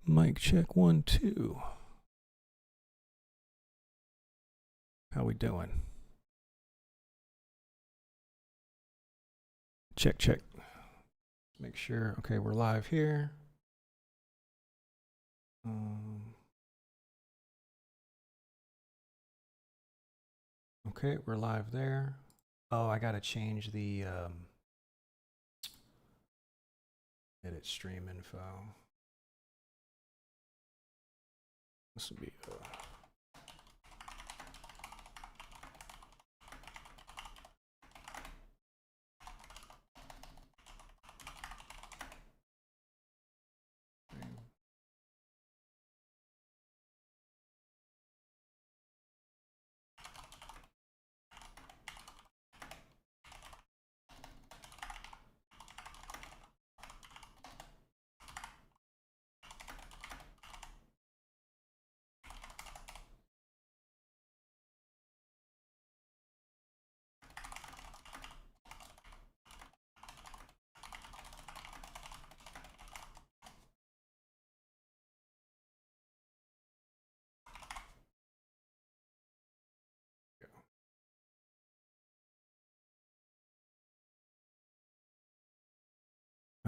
Mic check 1, 2. How we doing? Check, check. Make sure. Okay, we're live here. Okay, we're live there. Oh, I gotta change the edit stream info. This will be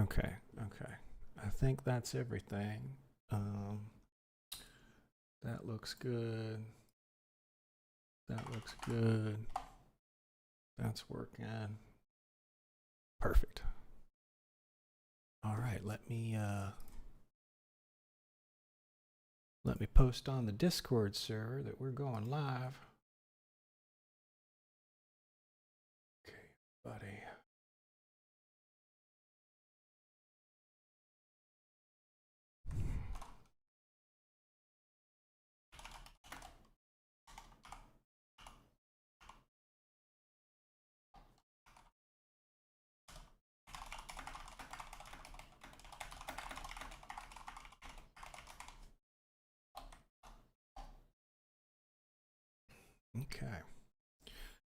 okay. I think that's everything. That looks good. That looks good. That's working. Perfect. All right, let me post on the Discord server that we're going live. Okay, buddy. Okay.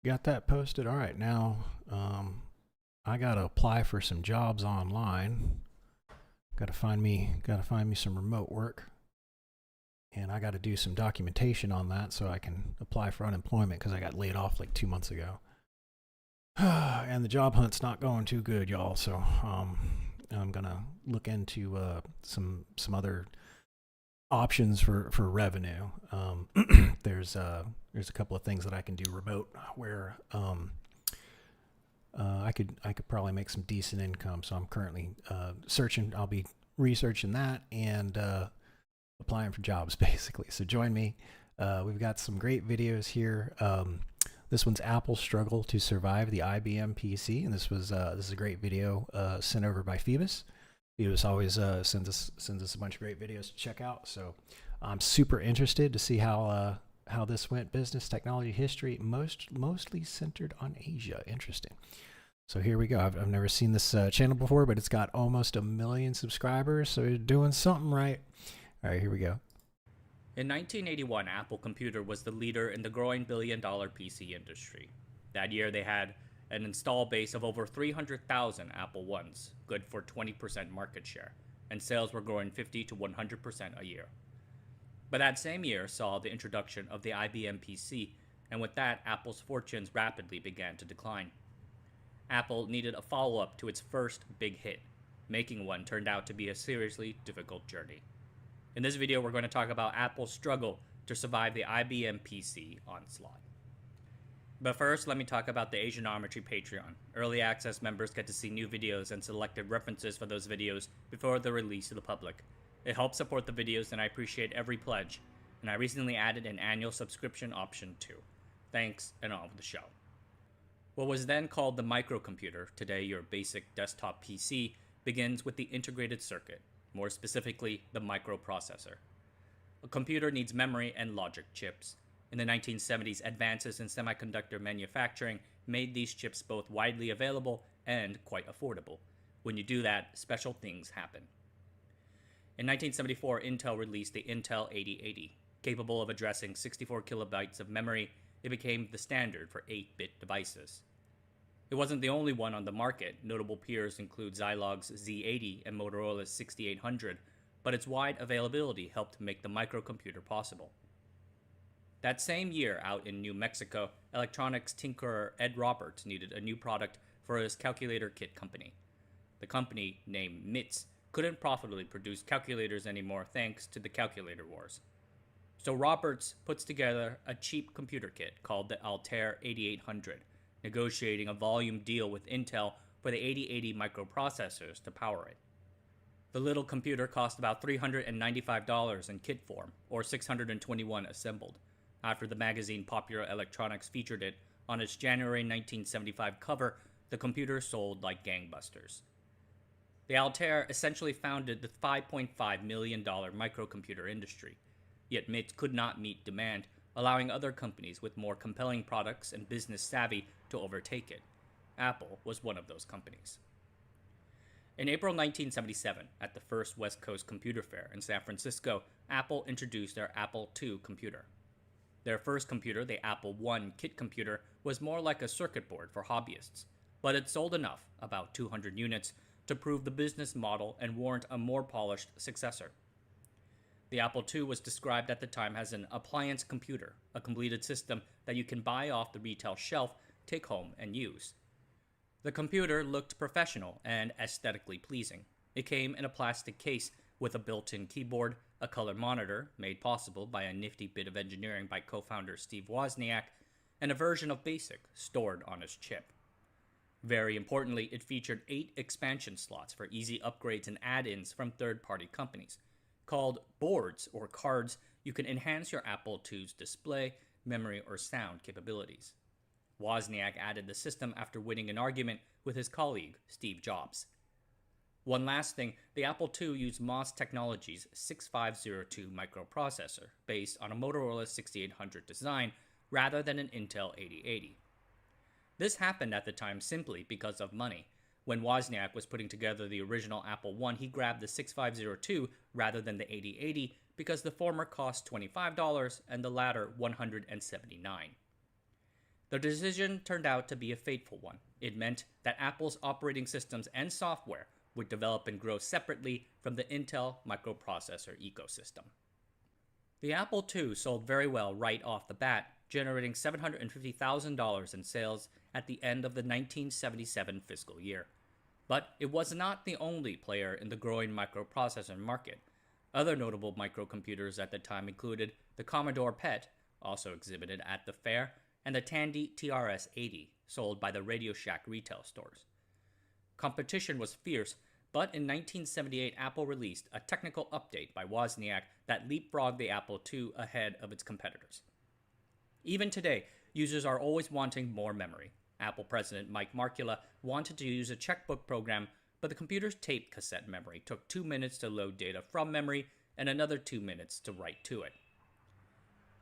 Got that posted. All right, now I gotta apply for some jobs online. Gotta find me some remote work, and I gotta do some documentation on that so I can apply for unemployment because I got laid off like 2 months ago. And the job hunt's not going too good, y'all. So I'm gonna look into some other options for revenue. There's a couple of things that I can do remote where I could probably make some decent income. So I'm currently searching. I'll be researching that and applying for jobs basically. So join me. We've got some great videos here. This one's Apple's struggle to survive the IBM PC, and this is a great video sent over by Phoebus. Phoebus always sends us a bunch of great videos to check out. So I'm super interested to see how this went. Business, technology, history, mostly centered on Asia. Interesting. So here we go. I've never seen this channel before, but it's got almost 1 million subscribers, so you're doing something right. All right, here we go. In 1981, Apple Computer was the leader in the growing billion-dollar PC industry. That year, they had an install base of over 300,000 Apple Ones, good for 20% market share, and sales were growing 50 to 100% a year. But that same year saw the introduction of the IBM PC, and with that, Apple's fortunes rapidly began to decline. Apple needed a follow-up to its first big hit. Making one turned out to be a seriously difficult journey. In this video, we're going to talk about Apple's struggle to survive the IBM PC onslaught. But first, let me talk about the Asianometry Patreon. Early access members get to see new videos and selected references for those videos before they're released to the public. It helps support the videos, and I appreciate every pledge. And I recently added an annual subscription option too. Thanks, and on with the show. What was then called the microcomputer, today your basic desktop PC, begins with the integrated circuit, more specifically the microprocessor. A computer needs memory and logic chips. In the 1970s, advances in semiconductor manufacturing made these chips both widely available and quite affordable. When you do that, special things happen. In 1974, Intel released the Intel 8080. Capable of addressing 64 kilobytes of memory, it became the standard for 8-bit devices. It wasn't the only one on the market. Notable peers include Zilog's Z80 and Motorola's 6800, but its wide availability helped make the microcomputer possible. That same year, out in New Mexico, electronics tinkerer Ed Roberts needed a new product for his calculator kit company. The company, named MITS, couldn't profitably produce calculators anymore thanks to the calculator wars. So Roberts puts together a cheap computer kit called the Altair 8800, negotiating a volume deal with Intel for the 8080 microprocessors to power it. The little computer cost about $395 in kit form, or $621 assembled, after the magazine Popular Electronics featured it on its January 1975 cover. The computer sold like gangbusters. The Altair essentially founded the $5.5 million microcomputer industry, yet MIT could not meet demand, allowing other companies with more compelling products and business savvy to overtake it. Apple was one of those companies. In April 1977, at the first West Coast Computer Fair in San Francisco, Apple introduced their Apple II computer. Their first computer, the Apple I kit computer, was more like a circuit board for hobbyists, but it sold enough, about 200 units, to prove the business model and warrant a more polished successor. The Apple II was described at the time as an appliance computer, a completed system that you can buy off the retail shelf, take home, and use. The computer looked professional and aesthetically pleasing. It came in a plastic case with a built-in keyboard, a color monitor, made possible by a nifty bit of engineering by co-founder Steve Wozniak, and a version of BASIC stored on its chip. Very importantly, it featured 8 expansion slots for easy upgrades and add-ins from third-party companies. Called boards or cards, you can enhance your Apple II's display, memory, or sound capabilities. Wozniak added the system after winning an argument with his colleague, Steve Jobs. One last thing, the Apple II used MOS Technologies' 6502 microprocessor, based on a Motorola 6800 design, rather than an Intel 8080. This happened at the time simply because of money. When Wozniak was putting together the original Apple I, he grabbed the 6502 rather than the 8080 because the former cost $25 and the latter $179. The decision turned out to be a fateful one. It meant that Apple's operating systems and software would develop and grow separately from the Intel microprocessor ecosystem. The Apple II sold very well right off the bat, generating $750,000 in sales at the end of the 1977 fiscal year. But it was not the only player in the growing microprocessor market. Other notable microcomputers at the time included the Commodore PET, also exhibited at the fair, and the Tandy TRS-80, sold by the Radio Shack retail stores. Competition was fierce, but in 1978 Apple released a technical update by Wozniak that leapfrogged the Apple II ahead of its competitors. Even today, users are always wanting more memory. Apple President Mike Markkula wanted to use a checkbook program, but the computer's tape cassette memory took 2 minutes to load data from memory and another 2 minutes to write to it.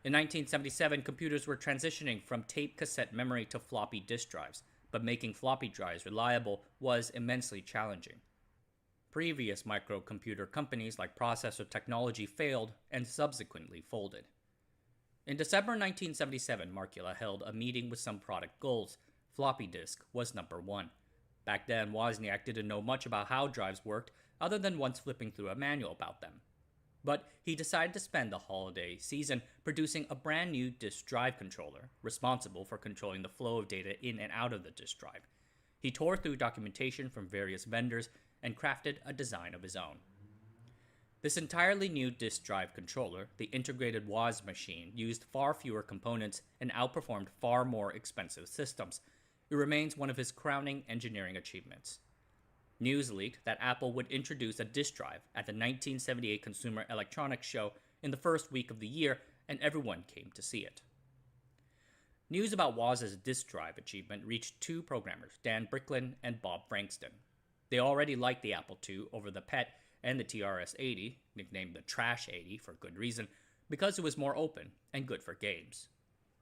In 1977, computers were transitioning from tape cassette memory to floppy disk drives, but making floppy drives reliable was immensely challenging. Previous microcomputer companies like Processor Technology failed and subsequently folded. In December 1977, Markkula held a meeting with some product goals. Floppy disk was number 1. Back then, Wozniak didn't know much about how drives worked other than once flipping through a manual about them. But he decided to spend the holiday season producing a brand new disk drive controller, responsible for controlling the flow of data in and out of the disk drive. He tore through documentation from various vendors and crafted a design of his own. This entirely new disk drive controller, the integrated Woz machine, used far fewer components and outperformed far more expensive systems. It remains one of his crowning engineering achievements. News leaked that Apple would introduce a disk drive at the 1978 Consumer Electronics Show in the first week of the year, and everyone came to see it. News about Woz's disk drive achievement reached 2 programmers, Dan Bricklin and Bob Frankston. They already liked the Apple II over the PET and the TRS-80, nicknamed the Trash 80 for good reason, because it was more open and good for games.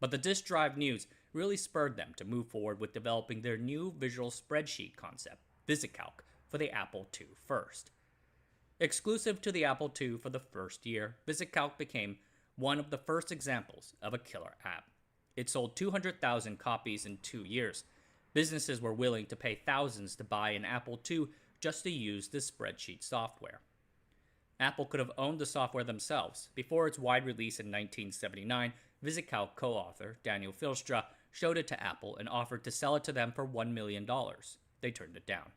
But the disk drive news really spurred them to move forward with developing their new visual spreadsheet concept, VisiCalc, for the Apple II first. Exclusive to the Apple II for the first year, VisiCalc became one of the first examples of a killer app. It sold 200,000 copies in 2 years. Businesses were willing to pay thousands to buy an Apple II just to use this spreadsheet software. Apple could have owned the software themselves. Before its wide release in 1979, VisiCalc co-author Daniel Filstra showed it to Apple and offered to sell it to them for $1 million. They turned it down.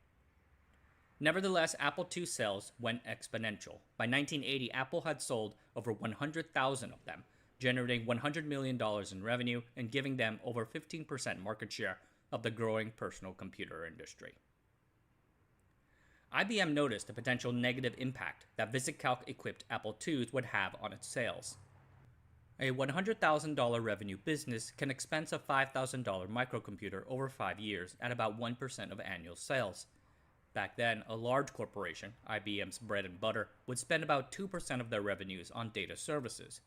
Nevertheless, Apple II sales went exponential. By 1980, Apple had sold over 100,000 of them, generating $100 million in revenue and giving them over 15% market share of the growing personal computer industry. IBM noticed the potential negative impact that VisiCalc-equipped Apple IIs would have on its sales. A $100,000 revenue business can expense a $5,000 microcomputer over 5 years at about 1% of annual sales. Back then, a large corporation, IBM's bread and butter, would spend about 2% of their revenues on data services.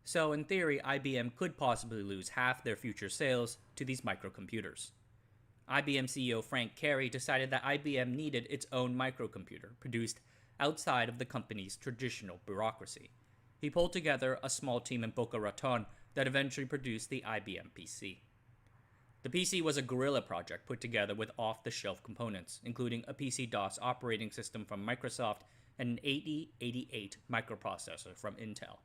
So in theory, IBM could possibly lose half their future sales to these microcomputers. IBM CEO Frank Cary decided that IBM needed its own microcomputer, produced outside of the company's traditional bureaucracy. He pulled together a small team in Boca Raton that eventually produced the IBM PC. The PC was a guerrilla project put together with off-the-shelf components, including a PC-DOS operating system from Microsoft and an 8088 microprocessor from Intel.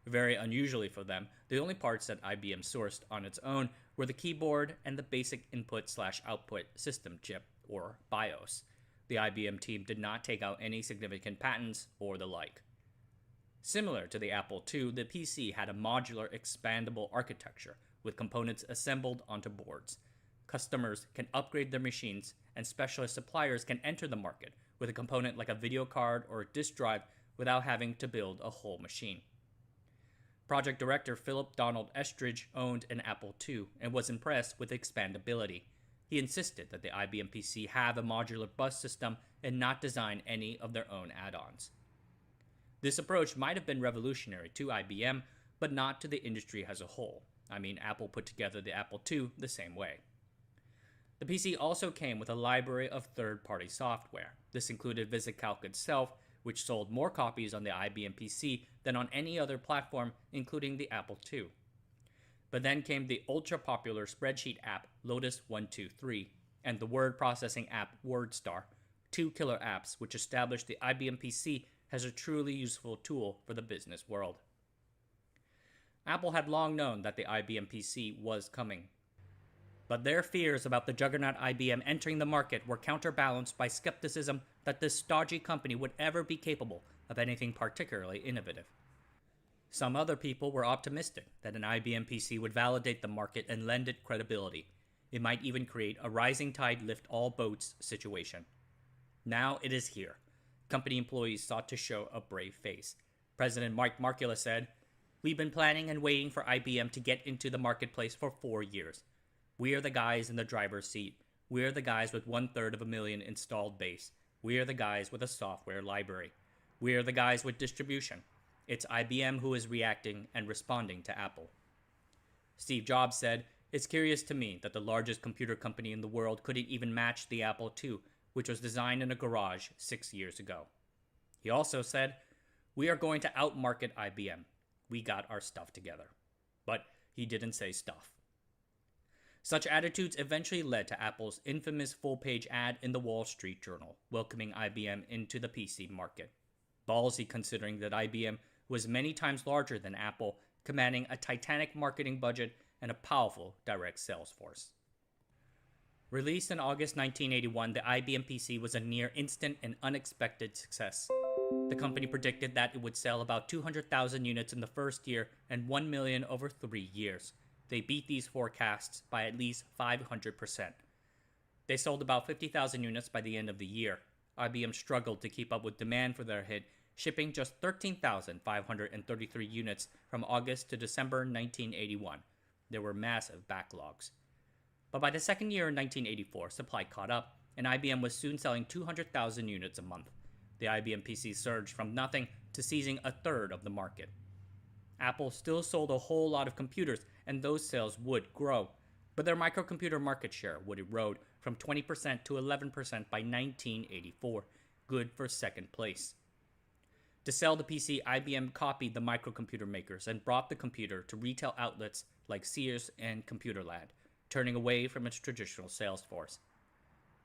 Very unusually for them, the only parts that IBM sourced on its own were the keyboard and the basic input/output system chip, or BIOS. The IBM team did not take out any significant patents or the like. Similar to the Apple II, the PC had a modular, expandable architecture with components assembled onto boards. Customers can upgrade their machines, and specialist suppliers can enter the market with a component like a video card or a disk drive without having to build a whole machine. Project director Philip Donald Estridge owned an Apple II and was impressed with expandability. He insisted that the IBM PC have a modular bus system and not design any of their own add-ons. This approach might have been revolutionary to IBM, but not to the industry as a whole. I mean, Apple put together the Apple II the same way. The PC also came with a library of third-party software. This included VisiCalc itself, which sold more copies on the IBM PC than on any other platform, including the Apple II. But then came the ultra-popular spreadsheet app Lotus 123 and the word processing app WordStar, two killer apps which established the IBM PC as a truly useful tool for the business world. Apple had long known that the IBM PC was coming. But their fears about the juggernaut IBM entering the market were counterbalanced by skepticism that this stodgy company would ever be capable of anything particularly innovative. Some other people were optimistic that an IBM PC would validate the market and lend it credibility. It might even create a rising tide lift all boats situation. Now it is here. Company employees sought to show a brave face. President Mike Markula said, "We've been planning and waiting for IBM to get into the marketplace for 4 years. We are the guys in the driver's seat. We are the guys with 1/3 installed base. We are the guys with a software library. We are the guys with distribution. It's IBM who is reacting and responding to Apple." Steve Jobs said, "It's curious to me that the largest computer company in the world couldn't even match the Apple II, which was designed in a garage 6 years ago." He also said, "We are going to outmarket IBM. We got our stuff together." But he didn't say stuff. Such attitudes eventually led to Apple's infamous full-page ad in the Wall Street Journal, welcoming IBM into the PC market. Ballsy considering that IBM was many times larger than Apple, commanding a titanic marketing budget and a powerful direct sales force. Released in August 1981, the IBM PC was a near instant and unexpected success. The company predicted that it would sell about 200,000 units in the first year and 1 million over 3 years. They beat these forecasts by at least 500%. They sold about 50,000 units by the end of the year. IBM struggled to keep up with demand for their hit, shipping just 13,533 units from August to December 1981. There were massive backlogs. But by the second year in 1984, supply caught up, and IBM was soon selling 200,000 units a month. The IBM PC surged from nothing to seizing a third of the market. Apple still sold a whole lot of computers, and those sales would grow, but their microcomputer market share would erode from 20% to 11% by 1984, good for second place. To sell the PC, IBM copied the microcomputer makers and brought the computer to retail outlets like Sears and Computerland, turning away from its traditional sales force.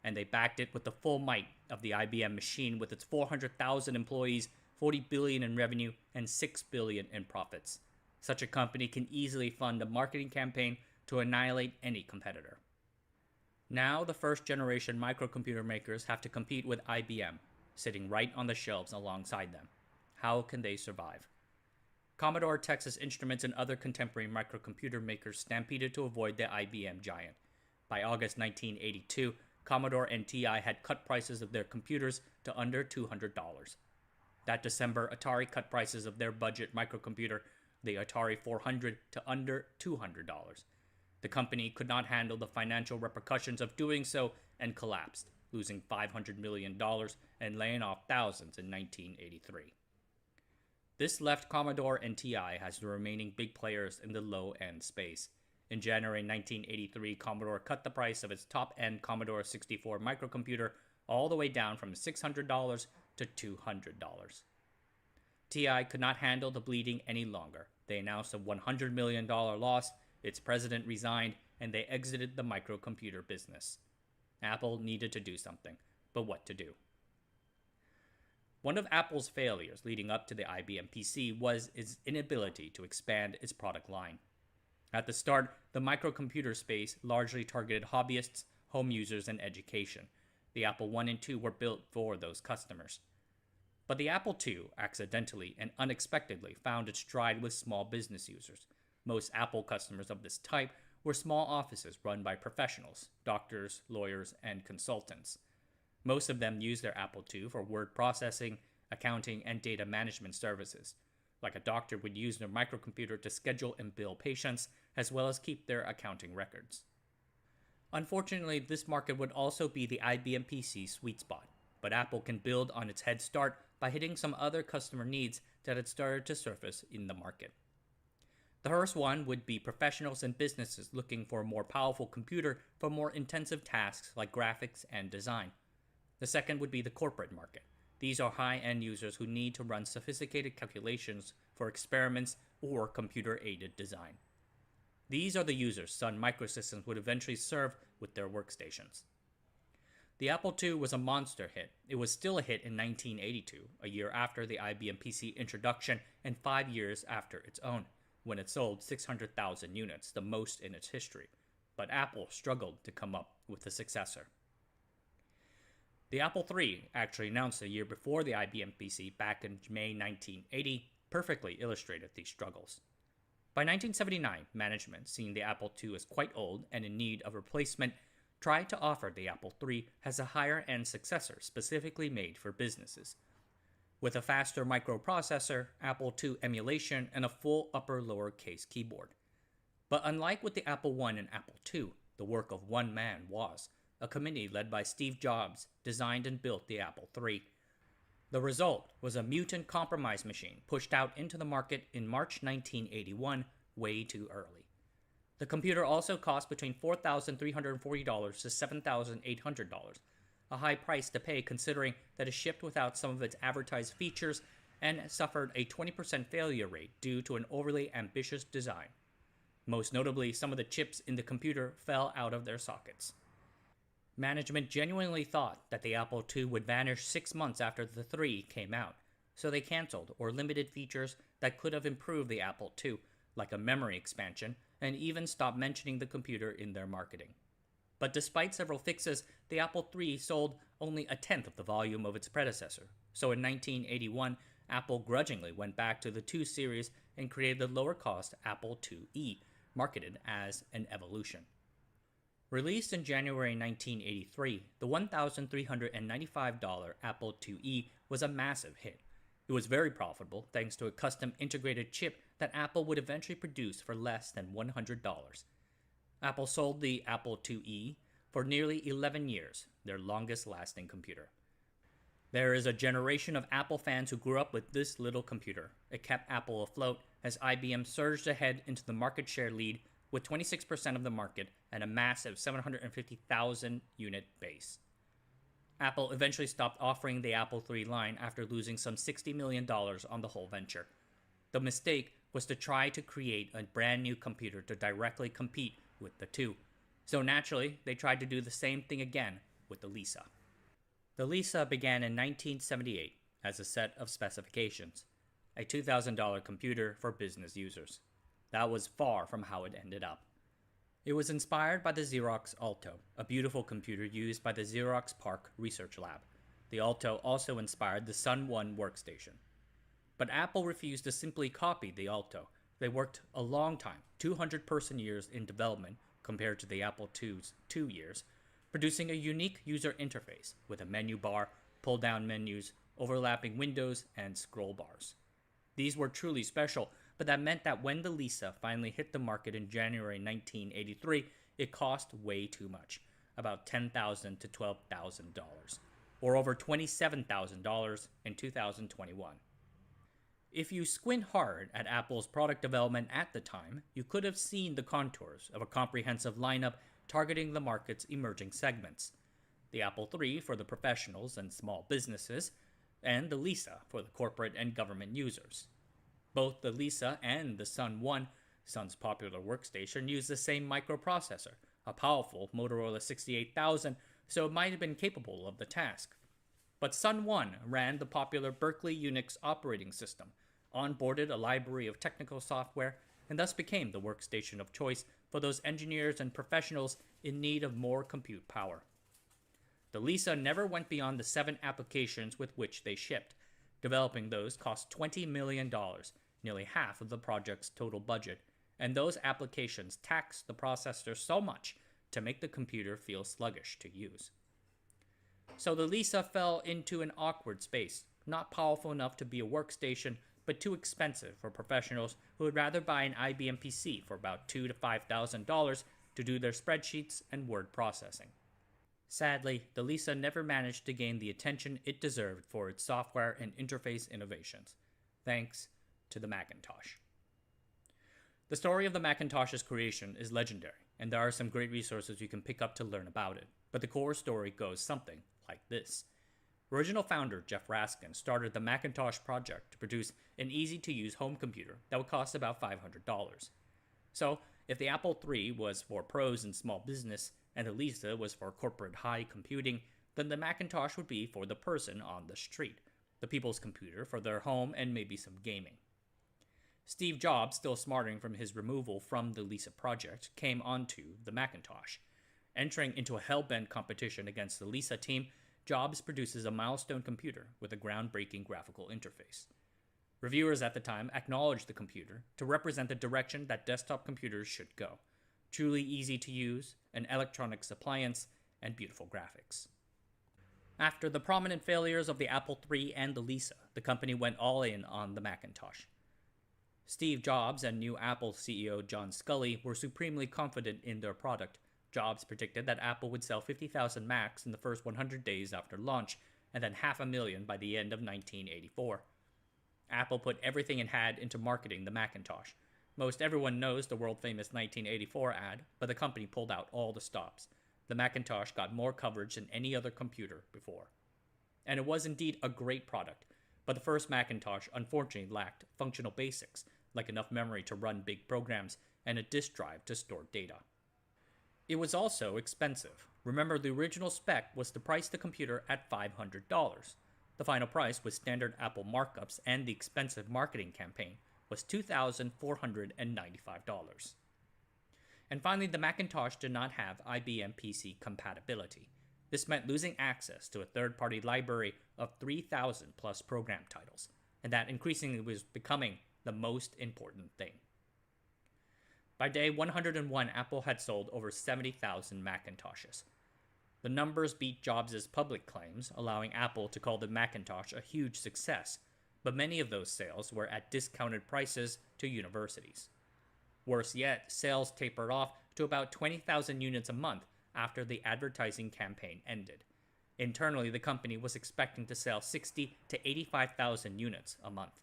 And they backed it with the full might of the IBM machine with its 400,000 employees 40 billion in revenue, and 6 billion in profits. Such a company can easily fund a marketing campaign to annihilate any competitor. Now, the first generation microcomputer makers have to compete with IBM, sitting right on the shelves alongside them. How can they survive? Commodore, Texas Instruments, and other contemporary microcomputer makers stampeded to avoid the IBM giant. By August 1982, Commodore and TI had cut prices of their computers to under $200. That December, Atari cut prices of their budget microcomputer, the Atari 400, to under $200. The company could not handle the financial repercussions of doing so and collapsed, losing $500 million and laying off thousands in 1983. This left Commodore and TI as the remaining big players in the low-end space. In January 1983, Commodore cut the price of its top-end Commodore 64 microcomputer all the way down from $600 to $200. TI could not handle the bleeding any longer. They announced a $100 million loss, its president resigned, and they exited the microcomputer business. Apple needed to do something, but what to do? One of Apple's failures leading up to the IBM PC was its inability to expand its product line. At the start, the microcomputer space largely targeted hobbyists, home users, and education. The Apple I and II were built for those customers. But the Apple II accidentally and unexpectedly found its stride with small business users. Most Apple customers of this type were small offices run by professionals, doctors, lawyers, and consultants. Most of them used their Apple II for word processing, accounting, and data management services. Like a doctor would use their microcomputer to schedule and bill patients, as well as keep their accounting records. Unfortunately, this market would also be the IBM PC sweet spot, but Apple can build on its head start by hitting some other customer needs that had started to surface in the market. The first one would be professionals and businesses looking for a more powerful computer for more intensive tasks like graphics and design. The second would be the corporate market. These are high-end users who need to run sophisticated calculations for experiments or computer-aided design. These are the users Sun Microsystems would eventually serve with their workstations. The Apple II was a monster hit. It was still a hit in 1982, a year after the IBM PC introduction and 5 years after its own, when it sold 600,000 units, the most in its history. But Apple struggled to come up with a successor. The Apple III, actually announced a year before the IBM PC back in May 1980, perfectly illustrated these struggles. By 1979, management, seeing the Apple II as quite old and in need of replacement, tried to offer the Apple III as a higher-end successor specifically made for businesses. With a faster microprocessor, Apple II emulation, and a full upper-lower case keyboard. But unlike with the Apple I and Apple II, the work of one man was. A committee led by Steve Jobs designed and built the Apple III. The result was a mutant compromise machine pushed out into the market in March 1981, way too early. The computer also cost between $4,340 to $7,800, a high price to pay considering that it shipped without some of its advertised features and suffered a 20% failure rate due to an overly ambitious design. Most notably, some of the chips in the computer fell out of their sockets. Management genuinely thought that the Apple II would vanish 6 months after the III came out, so they canceled or limited features that could have improved the Apple II, like a memory expansion, and even stopped mentioning the computer in their marketing. But despite several fixes, the Apple III sold only a tenth of the volume of its predecessor, so in 1981, Apple grudgingly went back to the II series and created the lower-cost Apple IIe, marketed as an evolution. Released in January 1983, the $1,395 Apple IIe was a massive hit. It was very profitable thanks to a custom integrated chip that Apple would eventually produce for less than $100. Apple sold the Apple IIe for nearly 11 years, their longest-lasting computer. There is a generation of Apple fans who grew up with this little computer. It kept Apple afloat as IBM surged ahead into the market share lead with 26% of the market and a massive 750,000 unit base. Apple eventually stopped offering the Apple III line after losing some $60 million on the whole venture. The mistake was to try to create a brand new computer to directly compete with the II. So naturally, they tried to do the same thing again with the Lisa. The Lisa began in 1978 as a set of specifications, a $2,000 computer for business users. That was far from how it ended up. It was inspired by the Xerox Alto, a beautiful computer used by the Xerox PARC Research Lab. The Alto also inspired the Sun 1 workstation. But Apple refused to simply copy the Alto. They worked a long time, 200-person years in development compared to the Apple II's 2 years, producing a unique user interface with a menu bar, pull-down menus, overlapping windows, and scroll bars. These were truly special, but that meant that when the Lisa finally hit the market in January 1983, it cost way too much, about $10,000 to $12,000, or over $27,000 in 2021. If you squint hard at Apple's product development at the time, you could have seen the contours of a comprehensive lineup targeting the market's emerging segments. The Apple III for the professionals and small businesses, and the Lisa for the corporate and government users. Both the Lisa and the Sun 1, Sun's popular workstation, use the same microprocessor, a powerful Motorola 68000, so it might have been capable of the task. But Sun 1 ran the popular Berkeley Unix operating system, onboarded a library of technical software, and thus became the workstation of choice for those engineers and professionals in need of more compute power. The Lisa never went beyond the 7 applications with which they shipped. Developing those cost $20 million, nearly half of the project's total budget, and those applications taxed the processor so much to make the computer feel sluggish to use. So the Lisa fell into an awkward space, not powerful enough to be a workstation, but too expensive for professionals who would rather buy an IBM PC for about $2,000 to $5,000 to do their spreadsheets and word processing. Sadly, the Lisa never managed to gain the attention it deserved for its software and interface innovations, thanks to the Macintosh. The story of the Macintosh's creation is legendary, and there are some great resources you can pick up to learn about it, but the core story goes something like this. Original founder Jeff Raskin started the Macintosh project to produce an easy-to-use home computer that would cost about $500. So, if the Apple III was for pros and small business, and the Lisa was for corporate high computing, then the Macintosh would be for the person on the street, the people's computer for their home and maybe some gaming. Steve Jobs, still smarting from his removal from the Lisa project, came onto the Macintosh. Entering into a hell-bent competition against the Lisa team, Jobs produces a milestone computer with a groundbreaking graphical interface. Reviewers at the time acknowledged the computer to represent the direction that desktop computers should go. Truly easy to use, an electronics appliance, and beautiful graphics. After the prominent failures of the Apple III and the Lisa, the company went all in on the Macintosh. Steve Jobs and new Apple CEO John Sculley were supremely confident in their product. Jobs predicted that Apple would sell 50,000 Macs in the first 100 days after launch, and then 500,000 by the end of 1984. Apple put everything it had into marketing the Macintosh. Most everyone knows the world-famous 1984 ad, but the company pulled out all the stops. The Macintosh got more coverage than any other computer before. And it was indeed a great product, but the first Macintosh unfortunately lacked functional basics, like enough memory to run big programs and a disk drive to store data. It was also expensive. Remember, the original spec was to price the computer at $500. The final price, with standard Apple markups and the expensive marketing campaign, was $2,495. And finally, the Macintosh did not have IBM PC compatibility. This meant losing access to a third-party library of 3,000 plus program titles, and that increasingly was becoming the most important thing. By day 101, Apple had sold over 70,000 Macintoshes. The numbers beat Jobs' public claims, allowing Apple to call the Macintosh a huge success, but many of those sales were at discounted prices to universities. Worse yet, sales tapered off to about 20,000 units a month after the advertising campaign ended. Internally, the company was expecting to sell 60 to 85,000 units a month.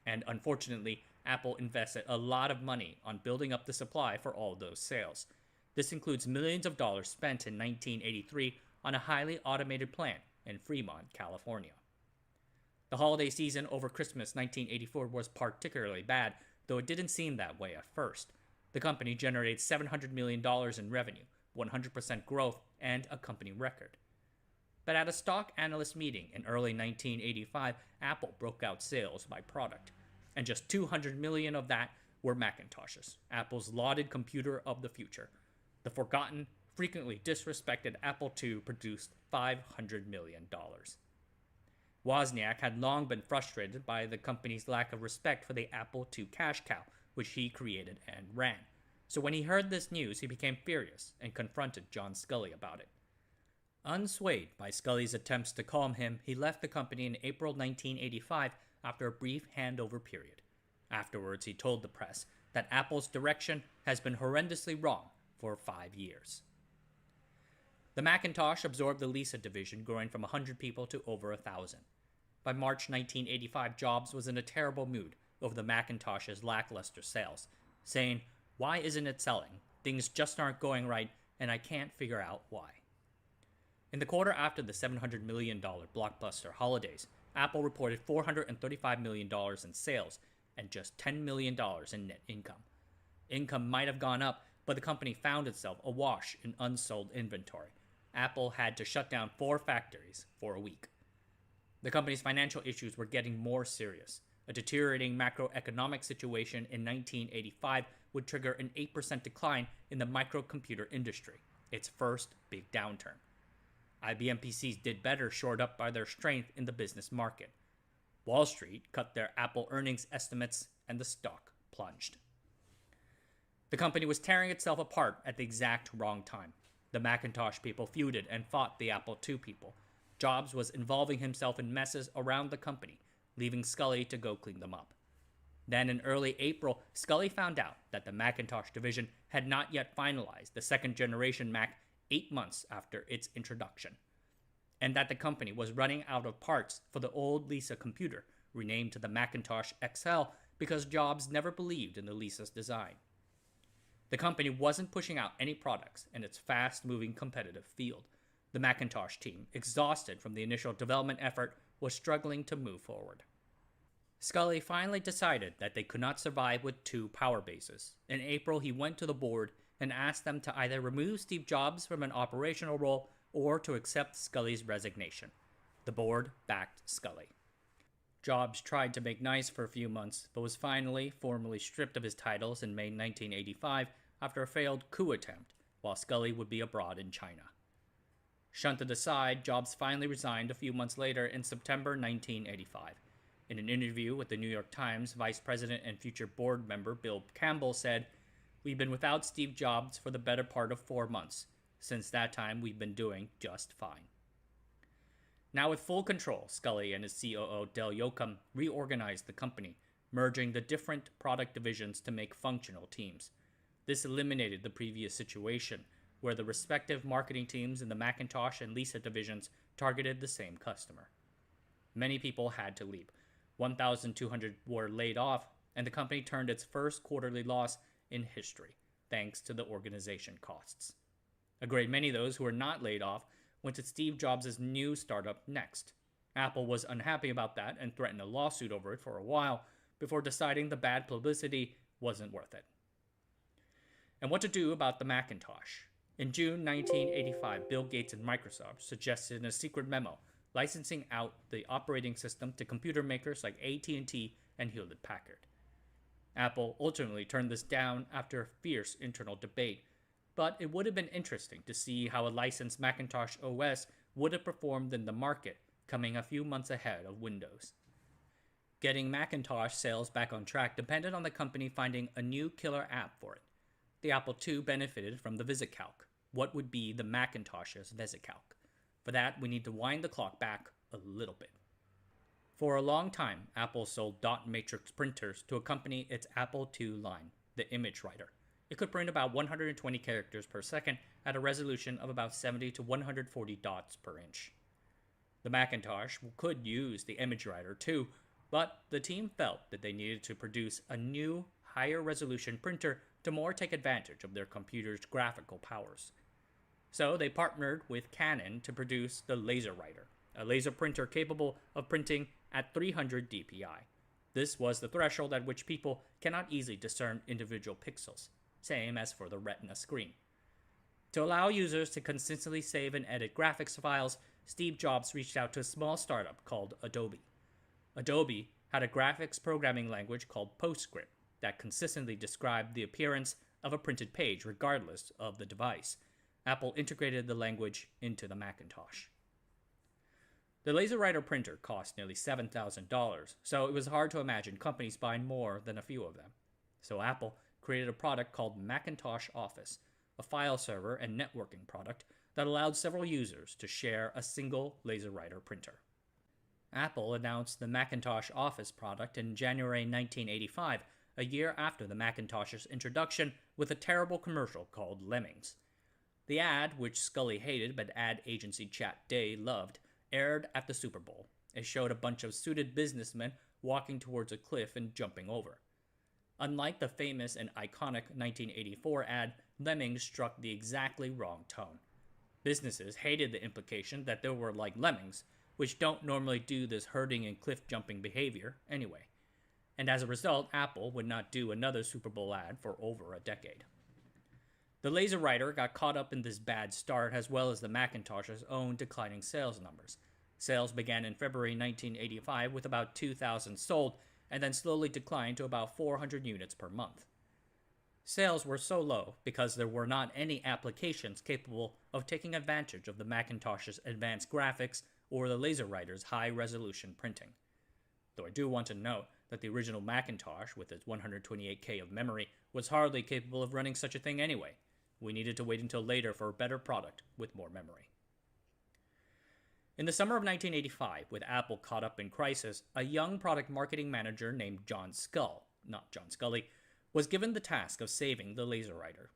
And unfortunately, Apple invested a lot of money on building up the supply for all those sales. This includes millions of dollars spent in 1983 on a highly automated plant in Fremont, California. The holiday season over Christmas 1984 was particularly bad, though it didn't seem that way at first. The company generated $700 million in revenue, 100% growth, and a company record. But at a stock analyst meeting in early 1985, Apple broke out sales by product, and just 200 million of that were Macintoshes, Apple's lauded computer of the future. The forgotten, frequently disrespected Apple II produced $500 million. Wozniak had long been frustrated by the company's lack of respect for the Apple II cash cow, which he created and ran. So when he heard this news, he became furious and confronted John Sculley about it. Unswayed by Scully's attempts to calm him, he left the company in April 1985 after a brief handover period. Afterwards, he told the press that Apple's direction has been horrendously wrong for 5 years. The Macintosh absorbed the Lisa division, growing from 100 people to over 1,000. By March 1985, Jobs was in a terrible mood over the Macintosh's lackluster sales, saying, "Why isn't it selling? Things just aren't going right, and I can't figure out why." In the quarter after the $700 million blockbuster holidays, Apple reported $435 million in sales and just $10 million in net income. Income might have gone up, but the company found itself awash in unsold inventory. Apple had to shut down 4 factories for a week. The company's financial issues were getting more serious. A deteriorating macroeconomic situation in 1985 would trigger an 8% decline in the microcomputer industry, its first big downturn. IBM PCs did better, shored up by their strength in the business market. Wall Street cut their Apple earnings estimates, and the stock plunged. The company was tearing itself apart at the exact wrong time. The Macintosh people feuded and fought the Apple II people. Jobs was involving himself in messes around the company, leaving Scully to go clean them up. Then in early April, Scully found out that the Macintosh division had not yet finalized the second generation Mac 8 months after its introduction, and that the company was running out of parts for the old Lisa computer, renamed to the Macintosh XL because Jobs never believed in the Lisa's design. The company wasn't pushing out any products in its fast-moving competitive field. The Macintosh team, exhausted from the initial development effort, was struggling to move forward. Scully finally decided that they could not survive with 2 power bases. In April, he went to the board and asked them to either remove Steve Jobs from an operational role or to accept Scully's resignation. The board backed Scully. Jobs tried to make nice for a few months, but was finally formally stripped of his titles in May 1985 after a failed coup attempt, while Scully would be abroad in China. Shunted aside, Jobs finally resigned a few months later in September 1985. In an interview with the New York Times, Vice President and future board member Bill Campbell said, "We've been without Steve Jobs for the better part of 4 months. Since that time, we've been doing just fine." Now with full control, Scully and his COO Del Yocum reorganized the company, merging the different product divisions to make functional teams. This eliminated the previous situation, where the respective marketing teams in the Macintosh and Lisa divisions targeted the same customer. Many people had to leave. 1,200 were laid off, and the company turned its first quarterly loss in history, thanks to the organization costs. A great many of those who were not laid off went to Steve Jobs' new startup Next. Apple was unhappy about that and threatened a lawsuit over it for a while before deciding the bad publicity wasn't worth it. And what to do about the Macintosh? In June 1985, Bill Gates and Microsoft suggested in a secret memo licensing out the operating system to computer makers like AT&T and Hewlett-Packard. Apple ultimately turned this down after a fierce internal debate, but it would have been interesting to see how a licensed Macintosh OS would have performed in the market, coming a few months ahead of Windows. Getting Macintosh sales back on track depended on the company finding a new killer app for it. The Apple II benefited from the VisiCalc. What would be the Macintosh's VisiCalc? For that, we need to wind the clock back a little bit. For a long time, Apple sold dot matrix printers to accompany its Apple II line, the image writer. It could print about 120 characters per second at a resolution of about 70 to 140 dots per inch. The Macintosh could use the image writer too, but the team felt that they needed to produce a new, higher resolution printer to more take advantage of their computer's graphical powers. So they partnered with Canon to produce the LaserWriter, a laser printer capable of printing at 300 dpi. This was the threshold at which people cannot easily discern individual pixels, same as for the Retina screen. To allow users to consistently save and edit graphics files, Steve Jobs reached out to a small startup called Adobe. Adobe had a graphics programming language called PostScript that consistently described the appearance of a printed page regardless of the device. Apple integrated the language into the Macintosh. The LaserWriter printer cost nearly $7,000, so it was hard to imagine companies buying more than a few of them. So Apple created a product called Macintosh Office, a file server and networking product that allowed several users to share a single LaserWriter printer. Apple announced the Macintosh Office product in January 1985, a year after the Macintosh's introduction, with a terrible commercial called Lemmings. The ad, which Scully hated but ad agency Chat Day loved, aired at the Super Bowl. It showed a bunch of suited businessmen walking towards a cliff and jumping over. Unlike the famous and iconic 1984 ad, Lemmings struck the exactly wrong tone. Businesses hated the implication that they were like lemmings, which don't normally do this herding and cliff jumping behavior anyway. And as a result, Apple would not do another Super Bowl ad for over a decade. The LaserWriter got caught up in this bad start, as well as the Macintosh's own declining sales numbers. Sales began in February 1985 with about 2,000 sold, and then slowly declined to about 400 units per month. Sales were so low because there were not any applications capable of taking advantage of the Macintosh's advanced graphics or the LaserWriter's high-resolution printing. Though I do want to note that the original Macintosh, with its 128K of memory, was hardly capable of running such a thing anyway. We needed to wait until later for a better product with more memory. In the summer of 1985, with Apple caught up in crisis, a young product marketing manager named John Scull, not John Scully, was given the task of saving the LaserWriter.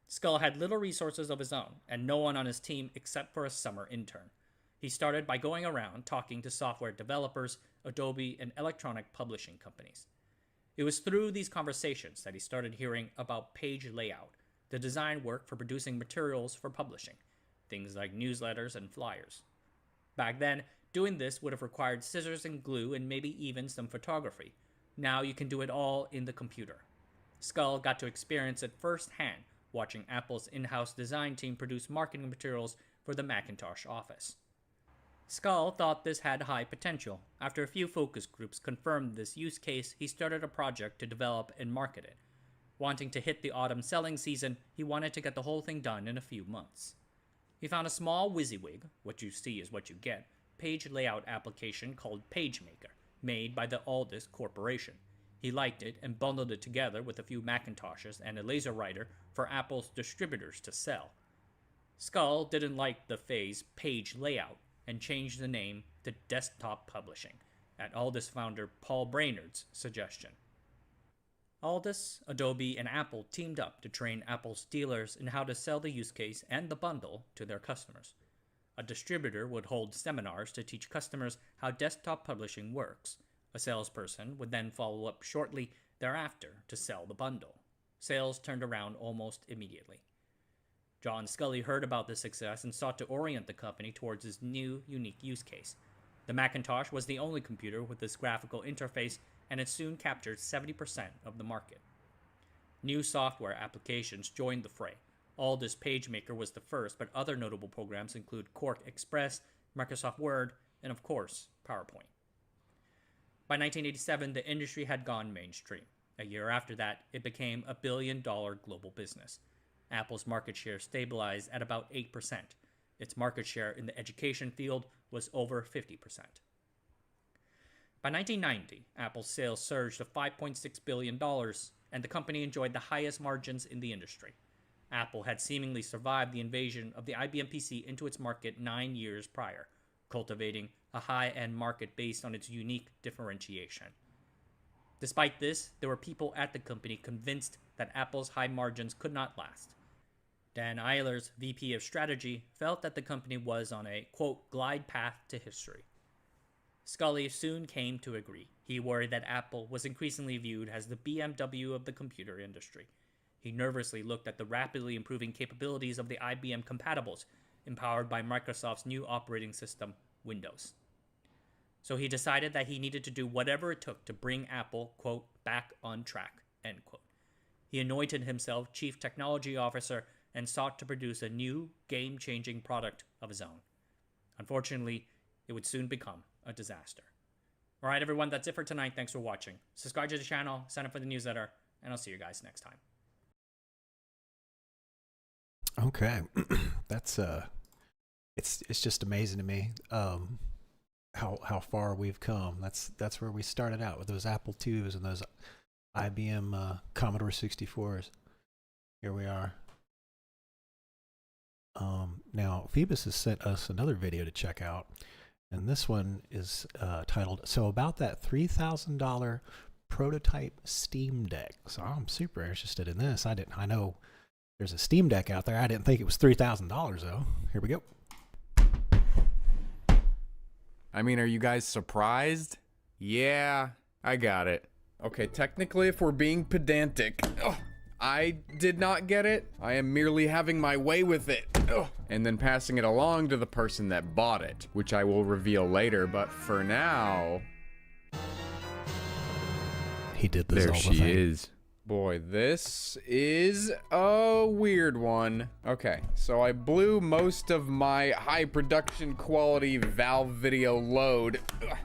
Scull had little resources of his own, and no one on his team except for a summer intern. He started by going around talking to software developers, Adobe, and electronic publishing companies. It was through these conversations that he started hearing about page layout, the design work for producing materials for publishing, things like newsletters and flyers. Back then, doing this would have required scissors and glue and maybe even some photography. Now you can do it all in the computer. Scull got to experience it firsthand, watching Apple's in-house design team produce marketing materials for the Macintosh Office. Scull thought this had high potential. After a few focus groups confirmed this use case, he started a project to develop and market it. Wanting to hit the autumn selling season, he wanted to get the whole thing done in a few months. He found a small WYSIWYG, what you see is what you get, page layout application called PageMaker, made by the Aldus Corporation. He liked it and bundled it together with a few Macintoshes and a LaserWriter for Apple's distributors to sell. Scull didn't like the phrase page layout and changed the name to desktop publishing, at Aldus founder Paul Brainerd's suggestion. Aldus, Adobe, and Apple teamed up to train Apple's dealers in how to sell the use case and the bundle to their customers. A distributor would hold seminars to teach customers how desktop publishing works. A salesperson would then follow up shortly thereafter to sell the bundle. Sales turned around almost immediately. John Scully heard about this success and sought to orient the company towards his new, unique use case. The Macintosh was the only computer with this graphical interface, and it soon captured 70% of the market. New software applications joined the fray. Aldus PageMaker was the first, but other notable programs include Quark Express, Microsoft Word, and of course, PowerPoint. By 1987, the industry had gone mainstream. A year after that, it became a billion-dollar global business. Apple's market share stabilized at about 8%. Its market share in the education field was over 50%. By 1990, Apple's sales surged to $5.6 billion, and the company enjoyed the highest margins in the industry. Apple had seemingly survived the invasion of the IBM PC into its market 9 years prior, cultivating a high-end market based on its unique differentiation. Despite this, there were people at the company convinced that Apple's high margins could not last. Dan Eiler's VP of Strategy felt that the company was on a, quote, glide path to history. Scully soon came to agree. He worried that Apple was increasingly viewed as the BMW of the computer industry. He nervously looked at the rapidly improving capabilities of the IBM compatibles, empowered by Microsoft's new operating system, Windows. So he decided that he needed to do whatever it took to bring Apple, quote, back on track, end quote. He anointed himself Chief Technology Officer and sought to produce a new, game-changing product of his own. Unfortunately, it would soon become a disaster. All right, everyone, that's it for tonight. Thanks for watching. Subscribe to the channel, sign up for the newsletter, and I'll see you guys next time. Okay. That's it's just amazing to me how far we've come. That's where we started out with those Apple IIs and those IBM Commodore 64s. Here we are. Now Phoebus has sent us another video to check out, and this one is titled "So About That $3,000 Prototype Steam Deck." So I'm super interested in this. I know there's a Steam Deck out there. I didn't think it was $3,000 though. Here we go. I mean, are you guys surprised? Yeah, I got it. Okay, technically, if we're being pedantic, I did not get it. I am merely having my way with it. And then passing it along to the person that bought it, which I will reveal later, but for now... He did the There Zelda she thing. is. Boy, this is a weird one. Okay, so I blew most of my high production quality Valve video load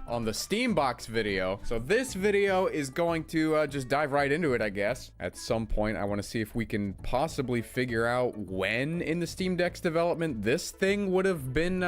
on the Steambox video. So this video is going to just dive right into it, I guess. At some point, I want to see if we can possibly figure out when in the Steam Deck's development this thing would have been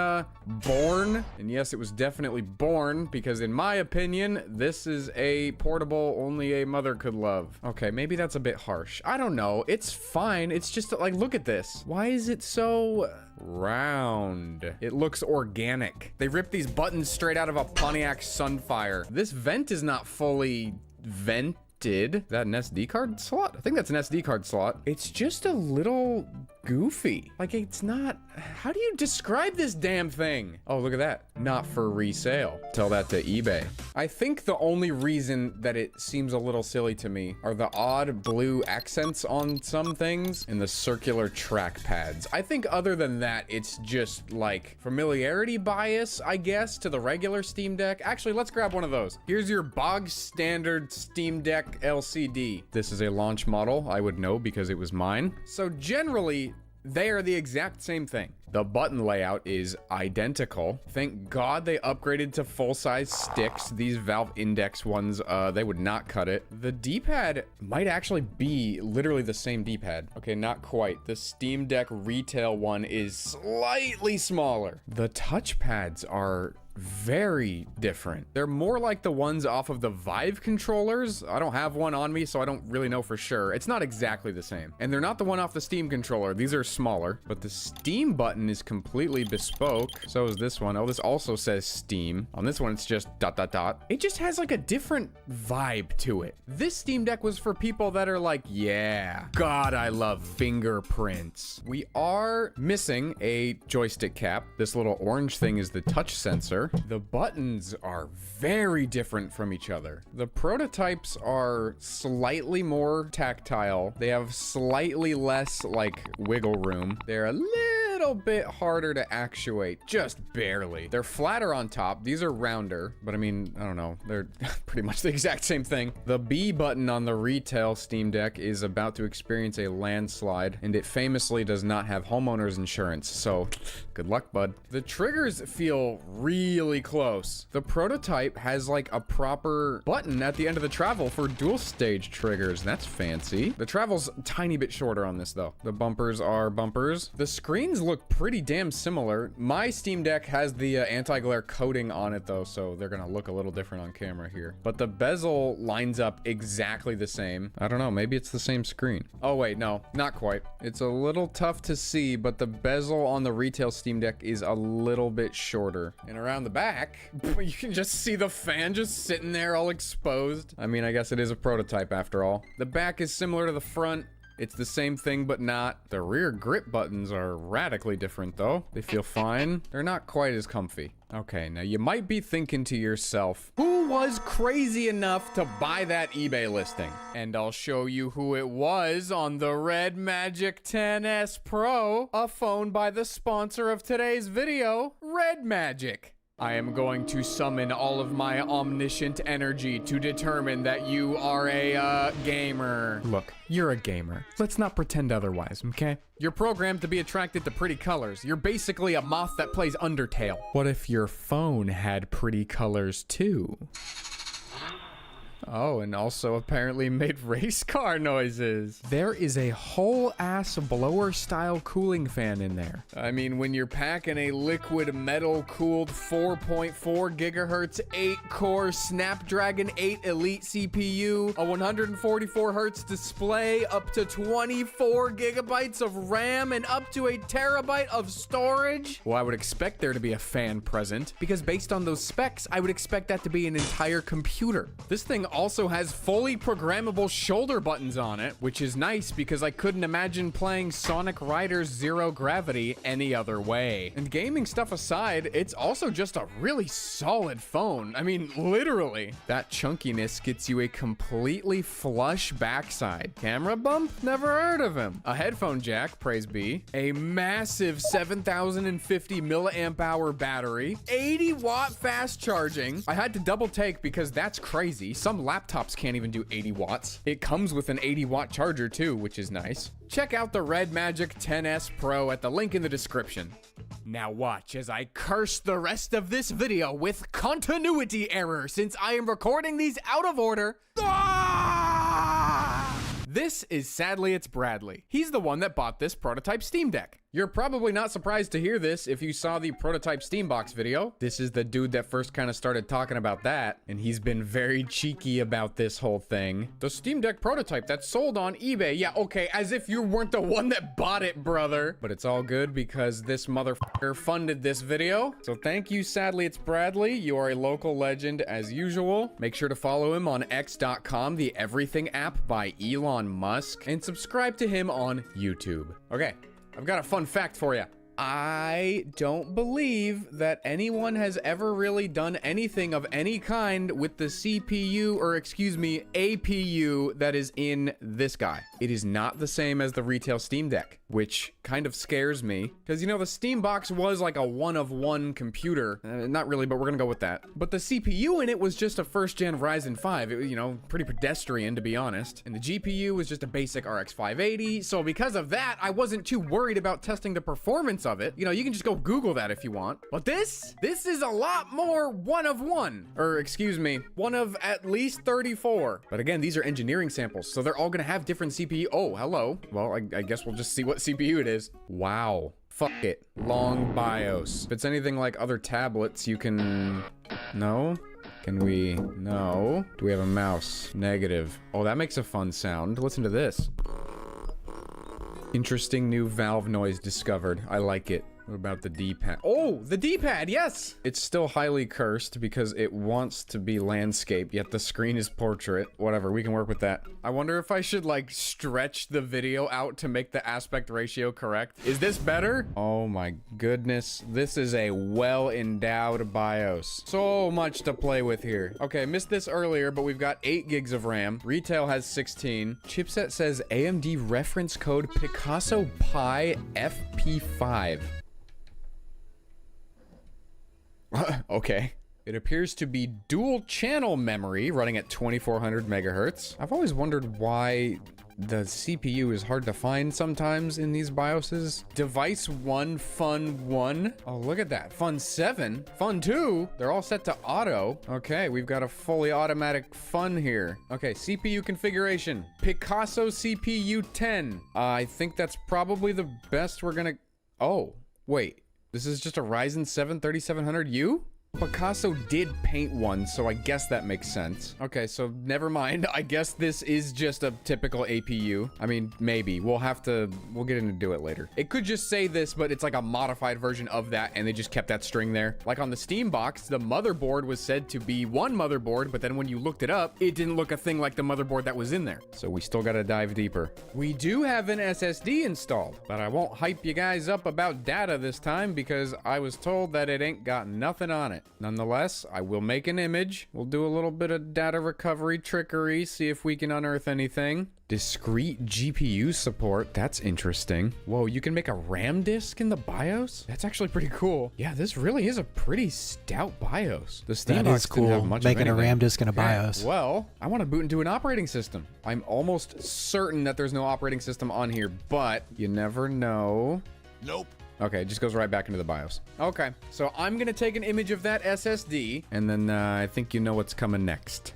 born. And yes, it was definitely born, because in my opinion, this is a portable only a mother could love. Okay, maybe that's a bit harsh. I don't know. It's fine. It's just like, look at this. Why is it so round? It looks organic. They ripped these buttons straight out of a Pontiac Sunfire. This vent is not fully vented. Is that an SD card slot? I think that's an SD card slot. It's just a little goofy. Like, it's not... How do you describe this damn thing? Oh, look at that. Not for resale. Tell that to eBay. I think the only reason that it seems a little silly to me are the odd blue accents on some things and the circular track pads. I think other than that, it's just like familiarity bias, I guess, to the regular Steam Deck. Actually, let's grab one of those. Here's your bog standard Steam Deck LCD. This is a launch model. I would know because it was mine. So generally, they are the exact same thing. The button layout is identical. Thank God they upgraded to full-size sticks. These Valve Index ones, they would not cut it. The D-pad might actually be literally the same D-pad. Okay, not quite. The Steam Deck retail one is slightly smaller. The touchpads are very different. They're more like the ones off of the Vive controllers. I don't have one on me, so I don't really know for sure. It's not exactly the same. And they're not the one off the Steam controller. These are smaller, but the Steam button is completely bespoke. So is this one. Oh, this also says Steam. On this one, it's just ... It just has like a different vibe to it. This Steam Deck was for people that are like, yeah, God, I love fingerprints. We are missing a joystick cap. This little orange thing is the touch sensor. The buttons are very different from each other. The prototypes are slightly more tactile. They have slightly less like wiggle room. They're a little bit harder to actuate, just barely. They're flatter on top. These are rounder, but I mean, I don't know. They're pretty much the exact same thing. The B button on the retail Steam Deck is about to experience a landslide, and it famously does not have homeowner's insurance, so good luck, bud. The triggers feel really close. The prototype has like a proper button at the end of the travel for dual stage triggers. That's fancy. The travel's a tiny bit shorter on this though. The bumpers are bumpers. The screens look pretty damn similar. My Steam Deck has the anti-glare coating on it though, so they're gonna look a little different on camera here. But the bezel lines up exactly the same. I don't know, maybe it's the same screen. Oh wait, no, not quite. It's a little tough to see, but the bezel on the retail Steam Deck is a little bit shorter. And around the back, you can just see the fan just sitting there all exposed. I mean, I guess it is a prototype after all. The back is similar to the front. It's the same thing, but not. The rear grip buttons are radically different, though. They feel fine. They're not quite as comfy. Okay, now you might be thinking to yourself, who was crazy enough to buy that eBay listing? And I'll show you who it was on the Red Magic 10S Pro, a phone by the sponsor of today's video, Red Magic. I am going to summon all of my omniscient energy to determine that you are a, gamer. Look, you're a gamer. Let's not pretend otherwise, okay? You're programmed to be attracted to pretty colors. You're basically a moth that plays Undertale. What if your phone had pretty colors too? Oh, and also apparently made race car noises. There is a whole ass blower style cooling fan in there. I mean, when you're packing a liquid metal cooled 4.4 gigahertz 8 core Snapdragon 8 Elite CPU, a 144 hertz display, up to 24 gigabytes of RAM, and up to a terabyte of storage. Well, I would expect there to be a fan present, because based on those specs, I would expect that to be an entire computer. This thing also has fully programmable shoulder buttons on it, which is nice because I couldn't imagine playing Sonic Riders Zero Gravity any other way. And gaming stuff aside, it's also just a really solid phone. I mean, literally. That chunkiness gets you a completely flush backside. Camera bump? Never heard of him. A headphone jack, praise be. A massive 7,050 milliamp hour battery. 80 watt fast charging. I had to double take because that's crazy. Some laptops can't even do 80 watts. It comes with an 80 watt charger too, which is nice. Check out the Red Magic 10S Pro at the link in the description. Now watch as I curse the rest of this video with continuity error since I am recording these out of order. This is Sadly It's Bradley. He's the one that bought this prototype Steam Deck. You're probably not surprised to hear this if you saw the prototype Steambox video. This is the dude that first kind of started talking about that, and he's been very cheeky about this whole thing. The Steam Deck prototype that's sold on eBay. Yeah, okay, as if you weren't the one that bought it, brother. But it's all good because this motherfucker funded this video. So thank you, Sadly It's Bradley. You are a local legend as usual. Make sure to follow him on x.com, the everything app by Elon Musk, and subscribe to him on YouTube. Okay. I've got a fun fact for you. I don't believe that anyone has ever really done anything of any kind with the CPU, or excuse me, APU that is in this guy. It is not the same as the retail Steam Deck, which kind of scares me because, you know, the Steambox was like a one-of-one computer. Not really, but we're gonna go with that. But the CPU in it was just a first-gen Ryzen 5. It was, you know, pretty pedestrian, to be honest. And the GPU was just a basic RX 580. So because of that, I wasn't too worried about testing the performance of it. You know, you can just go Google that if you want. But this is a lot more one of one. Or excuse me, one of at least 34. But again, these are engineering samples, so they're all gonna have different CPU. Oh, hello. Well, I guess we'll just see what CPU it is. Wow. Fuck it. Long BIOS. If it's anything like other tablets, you can... No? Can we... No. Do we have a mouse? Negative. Oh, that makes a fun sound. Listen to this. Interesting new valve noise discovered. I like it. What about the D-pad? Oh, the D-pad, yes! It's still highly cursed because it wants to be landscape, yet the screen is portrait. Whatever, we can work with that. I wonder if I should, like, stretch the video out to make the aspect ratio correct. Is this better? Oh my goodness. This is a well-endowed BIOS. So much to play with here. Okay, missed this earlier, but we've got 8 gigs of RAM. Retail has 16. Chipset says AMD reference code Picasso Pi FP5. Okay. It appears to be dual channel memory running at 2400 megahertz. I've always wondered why the CPU is hard to find sometimes in these BIOSes. Device 1, Fun 1. Oh, look at that. Fun 7, Fun 2. They're all set to auto. Okay, we've got a fully automatic Fun here. Okay, CPU configuration. Picasso CPU 10. I think that's probably the best we're gonna... Oh, wait. This is just a Ryzen 7 3700U? Picasso did paint one, so I guess that makes sense. Okay, so never mind. I guess this is just a typical APU. I mean, maybe. We'll get into it later. It could just say this, but it's like a modified version of that, and they just kept that string there. Like on the Steam box, the motherboard was said to be one motherboard, but then when you looked it up, it didn't look a thing like the motherboard that was in there. So we still gotta dive deeper. We do have an SSD installed, but I won't hype you guys up about data this time because I was told that it ain't got nothing on it. it. Nonetheless, I will make an image. We'll do a little bit of data recovery trickery, see if we can unearth anything. Discrete GPU support. That's interesting. Whoa, you can make a RAM disk in the BIOS? That's actually pretty cool. Yeah, this really is a pretty stout BIOS. The Steam That box is didn't have cool. much of Making a anything. RAM disk in a Okay, BIOS. well, I want to boot into an operating system. I'm almost certain that there's no operating system on here, but you never know. Nope. Okay, it just goes right back into the BIOS. Okay, so I'm gonna take an image of that SSD, and then I think you know what's coming next.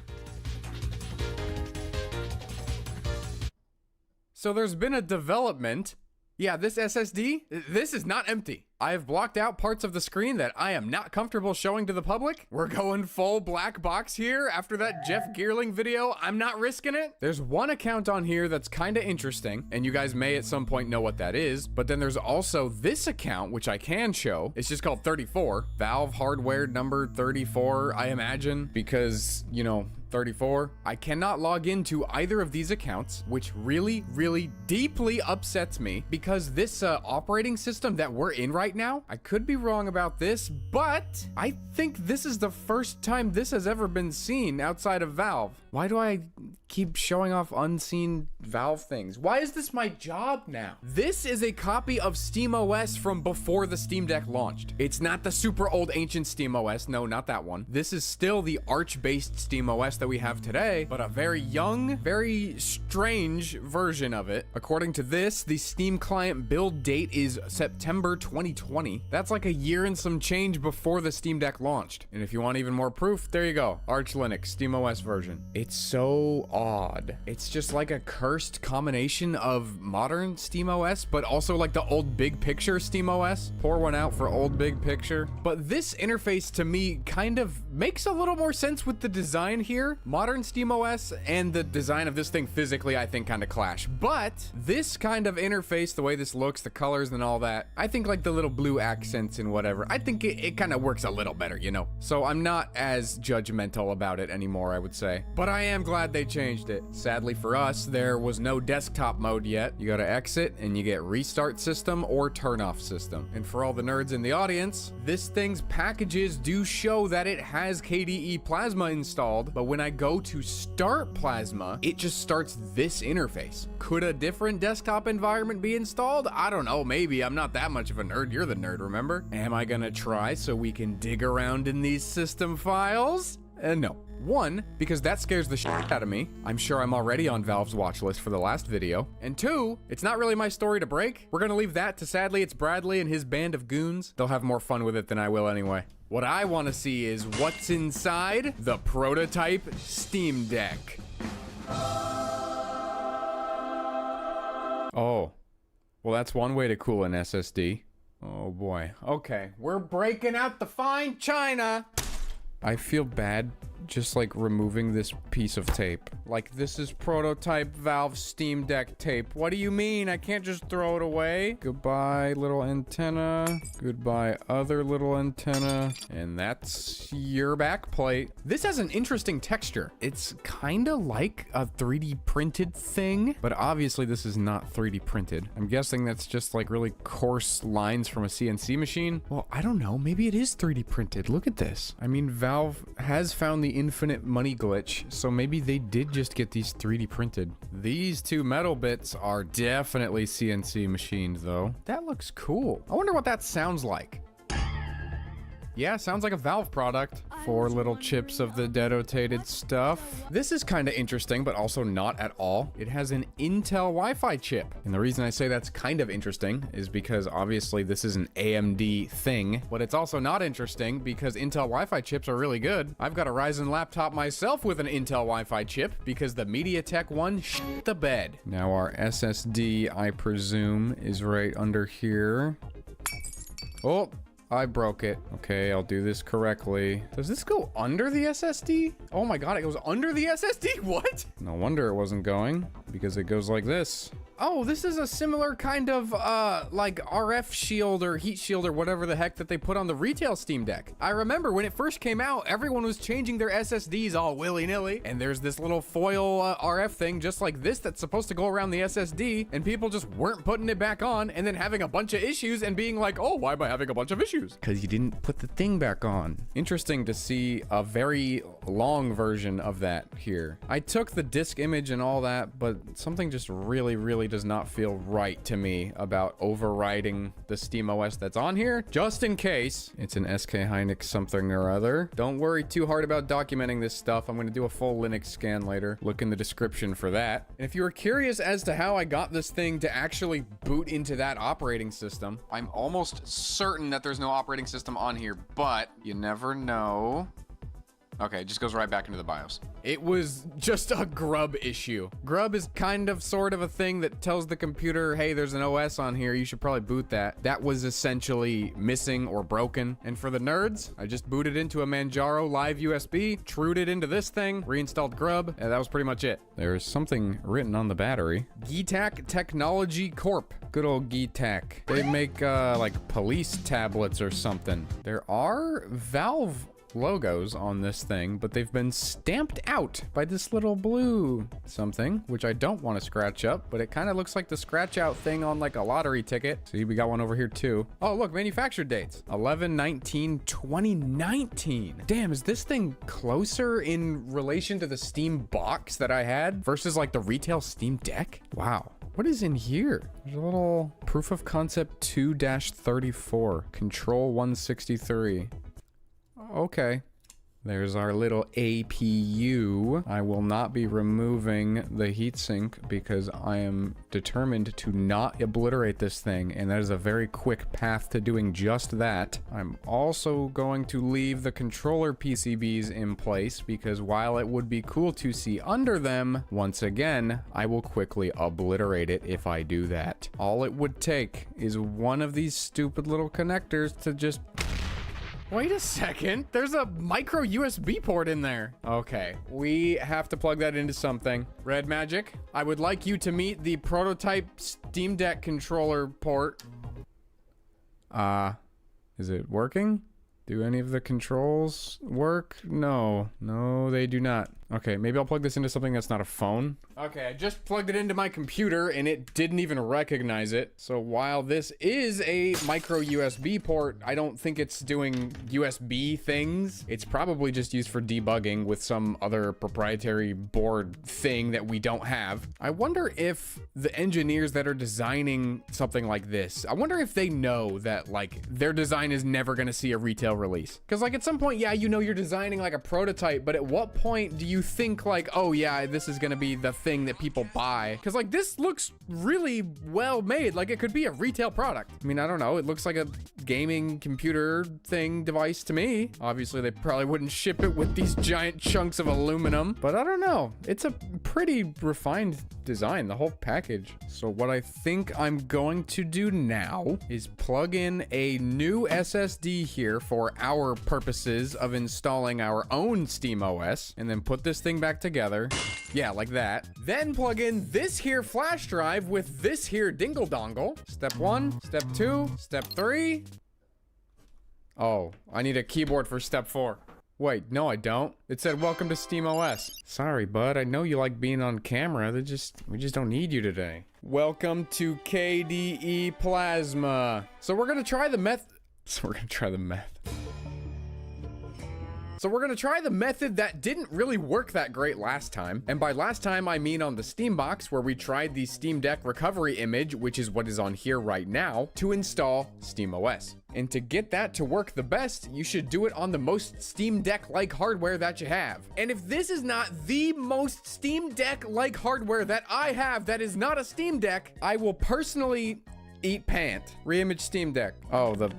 So there's been a development. Yeah, this SSD, this is not empty. I have blocked out parts of the screen that I am not comfortable showing to the public. We're going full black box here after that Jeff Geerling video. I'm not risking it. There's one account on here that's kind of interesting, and you guys may at some point know what that is, but then there's also this account, which I can show. It's just called 34. Valve hardware number 34, I imagine, because, you know, 34. I cannot log into either of these accounts, which really, really deeply upsets me because this operating system that we're in right now, I could be wrong about this, but I think this is the first time this has ever been seen outside of Valve. Why do I keep showing off unseen Valve things? Why is this my job now? This is a copy of SteamOS from before the Steam Deck launched. It's not the super old ancient SteamOS. No, not that one. This is still the Arch-based SteamOS that we have today, but a very young, very strange version of it. According to this, the Steam client build date is September 2020. That's like a year and some change before the Steam Deck launched. And if you want even more proof, there you go. Arch Linux, SteamOS version. It's so odd. It's just like a cursed combination of modern SteamOS, but also like the old big picture SteamOS. Pour one out for old big picture. But this interface to me kind of makes a little more sense with the design here. Modern SteamOS and the design of this thing physically, I think, kind of clash. But this kind of interface, the way this looks, the colors and all that, I think like the little blue accents and whatever, I think it kind of works a little better, you know? So I'm not as judgmental about it anymore, I would say. But I am glad they changed it. Sadly for us, there was no desktop mode yet. You go to exit and you get restart system or turn off system. And for all the nerds in the audience, this thing's packages do show that it has KDE Plasma installed, but when I go to start Plasma, it just starts this interface. Could a different desktop environment be installed? I don't know, maybe. I'm not that much of a nerd. You're the nerd, remember? Am I gonna try so we can dig around in these system files? No. One, because that scares the shit out of me. I'm sure I'm already on Valve's watch list for the last video. And two, it's not really my story to break. We're gonna leave that to Sadly It's Bradley and his band of goons. They'll have more fun with it than I will anyway. What I want to see is what's inside the prototype Steam Deck. Oh, well, that's one way to cool an SSD. Oh boy. Okay, we're breaking out the fine china. I feel bad just like removing this piece of tape. Like, this is prototype Valve Steam Deck tape. What do you mean? I can't just throw it away. Goodbye, little antenna. Goodbye, other little antenna. And that's your back plate. This has an interesting texture. It's kind of like a 3D printed thing, but obviously this is not 3D printed. I'm guessing that's just like really coarse lines from a CNC machine. Well, I don't know. Maybe it is 3D printed. Look at this. I mean, Valve has found the infinite money glitch, so maybe they did just get these 3D printed. These two metal bits are definitely CNC machined though. That looks cool. I wonder what that sounds like. Yeah, sounds like a Valve product. 4 little chips of the denotated stuff. This is kind of interesting, but also not at all. It has an Intel Wi-Fi chip. And the reason I say that's kind of interesting is because obviously this is an AMD thing, but it's also not interesting because Intel Wi-Fi chips are really good. I've got a Ryzen laptop myself with an Intel Wi-Fi chip because the MediaTek one shit the bed. Now our SSD, I presume, is right under here. Oh, I broke it. Okay, I'll do this correctly. Does this go under the SSD? Oh my god, it goes under the SSD? What? No wonder it wasn't going, because it goes like this. Oh, this is a similar kind of, like RF shield or heat shield or whatever the heck that they put on the retail Steam Deck. I remember when it first came out, everyone was changing their SSDs all willy-nilly, and there's this little foil RF thing just like this that's supposed to go around the SSD, and people just weren't putting it back on, and then having a bunch of issues and being like, oh, why am I having a bunch of issues? Because you didn't put the thing back on. Interesting to see a very long version of that here. I took the disk image and all that, but something just really does not feel right to me about overriding the SteamOS that's on here, just in case it's an SK Hynix something or other. Don't worry too hard about documenting this stuff. I'm going to do a full Linux scan later. Look in the description for that. And if you were curious as to how I got this thing to actually boot into that operating system, I'm almost certain that there's no operating system on here, but you never know. Okay, it just goes right back into the BIOS. It was just a grub issue. Grub is kind of sort of a thing that tells the computer, hey, there's an OS on here, you should probably boot that. That was essentially missing or broken. And for the nerds, I just booted into a Manjaro live USB, trued it into this thing, reinstalled Grub, and that was pretty much it. There's something written on the battery. Geetac Technology Corp. Good old Geetac. They make like police tablets or something. There are Valve logos on this thing, but they've been stamped out by this little blue something, which I don't want to scratch up, but it kind of looks like the scratch out thing on like a lottery ticket. See, we got one over here too. Oh, look, manufactured dates. 11/19/2019. Damn, is this thing closer in relation to the Steam box that I had versus like the retail Steam Deck? Wow. What is in here? There's a little proof of concept 2-34, control 163. Okay. There's our little APU. I will not be removing the heatsink because I am determined to not obliterate this thing, and that is a very quick path to doing just that. I'm also going to leave the controller PCBs in place because while it would be cool to see under them, once again, I will quickly obliterate it if I do that. All it would take is one of these stupid little connectors to just... Wait a second, there's a micro USB port in there. Okay, we have to plug that into something. Red Magic, I would like you to meet the prototype Steam Deck controller port. Is it working? Do any of the controls work? No, they do not. Okay, maybe I'll plug this into something that's not a phone. Okay, I just plugged it into my computer and it didn't even recognize it. So while this is a micro USB port, I don't think it's doing USB things. It's probably just used for debugging with some other proprietary board thing that we don't have. I wonder if the engineers that are designing something like this, I wonder if they know that like their design is never gonna see a retail release. Because like at some point, yeah, you know you're designing like a prototype, but at what point do you think like, oh yeah, this is gonna be the thing that people buy? Because like this looks really well made, like it could be a retail product. I mean, I don't know, it looks like a gaming computer thing device to me. Obviously they probably wouldn't ship it with these giant chunks of aluminum, but I don't know, it's a pretty refined design, the whole package. So what I think I'm going to do now is plug in a new SSD here for our purposes of installing our own SteamOS, and then put this thing back together. Yeah, like that. Then plug in this here flash drive with this here dingle dongle. Step 1, step 2, step 3. Oh, I need a keyboard for step 4. Wait, no I don't. It said welcome to SteamOS. Sorry, bud, I know you like being on camera. We just don't need you today. Welcome to KDE Plasma. So we're gonna try the method that didn't really work that great last time. And by last time, I mean on the Steam box where we tried the Steam Deck recovery image, which is what is on here right now, to install SteamOS. And to get that to work the best, you should do it on the most Steam Deck-like hardware that you have. And if this is not the most Steam Deck-like hardware that I have that is not a Steam Deck, I will personally eat pant. Reimage Steam Deck. Oh, the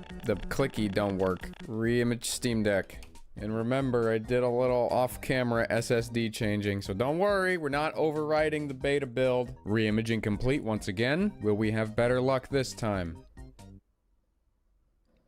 clicky don't work. Reimage Steam Deck. And remember, I did a little off-camera SSD changing, so don't worry, we're not overwriting the beta build. Reimaging complete once again. Will we have better luck this time?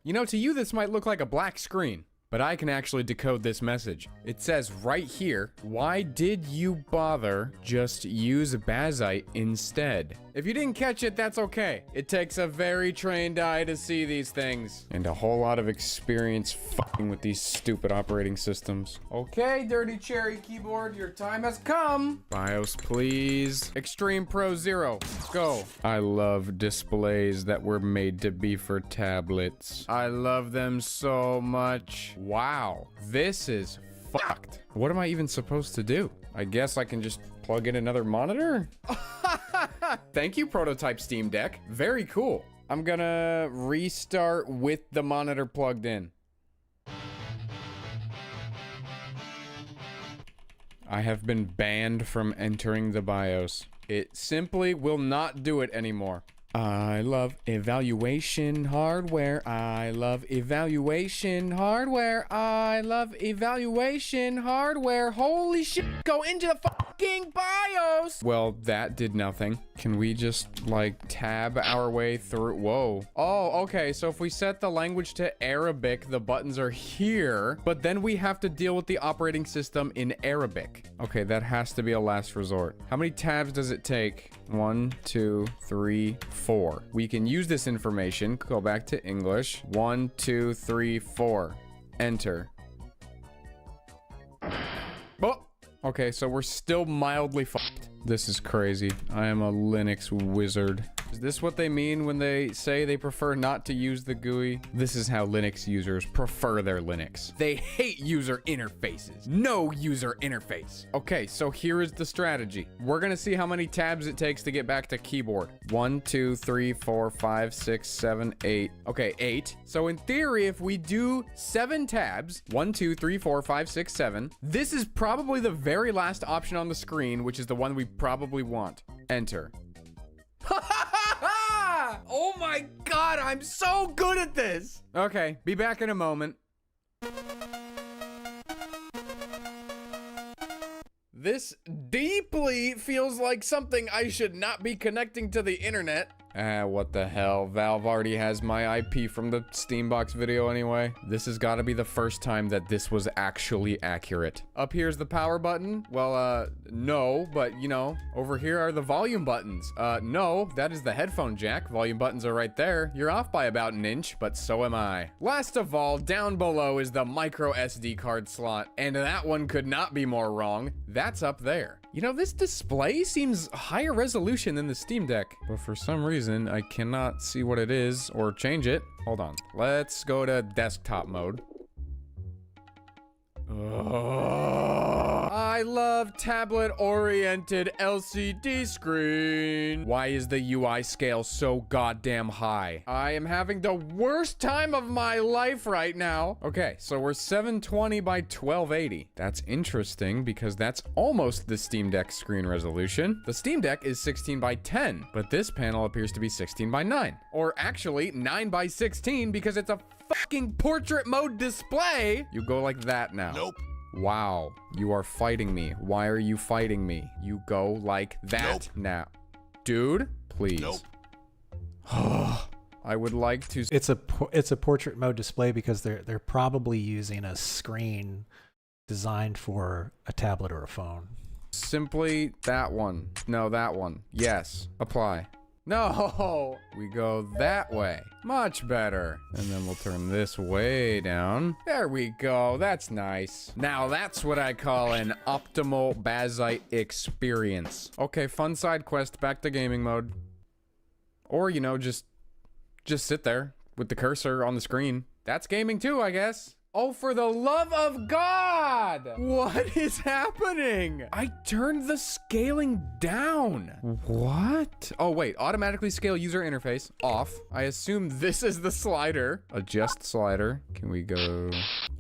You know, to you, this might look like a black screen, But I can actually decode this message. It says right here, why did you bother? Just use Bazite instead. If you didn't catch it, that's okay. It takes a very trained eye to see these things. And a whole lot of experience fucking with these stupid operating systems. Okay, Dirty Cherry Keyboard, your time has come. BIOS, please. Extreme Pro 0. Let's go. I love displays that were made to be for tablets. I love them so much. Wow, this is fucked. What am I even supposed to do? I guess I can just plug in another monitor? Thank you, Prototype Steam Deck. Very cool. I'm gonna restart with the monitor plugged in. I have been banned from entering the BIOS. It simply will not do it anymore. I love evaluation hardware. I love evaluation hardware. I love evaluation hardware. Holy shit, go into the fucking BIOS. Well, that did nothing. Can we just like tab our way through? Whoa. Oh, okay. So if we set the language to Arabic, the buttons are here, but then we have to deal with the operating system in Arabic. Okay, that has to be a last resort. How many tabs does it take? 1, 2, 3, 4. We can use this information. Go back to English. 1, 2, 3, 4. Enter. Oh, okay, so we're still mildly fucked. This is crazy. I am a Linux wizard. Is this what they mean when they say they prefer not to use the GUI? This is how Linux users prefer their Linux. They hate user interfaces. No user interface. Okay, so here is the strategy. We're gonna see how many tabs it takes to get back to keyboard. 1, 2, 3, 4, 5, 6, 7, 8. Okay, 8. So in theory, if we do 7 tabs, 1, 2, 3, 4, 5, 6, 7, this is probably the very last option on the screen, which is the one we probably want. Enter. Oh my god, I'm so good at this! Okay, be back in a moment. This deeply feels like something I should not be connecting to the internet. What the hell? Valve already has my IP from the Steambox video anyway. This has got to be the first time that this was actually accurate. Up here's the power button. Well, no, but you know, over here are the volume buttons. No, that is the headphone jack. Volume buttons are right there. You're off by about an inch, but so am I. Last of all, down below is the micro SD card slot, and that one could not be more wrong. That's up there. You know, this display seems higher resolution than the Steam Deck, but for some reason, I cannot see what it is or change it. Hold on. Let's go to desktop mode. I love tablet-oriented LCD screen. Why is the UI scale so goddamn high? I am having the worst time of my life right now. Okay, so we're 720 by 1280. That's interesting because that's almost the Steam Deck screen resolution. The Steam Deck is 16 by 10, but this panel appears to be 16 by 9. Or actually 9 by 16 because it's a fucking portrait mode display. You go like that now. Nope. Wow, you are fighting me. Why are you fighting me? You go like that now. Dude, please. Nope. I would like to. It's a portrait mode display because they're probably using a screen designed for a tablet or a phone. Simply that one. No, that one. Yes. Apply. No, we go that way. Much better. And then we'll turn this way down. There we go. That's nice. Now that's what I call an optimal Bazite experience. Okay, fun side quest. Back to gaming mode. Or, you know, just sit there with the cursor on the screen. That's gaming too, I guess. Oh, for the love of God! What is happening? I turned the scaling down. What? Oh, wait. Automatically scale user interface. Off. I assume this is the slider. Adjust slider. Can we go?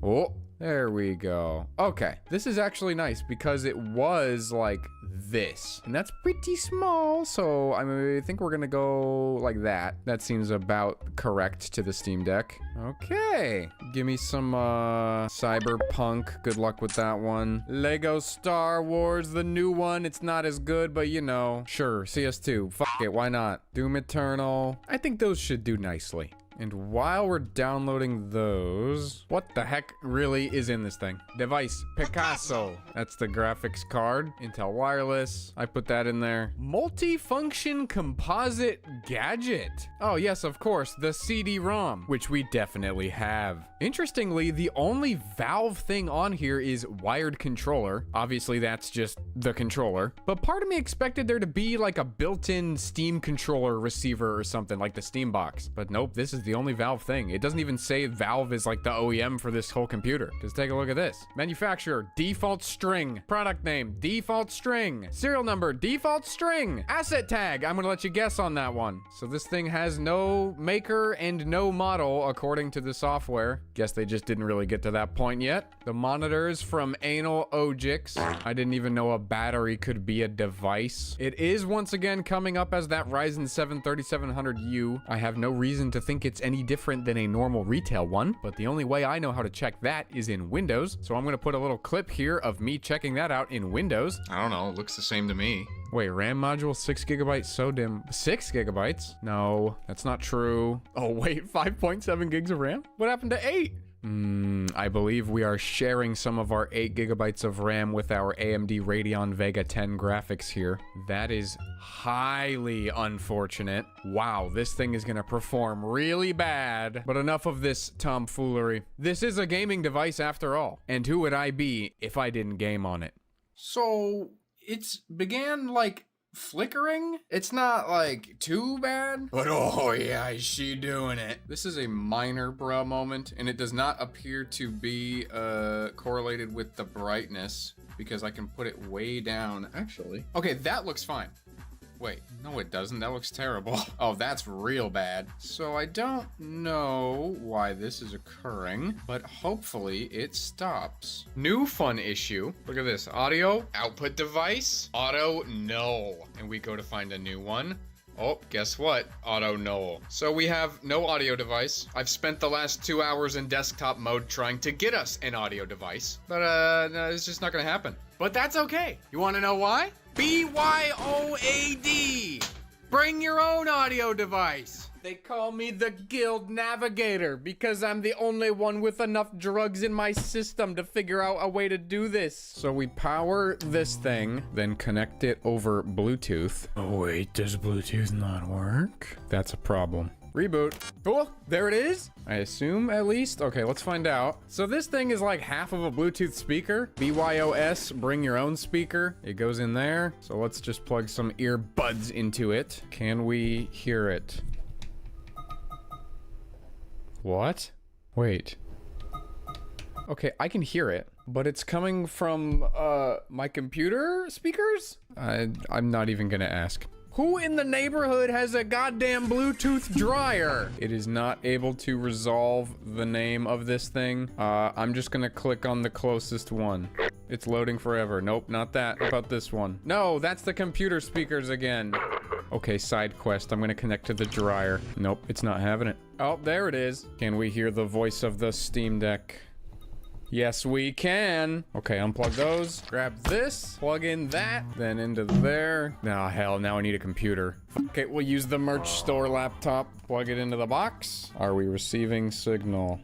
Oh, there we go. Okay. This is actually nice because it was like this. And that's pretty small. So I think we're gonna go like that. That seems about correct to the Steam Deck. Okay. Give me some Cyberpunk. Good luck with that one. Lego Star Wars, the new one. It's not as good, but you know. Sure, CS2. Fuck it, why not? Doom Eternal. I think those should do nicely. And while we're downloading those, what the heck really is in this thing? Device, Picasso. That's the graphics card. Intel wireless. I put that in there. Multifunction composite gadget. Oh yes, of course, the CD-ROM, which we definitely have. Interestingly, the only Valve thing on here is wired controller. Obviously, that's just the controller. But part of me expected there to be like a built-in Steam controller receiver or something like the Steam box. But nope, this is the only Valve thing. It doesn't even say Valve is like the OEM for this whole computer. Just take a look at this. Manufacturer, default string. Product name, default string. Serial number, default string. Asset tag, I'm gonna let you guess on that one. So this thing has no maker and no model according to the software. Guess they just didn't really get to that point yet. The monitors from Anal Ojix. I didn't even know a battery could be a device. It is once again coming up as that Ryzen 7 3700U. I have no reason to think it's any different than a normal retail one, but the only way I know how to check that is in Windows. So I'm gonna put a little clip here of me checking that out in Windows. I don't know, it looks the same to me. Wait, RAM module 6 gigabytes, so dim. 6 gigabytes? No, that's not true. Oh wait, 5.7 gigs of RAM? What happened to 8? I believe we are sharing some of our 8 gigabytes of RAM with our AMD Radeon Vega 10 graphics here. That is highly unfortunate. Wow, this thing is gonna perform really bad. But enough of this tomfoolery. This is a gaming device after all. And who would I be if I didn't game on it? So, it's began like flickering. It's not like too bad, but oh yeah, is she doing it. This is a minor bruh moment, and it does not appear to be correlated with the brightness because I can put it way down. Actually, okay, that looks fine. Wait, no it doesn't. That looks terrible. Oh, that's real bad. So I don't know why this is occurring, but hopefully it stops. New fun issue. Look at this. Audio, output device, auto null. And we go to find a new one. Oh, guess what? Auto null. So we have no audio device. I've spent the last 2 hours in desktop mode trying to get us an audio device, but no, it's just not gonna happen. But that's okay. You wanna know why? BYOAD! Bring your own audio device. They call me the Guild Navigator because I'm the only one with enough drugs in my system to figure out a way to do this. So we power this thing, then connect it over Bluetooth. Oh wait, does Bluetooth not work? That's a problem. Reboot. Oh, there it is. I assume, at least. Okay, let's find out. So this thing is like half of a Bluetooth speaker. BYOS, bring your own speaker. It goes in there. So let's just plug some earbuds into it. Can we hear it? What? Wait. Okay, I can hear it, but it's coming from my computer speakers? I'm not even gonna ask. Who in the neighborhood has a goddamn Bluetooth dryer? It is not able to resolve the name of this thing. I'm just gonna click on the closest one. It's loading forever. Nope, not that. What about this one? No, that's the computer speakers again. Okay, side quest. I'm gonna connect to the dryer. Nope, it's not having it. Oh, there it is. Can we hear the voice of the Steam Deck? Yes, we can. Okay, unplug those. Grab this. Plug in that. Then into there. Nah, hell, now I need a computer. Okay, we'll use the merch store laptop. Plug it into the box. Are we receiving signal?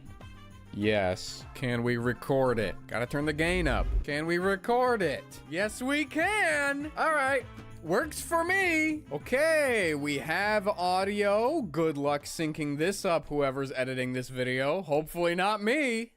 Yes. Can we record it? Gotta turn the gain up. Can we record it? Yes, we can. All right. Works for me. Okay, we have audio. Good luck syncing this up, whoever's editing this video. Hopefully not me.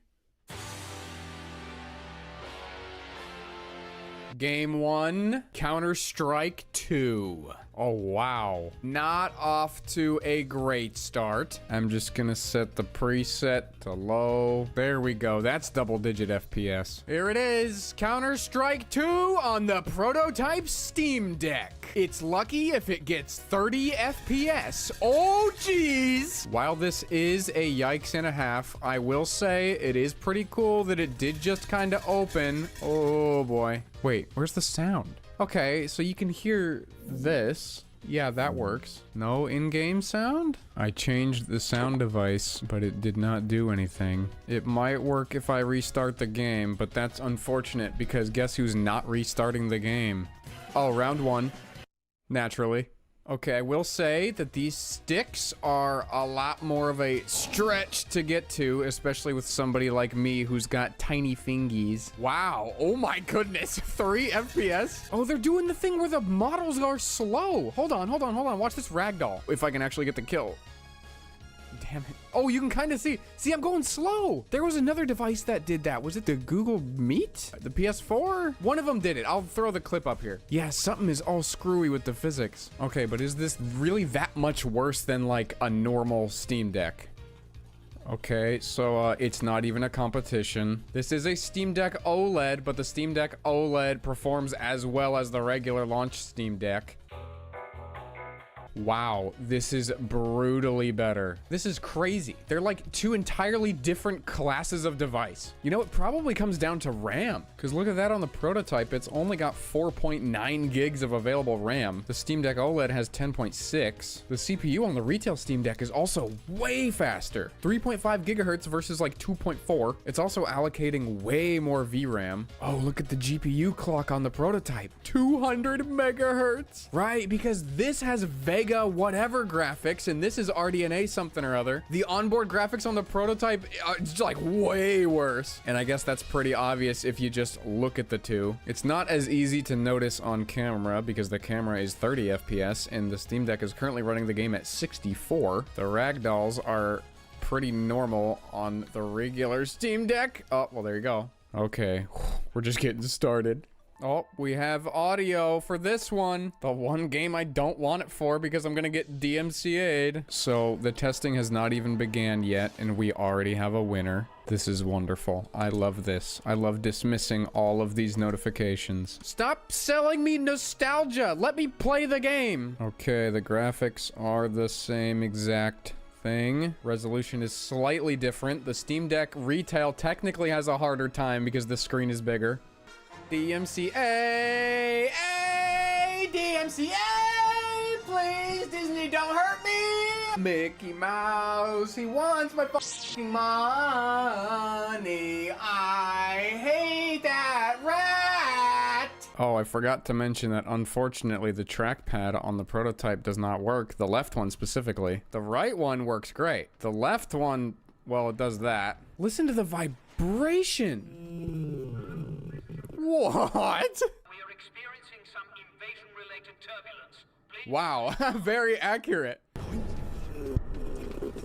Game 1, Counter-Strike 2. Oh, wow. Not off to a great start. I'm just gonna set the preset to low. There we go. That's double-digit FPS. Here it is. Counter-Strike 2 on the prototype Steam Deck. It's lucky if it gets 30 FPS. Oh, geez. While this is a yikes and a half, I will say it is pretty cool that it did just kind of open. Oh, boy. Wait, where's the sound? Okay, so you can hear this. Yeah, that works. No in-game sound? I changed the sound device, but it did not do anything. It might work if I restart the game, but that's unfortunate because guess who's not restarting the game? Oh, round 1. Naturally. Okay, I will say that these sticks are a lot more of a stretch to get to, especially with somebody like me who's got tiny fingies. Wow. Oh my goodness. 3 FPS. Oh, they're doing the thing where the models are slow. Hold on. Watch this ragdoll. If I can actually get the kill. Damn it. Oh, you can kind of see. See, I'm going slow. There was another device that did that. Was it the Google Meet? The PS4? One of them did it. I'll throw the clip up here. Yeah, something is all screwy with the physics. Okay, but is this really that much worse than like a normal Steam Deck? Okay, so it's not even a competition. This is a Steam Deck OLED, but the Steam Deck OLED performs as well as the regular launch Steam Deck. Wow, this is brutally better. This is crazy. They're like 2 entirely different classes of device. You know, it probably comes down to RAM, because look at that on the prototype. It's only got 4.9 gigs of available RAM. The Steam Deck OLED has 10.6. The CPU on the retail Steam Deck is also way faster. 3.5 gigahertz versus like 2.4. It's also allocating way more VRAM. Oh, look at the GPU clock on the prototype. 200 megahertz. Right, because this has Vega whatever graphics, and this is RDNA something or other. The onboard graphics on the prototype are just like way worse. And I guess that's pretty obvious if you just look at the two. It's not as easy to notice on camera because the camera is 30 FPS and the Steam Deck is currently running the game at 64. The ragdolls are pretty normal on the regular Steam Deck. Oh, well, there you go. Okay, we're just getting started. Oh, we have audio for this one. The one game I don't want it for because I'm gonna get DMCA'd. So the testing has not even began yet and we already have a winner. This is wonderful. I love this. I love dismissing all of these notifications. Stop selling me nostalgia. Let me play the game. Okay, the graphics are the same exact thing. Resolution is slightly different. The Steam Deck retail technically has a harder time because the screen is bigger. DMCA, DMCA, please, Disney, don't hurt me. Mickey Mouse, he wants my fucking money. I hate that rat. Oh, I forgot to mention that unfortunately the trackpad on the prototype does not work. The left one specifically. The right one works great. The left one, well, it does that. Listen to the vibration. What? We are experiencing some invasion-related turbulence. Please. Wow, very accurate.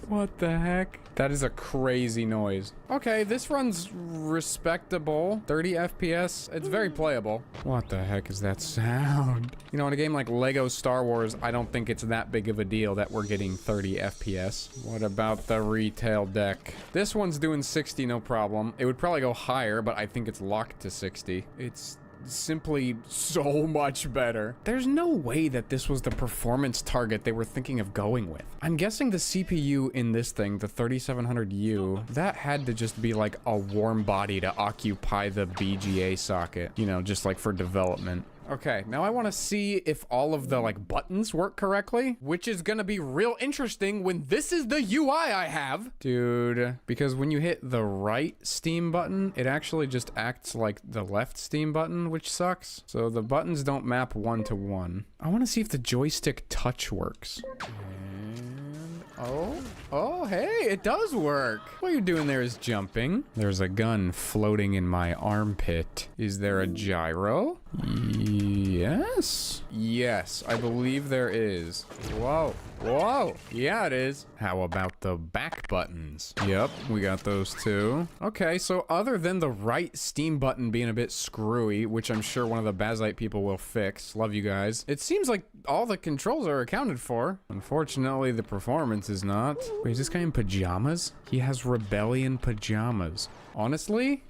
What the heck? That is a crazy noise. Okay, this runs respectable. 30 FPS. It's very playable. What the heck is that sound? You know, in a game like Lego Star Wars, I don't think it's that big of a deal that we're getting 30 FPS. What about the retail deck? This one's doing 60, no problem. It would probably go higher, but I think it's locked to 60. It's simply so much better. There's no way that this was the performance target they were thinking of going with. I'm guessing the CPU in this thing, the 3700U, that had to just be like a warm body to occupy the BGA socket, you know, just like for development. Okay, now I want to see if all of the like buttons work correctly, which is gonna be real interesting when this is the UI I have. Dude, because when you hit the right Steam button, it actually just acts like the left Steam button, which sucks. So the buttons don't map one to one. I want to see if the joystick touch works. Oh, hey, it does work. What you're doing there is jumping. There's a gun floating in my armpit. Is there a gyro? Yes. Yes, I believe there is. Whoa. Whoa. Yeah, it is. How about the back buttons? Yep, we got those too. Okay, so other than the right Steam button being a bit screwy, which I'm sure one of the Bazite people will fix, love you guys, it seems like all the controls are accounted for. Unfortunately, the performance is not. Wait, is this guy in pajamas? He has rebellion pajamas. Honestly,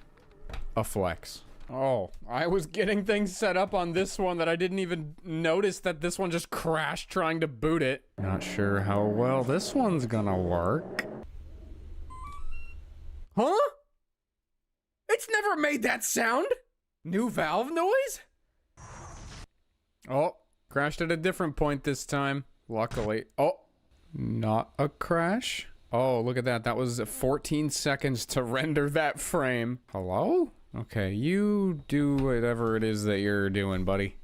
a flex. Oh, I was getting things set up on this one that I didn't even notice that this one just crashed trying to boot it. Not sure how well this one's gonna work. Huh? It's never made that sound! New valve noise? Oh, crashed at a different point this time. Luckily. Oh, not a crash. Oh, look at that. That was 14 seconds to render that frame. Hello? Okay, you do whatever it is that you're doing, buddy.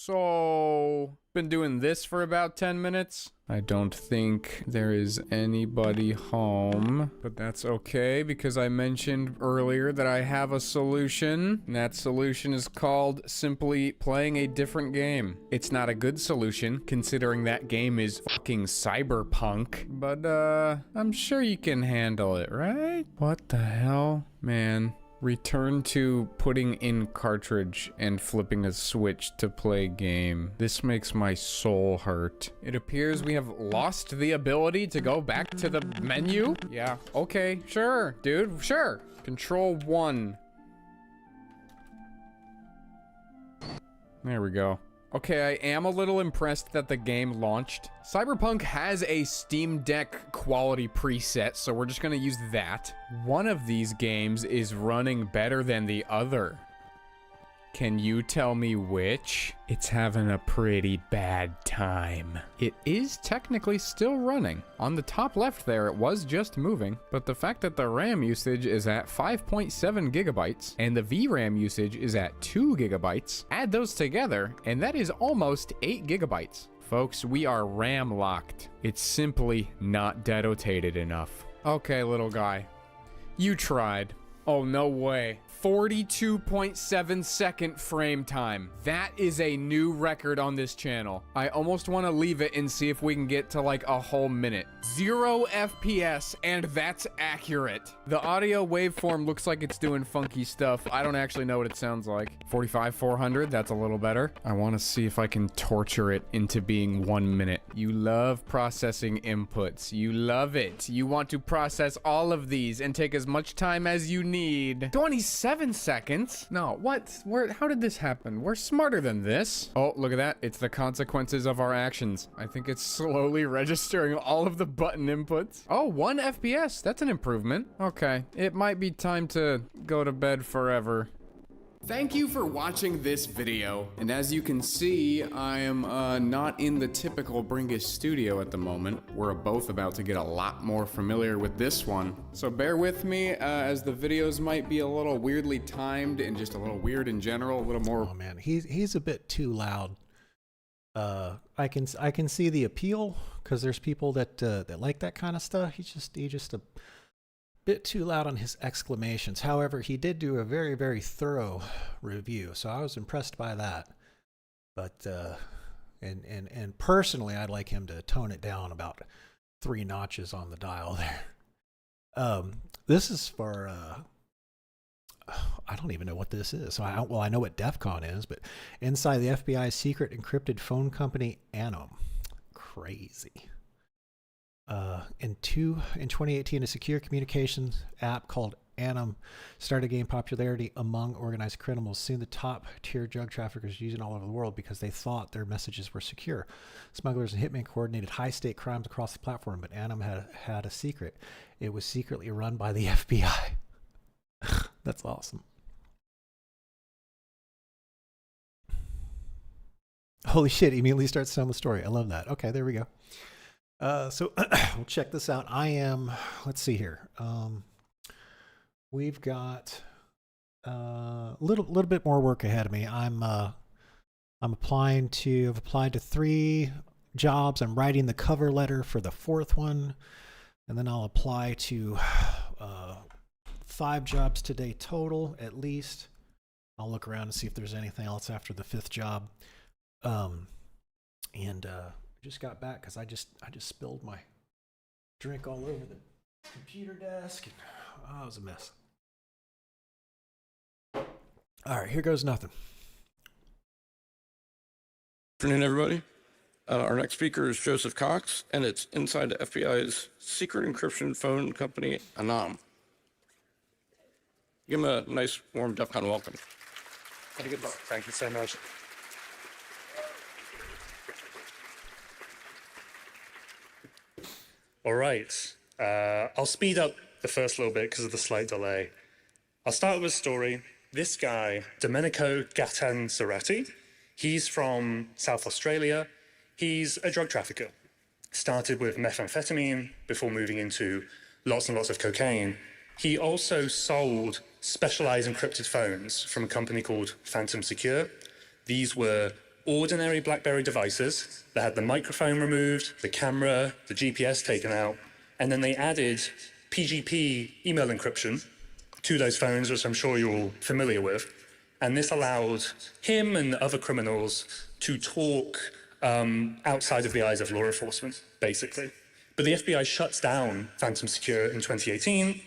So, been doing this for about 10 minutes. I don't think there is anybody home, but that's okay because I mentioned earlier that I have a solution, and that solution is called simply playing a different game. It's not a good solution considering that game is fucking cyberpunk, but I'm sure you can handle it, right? What the hell? Man. Return to putting in cartridge and flipping a switch to play game. This makes my soul hurt. It appears we have lost the ability to go back to the menu. Yeah, okay, sure, dude, sure. Control 1. There we go. Okay, I am a little impressed that the game launched. Cyberpunk has a Steam Deck quality preset, so we're just gonna use that. One of these games is running better than the other. Can you tell me which? It's having a pretty bad time. It is technically still running. On the top left there, it was just moving, but the fact that the RAM usage is at 5.7 gigabytes and the VRAM usage is at 2 gigabytes, add those together, and that is almost 8 gigabytes. Folks, we are RAM locked. It's simply not denotated enough. Okay, little guy. You tried. Oh, no way. 42.7 second frame time. That is a new record on this channel. I almost want to leave it and see if we can get to like a whole minute. 0 FPS, and that's accurate. The audio waveform looks like it's doing funky stuff. I don't actually know what it sounds like. 45,400, that's a little better. I want to see if I can torture it into being 1 minute. You love processing inputs. You love it. You want to process all of these and take as much time as you need. 27 seconds? No, what? How did this happen? We're smarter than this. Oh, look at that. It's the consequences of our actions. I think it's slowly registering all of the button inputs. Oh, 1 FPS. That's an improvement. Okay. It might be time to go to bed forever. Thank you for watching this video, and as you can see, I am not in the typical Bringus studio at the moment. We're both about to get a lot more familiar with this one, so bear with me as the videos might be a little weirdly timed and just a little weird in general, a little more. Oh man, he's a bit too loud. I can see the appeal because there's people that like that kind of stuff. He's just a bit too loud on his exclamations. However, he did do a very, very thorough review, so I was impressed by that. But and personally, I'd like him to tone it down about 3 notches on the dial there. This is for I don't even know what this is. So I know what DEF CON is, but inside the FBI's secret encrypted phone company Anom. Crazy. In 2018, a secure communications app called Anom started to gain popularity among organized criminals. Soon the top tier drug traffickers using all over the world because they thought their messages were secure. Smugglers and hitmen coordinated high-stake crimes across the platform, but Anom had a secret. It was secretly run by the FBI. That's awesome. Holy shit, he immediately starts telling the story. I love that. Okay, there we go. So we'll check this out. Let's see here. We've got a little bit more work ahead of me. I've applied to 3 jobs. I'm writing the cover letter for the 4th one, and then I'll apply to 5 jobs today total, at least. I'll look around and see if there's anything else after the 5th job. Just got back because I just spilled my drink all over the computer desk. And, it was a mess. All right, here goes nothing. Good afternoon, everybody. Our next speaker is Joseph Cox, and it's inside the FBI's secret encryption phone company, Anom. Give him a nice, warm DEF CON welcome. Have a good luck. Thank you so much. All right. I'll speed up the first little bit because of the slight delay. I'll start with a story. This guy, Domenico Gattanzeretti, he's from South Australia. He's a drug trafficker. Started with methamphetamine before moving into lots and lots of cocaine. He also sold specialized encrypted phones from a company called Phantom Secure. These were ordinary BlackBerry devices that had the microphone removed, the camera, the GPS taken out, and then they added PGP email encryption to those phones, which I'm sure you're all familiar with. And this allowed him and other criminals to talk outside of the eyes of law enforcement, basically. But the FBI shuts down Phantom Secure in 2018.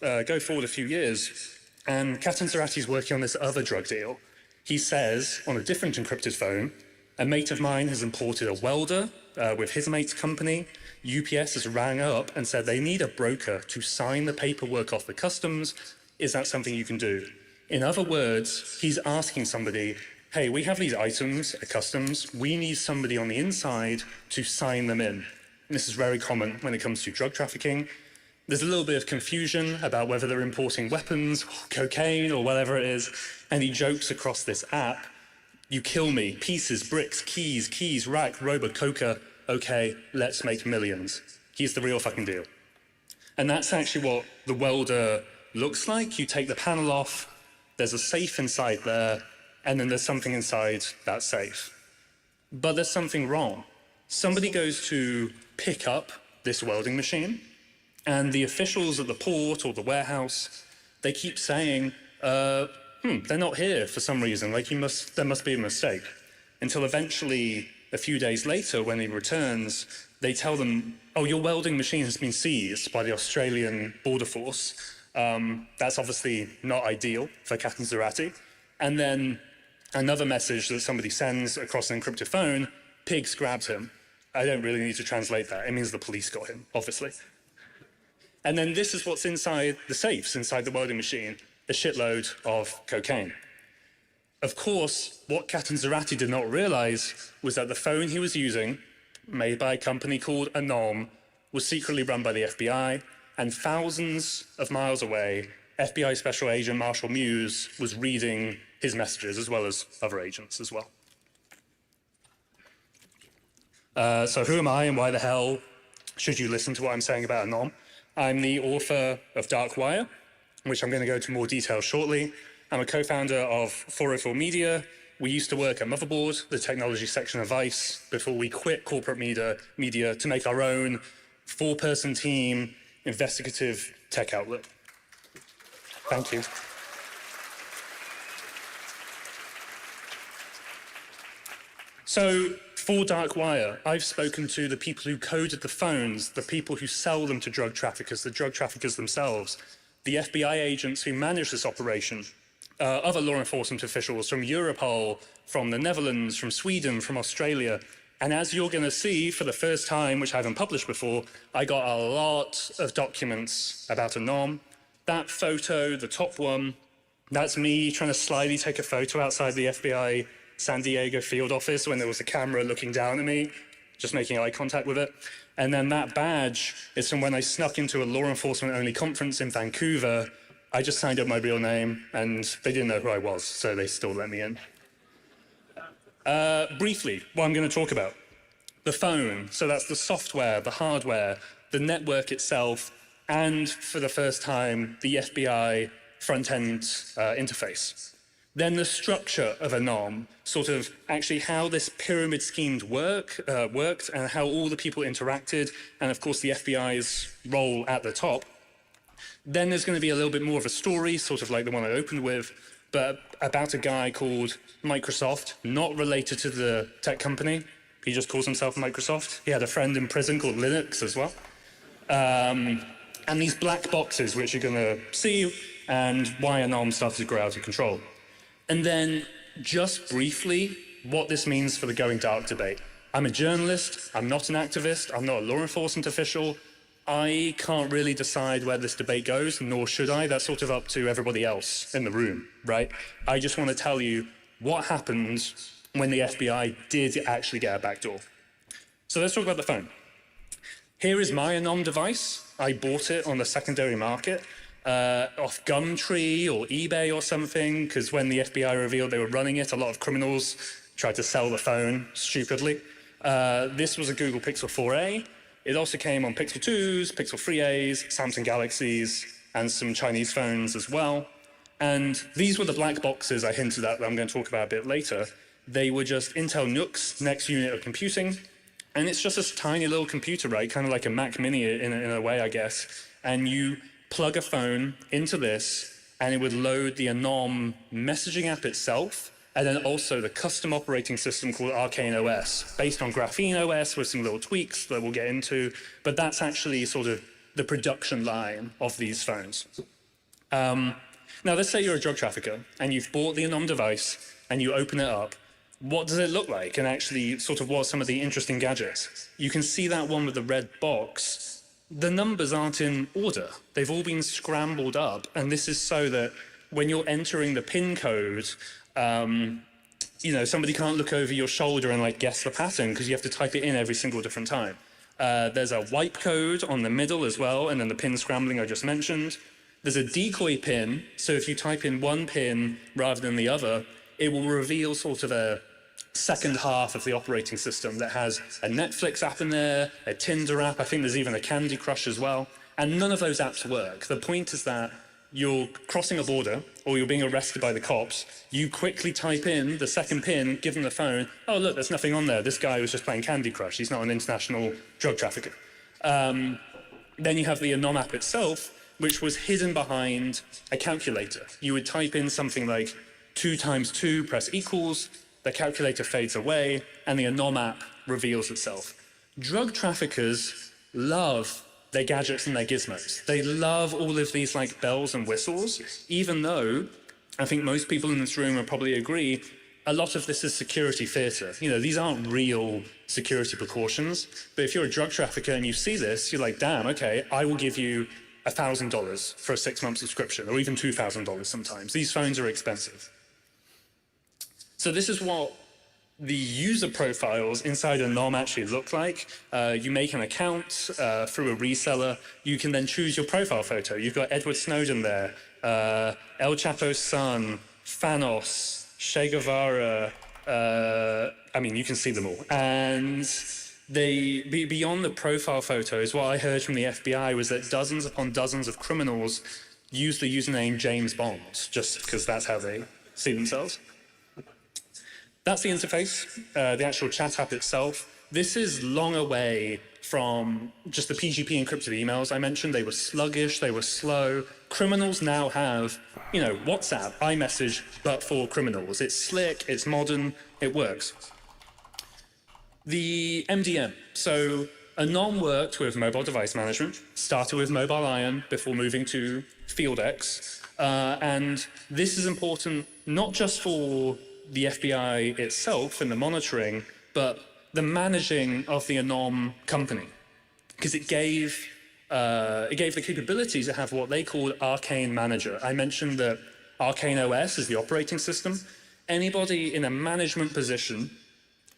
Go forward a few years, and Catanzarati's working on this other drug deal. He says, on a different encrypted phone, a mate of mine has imported a welder with his mate's company. UPS has rang up and said they need a broker to sign the paperwork off the customs. Is that something you can do? In other words, he's asking somebody, hey, we have these items at customs. We need somebody on the inside to sign them in. And this is very common when it comes to drug trafficking. There's a little bit of confusion about whether they're importing weapons, cocaine, or whatever it is. And he jokes across this app, you kill me, pieces, bricks, keys, rack, robo, coca. Okay, let's make millions. Here's the real fucking deal. And that's actually what the welder looks like. You take the panel off, there's a safe inside there, and then there's something inside that safe. But there's something wrong. Somebody goes to pick up this welding machine, and the officials at the port or the warehouse, they keep saying, they're not here for some reason, like there must be a mistake. Until eventually, a few days later, when he returns, they tell them, oh, your welding machine has been seized by the Australian Border Force. That's obviously not ideal for Catanzarati. And then another message that somebody sends across an encrypted phone, Pigs grabbed him. I don't really need to translate that. It means the police got him, obviously. And then this is what's inside the safes, inside the welding machine, a shitload of cocaine. Of course, what Catanzarati did not realize was that the phone he was using, made by a company called Anom, was secretly run by the FBI, and thousands of miles away, FBI Special Agent Marshall Muse was reading his messages, as well as other agents as well. So who am I and why the hell should you listen to what I'm saying about Anom? I'm the author of Dark Wire, which I'm going to go into more detail shortly. I'm a co-founder of 404 Media. We used to work at Motherboard, the technology section of Vice, before we quit corporate media to make our own 4-person team investigative tech outlet. Thank you. So for Dark Wire, I've spoken to the people who coded the phones, the people who sell them to drug traffickers, the drug traffickers themselves, the FBI agents who manage this operation, other law enforcement officials from Europol, from the Netherlands, from Sweden, from Australia. And as you're going to see for the first time, which I haven't published before, I got a lot of documents about Anom. That photo, the top one, that's me trying to slyly take a photo outside the FBI San Diego field office when there was a camera looking down at me, just making eye contact with it. And then that badge is from when I snuck into a law enforcement only conference in Vancouver. I just signed up my real name and they didn't know who I was, so they still let me in. Briefly, what I'm going to talk about. The phone, so that's the software, the hardware, the network itself, and for the first time, the FBI front-end interface. Then the structure of Anom, sort of actually how this pyramid scheme worked and how all the people interacted, and of course the FBI's role at the top. Then there's going to be a little bit more of a story, sort of like the one I opened with, but about a guy called Microsoft, not related to the tech company. He just calls himself Microsoft. He had a friend in prison called Linux as well. And these black boxes, which you're going to see, and why Anom started to grow out of control. And then, just briefly, what this means for the going dark debate. I'm a journalist, I'm not an activist, I'm not a law enforcement official. I can't really decide where this debate goes, nor should I. That's sort of up to everybody else in the room, right? I just want to tell you what happened when the FBI did actually get a backdoor. So let's talk about the phone. Here is my Anom device. I bought it on the secondary market. Off Gumtree or eBay or something, because when the FBI revealed they were running it, a lot of criminals tried to sell the phone stupidly. This was a Google Pixel 4a. It also came on Pixel 2s, Pixel 3as, Samsung Galaxies, and some Chinese phones as well. And these were the black boxes I hinted at that I'm going to talk about a bit later. They were just Intel NUCs, next unit of computing. And it's just this tiny little computer, right? Kind of like a Mac Mini in a way, I guess. And you plug a phone into this, and it would load the Anom messaging app itself, and then also the custom operating system called Arcane OS, based on Graphene OS with some little tweaks that we'll get into. But that's actually sort of the production line of these phones. Now, let's say you're a drug trafficker, and you've bought the Anom device, and you open it up. What does it look like? And actually, sort of what are some of the interesting gadgets? You can see that one with the red box. The numbers aren't in order. They've all been scrambled up. And this is so that when you're entering the PIN code, somebody can't look over your shoulder and like guess the pattern because you have to type it in every single different time. There's a wipe code on the middle as well, and then the pin scrambling I just mentioned. There's a decoy pin, so if you type in one pin rather than the other, it will reveal sort of a second half of the operating system that has a Netflix app in there, a Tinder app, I think there's even a Candy Crush as well, and none of those apps work. The point is that you're crossing a border or you're being arrested by the cops, you quickly type in the second pin, give them the phone, oh look, there's nothing on there, this guy was just playing Candy Crush, he's not an international drug trafficker. Then you have the Anom app itself, which was hidden behind a calculator. You would type in something like 2 times 2, press equals, the calculator fades away, and the Anom app reveals itself. Drug traffickers love their gadgets and their gizmos. They love all of these like bells and whistles, even though I think most people in this room will probably agree, a lot of this is security theater. These aren't real security precautions, but if you're a drug trafficker and you see this, you're like, damn, okay, I will give you $1,000 for a 6-month subscription, or even $2,000 sometimes. These phones are expensive. So this is what the user profiles inside Anom actually look like. You make an account through a reseller. You can then choose your profile photo. You've got Edward Snowden there, El Chapo's son, Thanos, Che Guevara. You can see them all. And beyond the profile photos, what I heard from the FBI was that dozens upon dozens of criminals use the username James Bond, just because that's how they see themselves. That's the interface, the actual chat app itself. This is long away from just the PGP encrypted emails I mentioned. They were sluggish, they were slow. Criminals now have, WhatsApp, iMessage, but for criminals. It's slick, it's modern, it works. The MDM. So Anom worked with mobile device management, started with Mobile Iron before moving to FieldX. And this is important not just for the FBI itself and the monitoring, but the managing of the Anom company, because it gave the capability to have what they called Arcane Manager. I mentioned that Arcane OS is the operating system. Anybody in a management position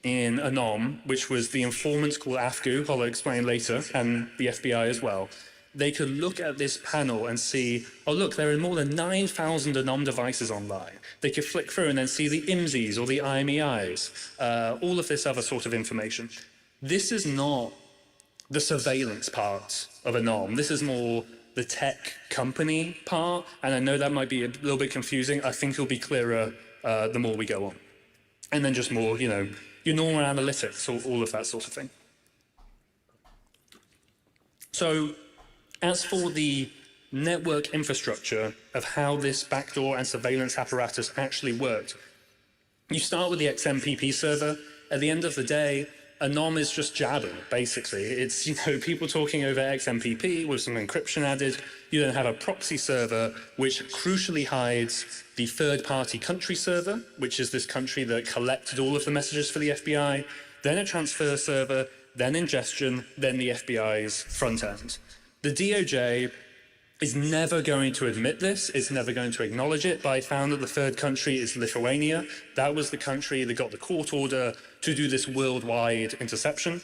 in Anom, which was the informants called AFGU, I'll explain later, and the FBI as well, they could look at this panel and see, oh look, there are more than 9,000 Anom devices online. They could flick through and then see the IMSIs or the IMEIs, all of this other sort of information. This is not the surveillance part of Anom. This is more the tech company part, and I know that might be a little bit confusing. I think it'll be clearer the more we go on. And then just more, your normal analytics, all of that sort of thing. So, as for the network infrastructure of how this backdoor and surveillance apparatus actually worked, you start with the XMPP server. At the end of the day, Anom is just jabbing, basically. It's, people talking over XMPP with some encryption added. You then have a proxy server, which crucially hides the third-party country server, which is this country that collected all of the messages for the FBI, then a transfer server, then ingestion, then the FBI's front end. The DOJ is never going to admit this, it's never going to acknowledge it, but I found that the third country is Lithuania. That was the country that got the court order to do this worldwide interception.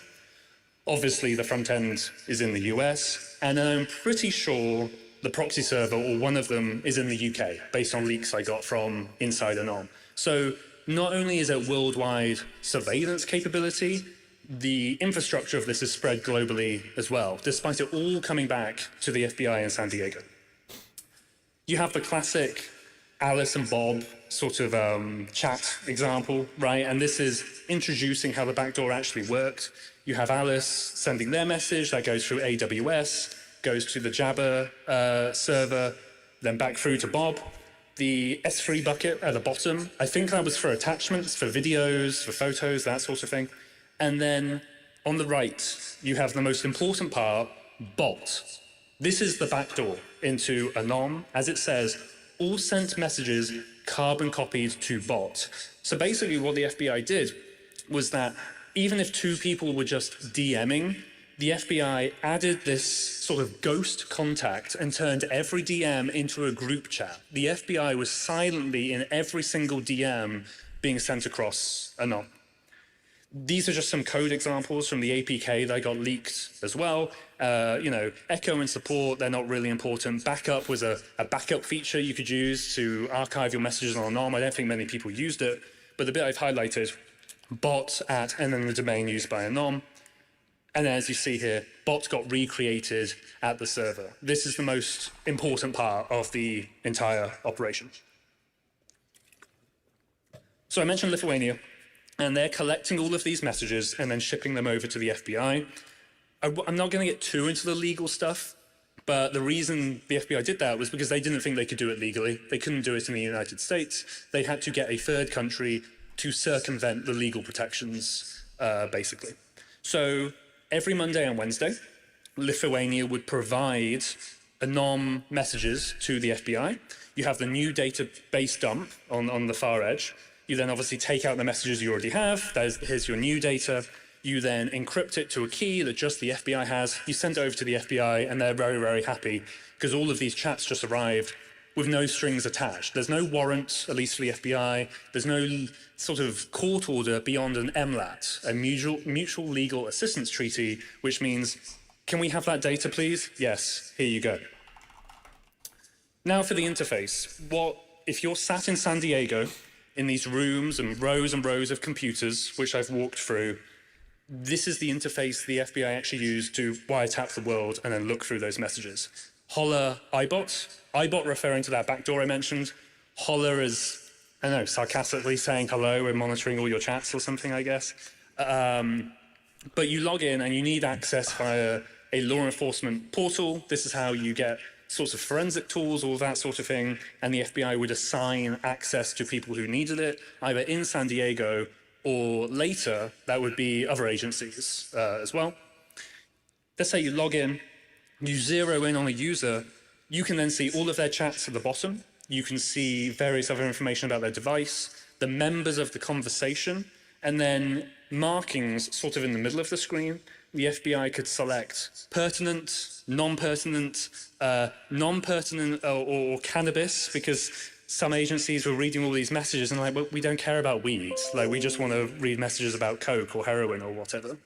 Obviously, the front end is in the US, and I'm pretty sure the proxy server, or one of them, is in the UK, based on leaks I got from inside Anom. So not only is it worldwide surveillance capability, the infrastructure of this is spread globally as well, despite it all coming back to the FBI in San Diego. You have the classic Alice and Bob sort of chat example, right? And this is introducing how the backdoor actually worked. You have Alice sending their message that goes through AWS, goes to the Jabber server, then back through to Bob. The S3 bucket at the bottom, I think that was for attachments, for videos, for photos, that sort of thing. And then on the right, you have the most important part, bot. This is the backdoor into Anom. As it says, all sent messages carbon copied to bot. So basically what the FBI did was that even if two people were just DMing, the FBI added this sort of ghost contact and turned every DM into a group chat. The FBI was silently in every single DM being sent across Anom. These are just some code examples from the APK that got leaked as well. Echo and support, they're not really important. Backup was a backup feature you could use to archive your messages on Anom. I don't think many people used it, but the bit I've highlighted, bot at, and then the domain used by Anom. And as you see here, bot got recreated at the server. This is the most important part of the entire operation. So I mentioned Lithuania. And they're collecting all of these messages and then shipping them over to the FBI. I'm not going to get too into the legal stuff, but the reason the FBI did that was because they didn't think they could do it legally. They couldn't do it in the United States. They had to get a third country to circumvent the legal protections, basically. So every Monday and Wednesday, Lithuania would provide Anom messages to the FBI. You have the new database dump on the far edge. You then obviously take out the messages you already have. Here's your new data. You then encrypt it to a key that just the FBI has. You send it over to the FBI, and they're very, very happy because all of these chats just arrived with no strings attached. There's no warrant, at least for the FBI. There's no sort of court order beyond an MLAT, a mutual legal assistance treaty, which means, can we have that data, please? Yes, here you go. Now for the interface. If you're sat in San Diego, in these rooms and rows of computers, which I've walked through, this is the interface the FBI actually used to wiretap the world and then look through those messages. Holler iBot, iBot referring to that backdoor I mentioned. Holler is, I don't know, sarcastically saying hello, we're monitoring all your chats or something, I guess. But you log in and you need access via a law enforcement portal. This is how you get sorts of forensic tools, all that sort of thing, and the FBI would assign access to people who needed it, either in San Diego or later, that would be other agencies as well. Let's say you log in, you zero in on a user, you can then see all of their chats at the bottom, you can see various other information about their device, the members of the conversation, and then markings sort of in the middle of the screen. The FBI could select pertinent, non-pertinent, or cannabis, because some agencies were reading all these messages and like, well, we don't care about weed. Like, we just want to read messages about coke or heroin or whatever.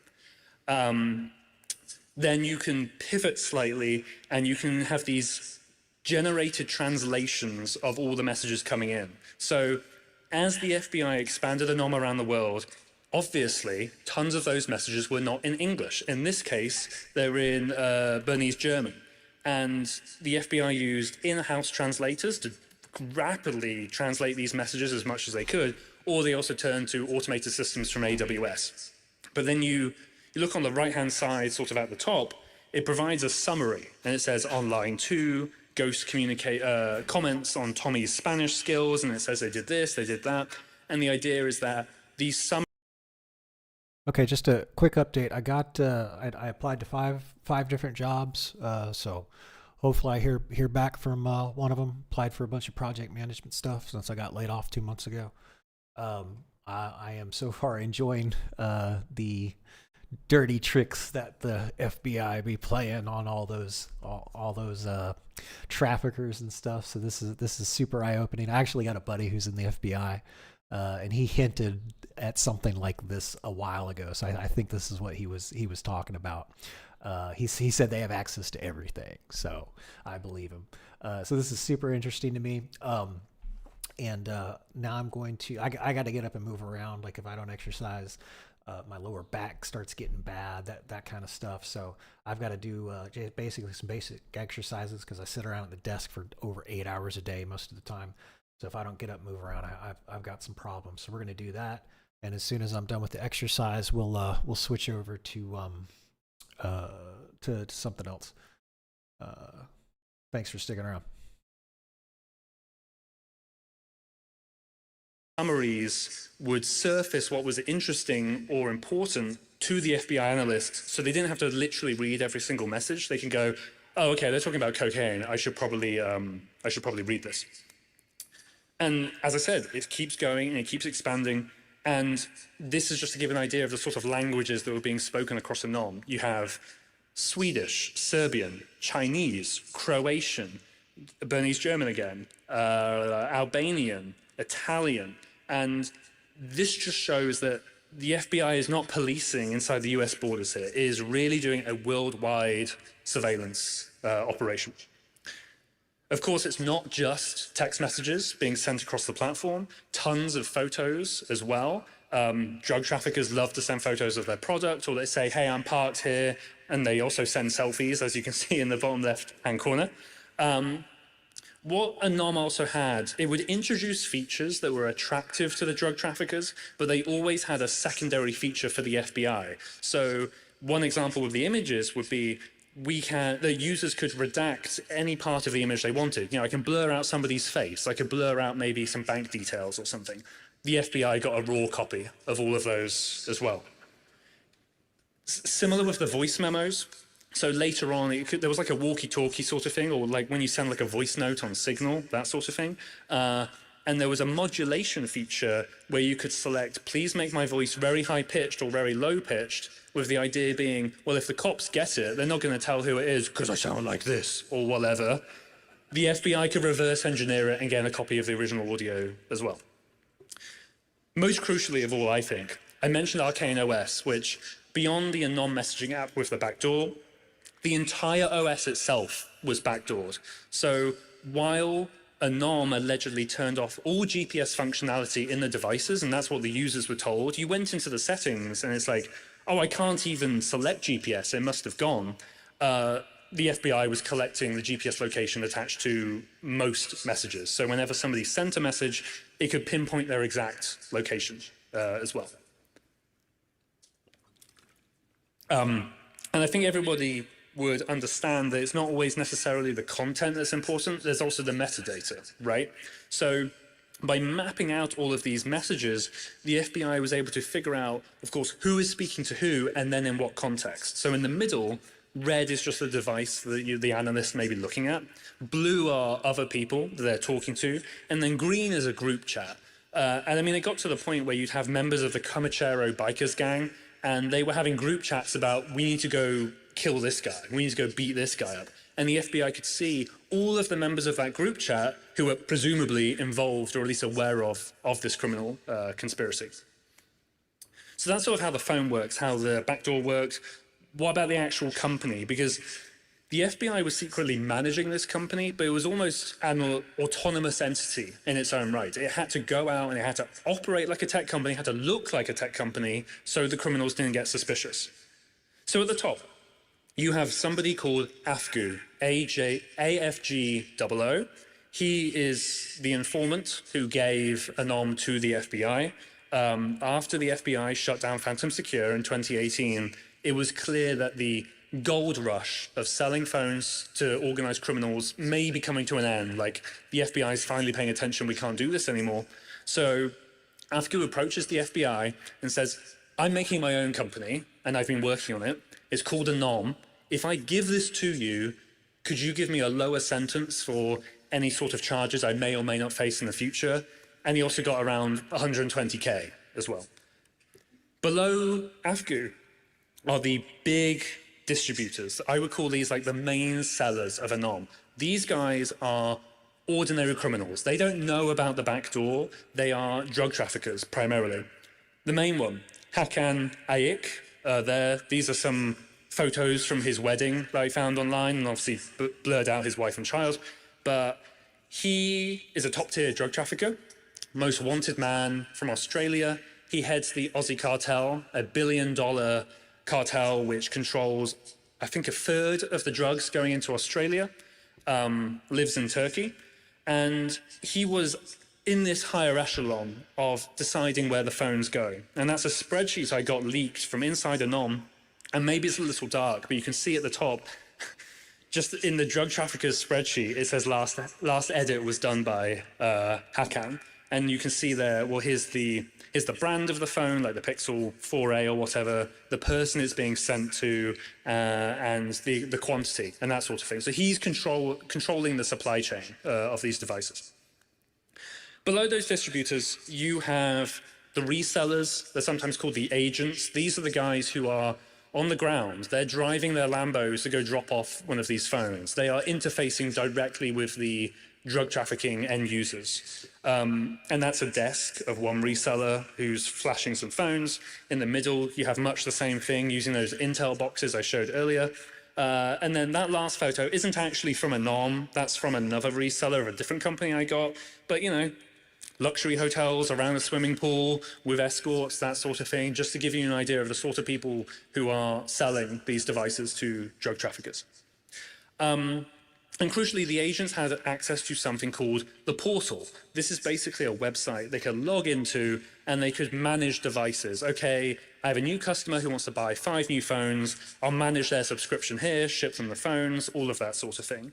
Then you can pivot slightly and you can have these generated translations of all the messages coming in. So as the FBI expanded Anom around the world, obviously, tons of those messages were not in English. In this case, they're in Bernese German. And the FBI used in-house translators to rapidly translate these messages as much as they could, or they also turned to automated systems from AWS. But then you look on the right-hand side, sort of at the top, it provides a summary, and it says on line 2, Ghost comments on Tommy's Spanish skills, and it says they did this, they did that. And the idea is that these summaries. Okay, just a quick update. I got I applied to five different jobs, so hopefully I hear back from one of them. Applied for a bunch of project management stuff since I got laid off 2 months ago. I am so far enjoying the dirty tricks that the FBI be playing on all those traffickers and stuff. So this is super eye-opening. I actually got a buddy who's in the FBI. And he hinted at something like this a while ago, so I think this is what he was talking about. He said they have access to everything, so I believe him. So this is super interesting to me. And now I'm going to I got to get up and move around. Like if I don't exercise, my lower back starts getting bad. That kind of stuff. So I've got to do basically some basic exercises because I sit around at the desk for over 8 hours a day most of the time. So if I don't get up, move around, I've got some problems. So we're going to do that. And as soon as I'm done with the exercise, we'll switch over to something else. Thanks for sticking around. Summaries would surface what was interesting or important to the FBI analyst, so they didn't have to literally read every single message. They can go, "Oh, okay, they're talking about cocaine. I should probably read this." And as I said, it keeps going and it keeps expanding. And this is just to give an idea of the sort of languages that were being spoken across the NOM. You have Swedish, Serbian, Chinese, Croatian, Bernese German again, Albanian, Italian. And this just shows that the FBI is not policing inside the US borders here. It is really doing a worldwide surveillance operation. Of course, it's not just text messages being sent across the platform, tons of photos as well. Drug traffickers love to send photos of their product, or they say, "Hey, I'm parked here," and they also send selfies, as you can see in the bottom left-hand corner. What a NOM also had, it would introduce features that were attractive to the drug traffickers, but they always had a secondary feature for the FBI. So one example of the images would be the users could redact any part of the image they wanted. You know, I can blur out somebody's face. I could blur out maybe some bank details or something. The FBI got a raw copy of all of those as well. Similar with the voice memos. So later on, there was like a walkie-talkie sort of thing, or like when you send like a voice note on Signal, that sort of thing. And there was a modulation feature where you could select, please make my voice very high-pitched or very low-pitched, with the idea being, well, if the cops get it, they're not going to tell who it is because I sound like this or whatever. The FBI could reverse engineer it and get a copy of the original audio as well. Most crucially of all, I think, I mentioned Arcane OS, which beyond the Anon messaging app with the backdoor, the entire OS itself was backdoored. So while Anon allegedly turned off all GPS functionality in the devices, and that's what the users were told, you went into the settings and it's like, oh, I can't even select GPS, it must have gone. The FBI was collecting the GPS location attached to most messages. So whenever somebody sent a message, it could pinpoint their exact location as well. And I think everybody would understand that it's not always necessarily the content that's important, there's also the metadata, right? So by mapping out all of these messages, the FBI was able to figure out, of course, who is speaking to who and then in what context. So in the middle, red is just a device that the analyst may be looking at. Blue are other people that they're talking to. And then green is a group chat. And I mean, it got to the point where you'd have members of the Comachero bikers gang, and they were having group chats about, we need to go kill this guy. We need to go beat this guy up. And the FBI could see all of the members of that group chat who were presumably involved or at least aware of this criminal conspiracy. So that's sort of how the phone works, how the backdoor works. What about the actual company? Because the FBI was secretly managing this company, but it was almost an autonomous entity in its own right. It had to go out and it had to operate like a tech company, it had to look like a tech company so the criminals didn't get suspicious. So at the top, you have somebody called AFGU, AFG00. He is the informant who gave Anom to the FBI. After the FBI shut down Phantom Secure in 2018, it was clear that the gold rush of selling phones to organized criminals may be coming to an end. Like, the FBI is finally paying attention, we can't do this anymore. So AFGU approaches the FBI and says, I'm making my own company, and I've been working on it. It's called Anom. If I give this to you, could you give me a lower sentence for any sort of charges I may or may not face in the future? And he also got around 120K as well. Below AFGU are the big distributors. I would call these like the main sellers of Anom. These guys are ordinary criminals. They don't know about the back door. They are drug traffickers primarily. The main one, Hakan Ayik, these are some photos from his wedding that I found online, and obviously blurred out his wife and child. But he is a top-tier drug trafficker, most wanted man from Australia. He heads the Aussie cartel, $1 billion cartel which controls, I think, a third of the drugs going into Australia, lives in Turkey. And he was in this higher echelon of deciding where the phones go. And that's a spreadsheet I got leaked from inside Anom. And maybe it's a little dark, but you can see at the top, just in the drug traffickers spreadsheet, it says last edit was done by Hakan. And you can see there, well, here's the brand of the phone, like the Pixel 4a or whatever, the person it's being sent to, and the quantity and that sort of thing. So he's controlling the supply chain of these devices. Below those distributors, you have the resellers. They're sometimes called the agents. These are the guys who are on the ground. They're driving their Lambos to go drop off one of these phones. They are interfacing directly with the drug trafficking end users. And that's a desk of one reseller who's flashing some phones. In the middle, you have much the same thing using those Intel boxes I showed earlier. And then that last photo isn't actually from Anom. That's from another reseller of a different company I got. But, you know, luxury hotels around a swimming pool with escorts, that sort of thing, just to give you an idea of the sort of people who are selling these devices to drug traffickers. And crucially, the agents had access to something called the portal. This is basically a website they could log into and they could manage devices. Okay, I have a new customer who wants to buy 5 new phones. I'll manage their subscription here, ship them the phones, all of that sort of thing.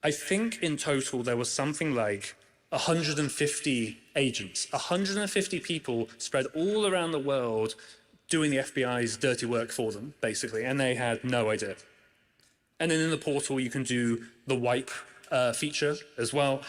I think in total there was something like 150 agents, 150 people spread all around the world doing the FBI's dirty work for them, basically, and they had no idea. And then in the portal, you can do the wipe feature as well.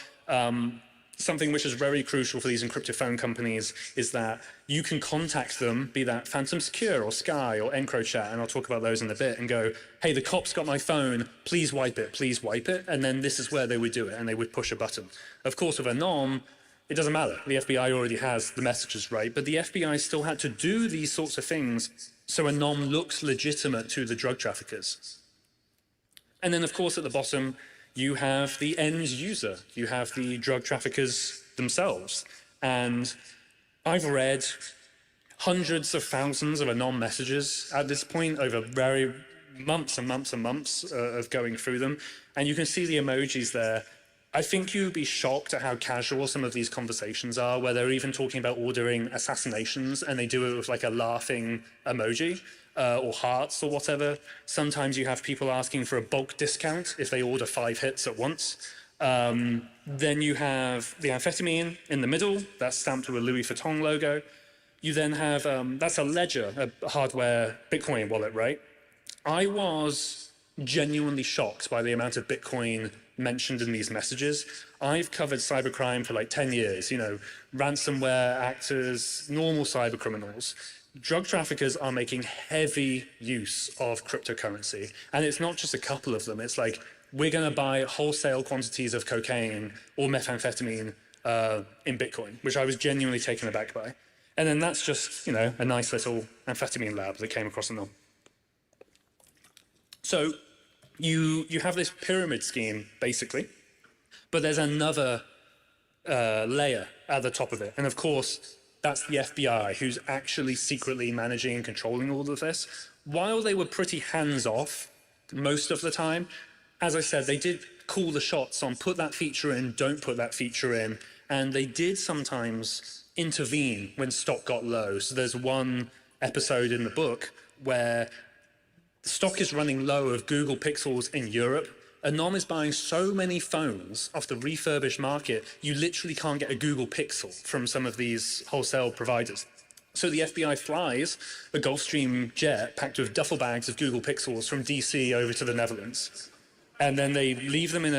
Something which is very crucial for these encrypted phone companies is that you can contact them, be that Phantom Secure or Sky or EncroChat, and I'll talk about those in a bit, and go, hey, the cops got my phone, please wipe it, please wipe it. And then this is where they would do it, and they would push a button. Of course, with Anom, it doesn't matter. The FBI already has the messages right, but the FBI still had to do these sorts of things so Anom looks legitimate to the drug traffickers. And then, of course, at the bottom, you have the end user. You have the drug traffickers themselves. And I've read hundreds of thousands of Anom messages at this point over very months and months and months of going through them. And you can see the emojis there. I think you'd be shocked at how casual some of these conversations are, where they're even talking about ordering assassinations and they do it with like a laughing emoji. Or hearts or whatever. Sometimes you have people asking for a bulk discount if they order 5 hits at once. Then you have the amphetamine in the middle, that's stamped with a Louis Vuitton logo. You then have, that's a Ledger, a hardware Bitcoin wallet, right? I was genuinely shocked by the amount of Bitcoin mentioned in these messages. I've covered cybercrime for like 10 years, you know, ransomware actors, normal cyber criminals. Drug traffickers are making heavy use of cryptocurrency. And it's not just a couple of them. It's like, we're going to buy wholesale quantities of cocaine or methamphetamine in Bitcoin, which I was genuinely taken aback by. And then that's just, you know, a nice little amphetamine lab that came across the norm. So you have this pyramid scheme, basically, but there's another layer at the top of it. And of course, that's the FBI, who's actually secretly managing and controlling all of this. While they were pretty hands-off most of the time, as I said, they did call the shots on put that feature in, don't put that feature in, and they did sometimes intervene when stock got low. So there's one episode in the book where stock is running low of Google Pixels in Europe. Anom is buying so many phones off the refurbished market, you literally can't get a Google Pixel from some of these wholesale providers. So the FBI flies a Gulfstream jet packed with duffel bags of Google Pixels from DC over to the Netherlands. And then they leave them in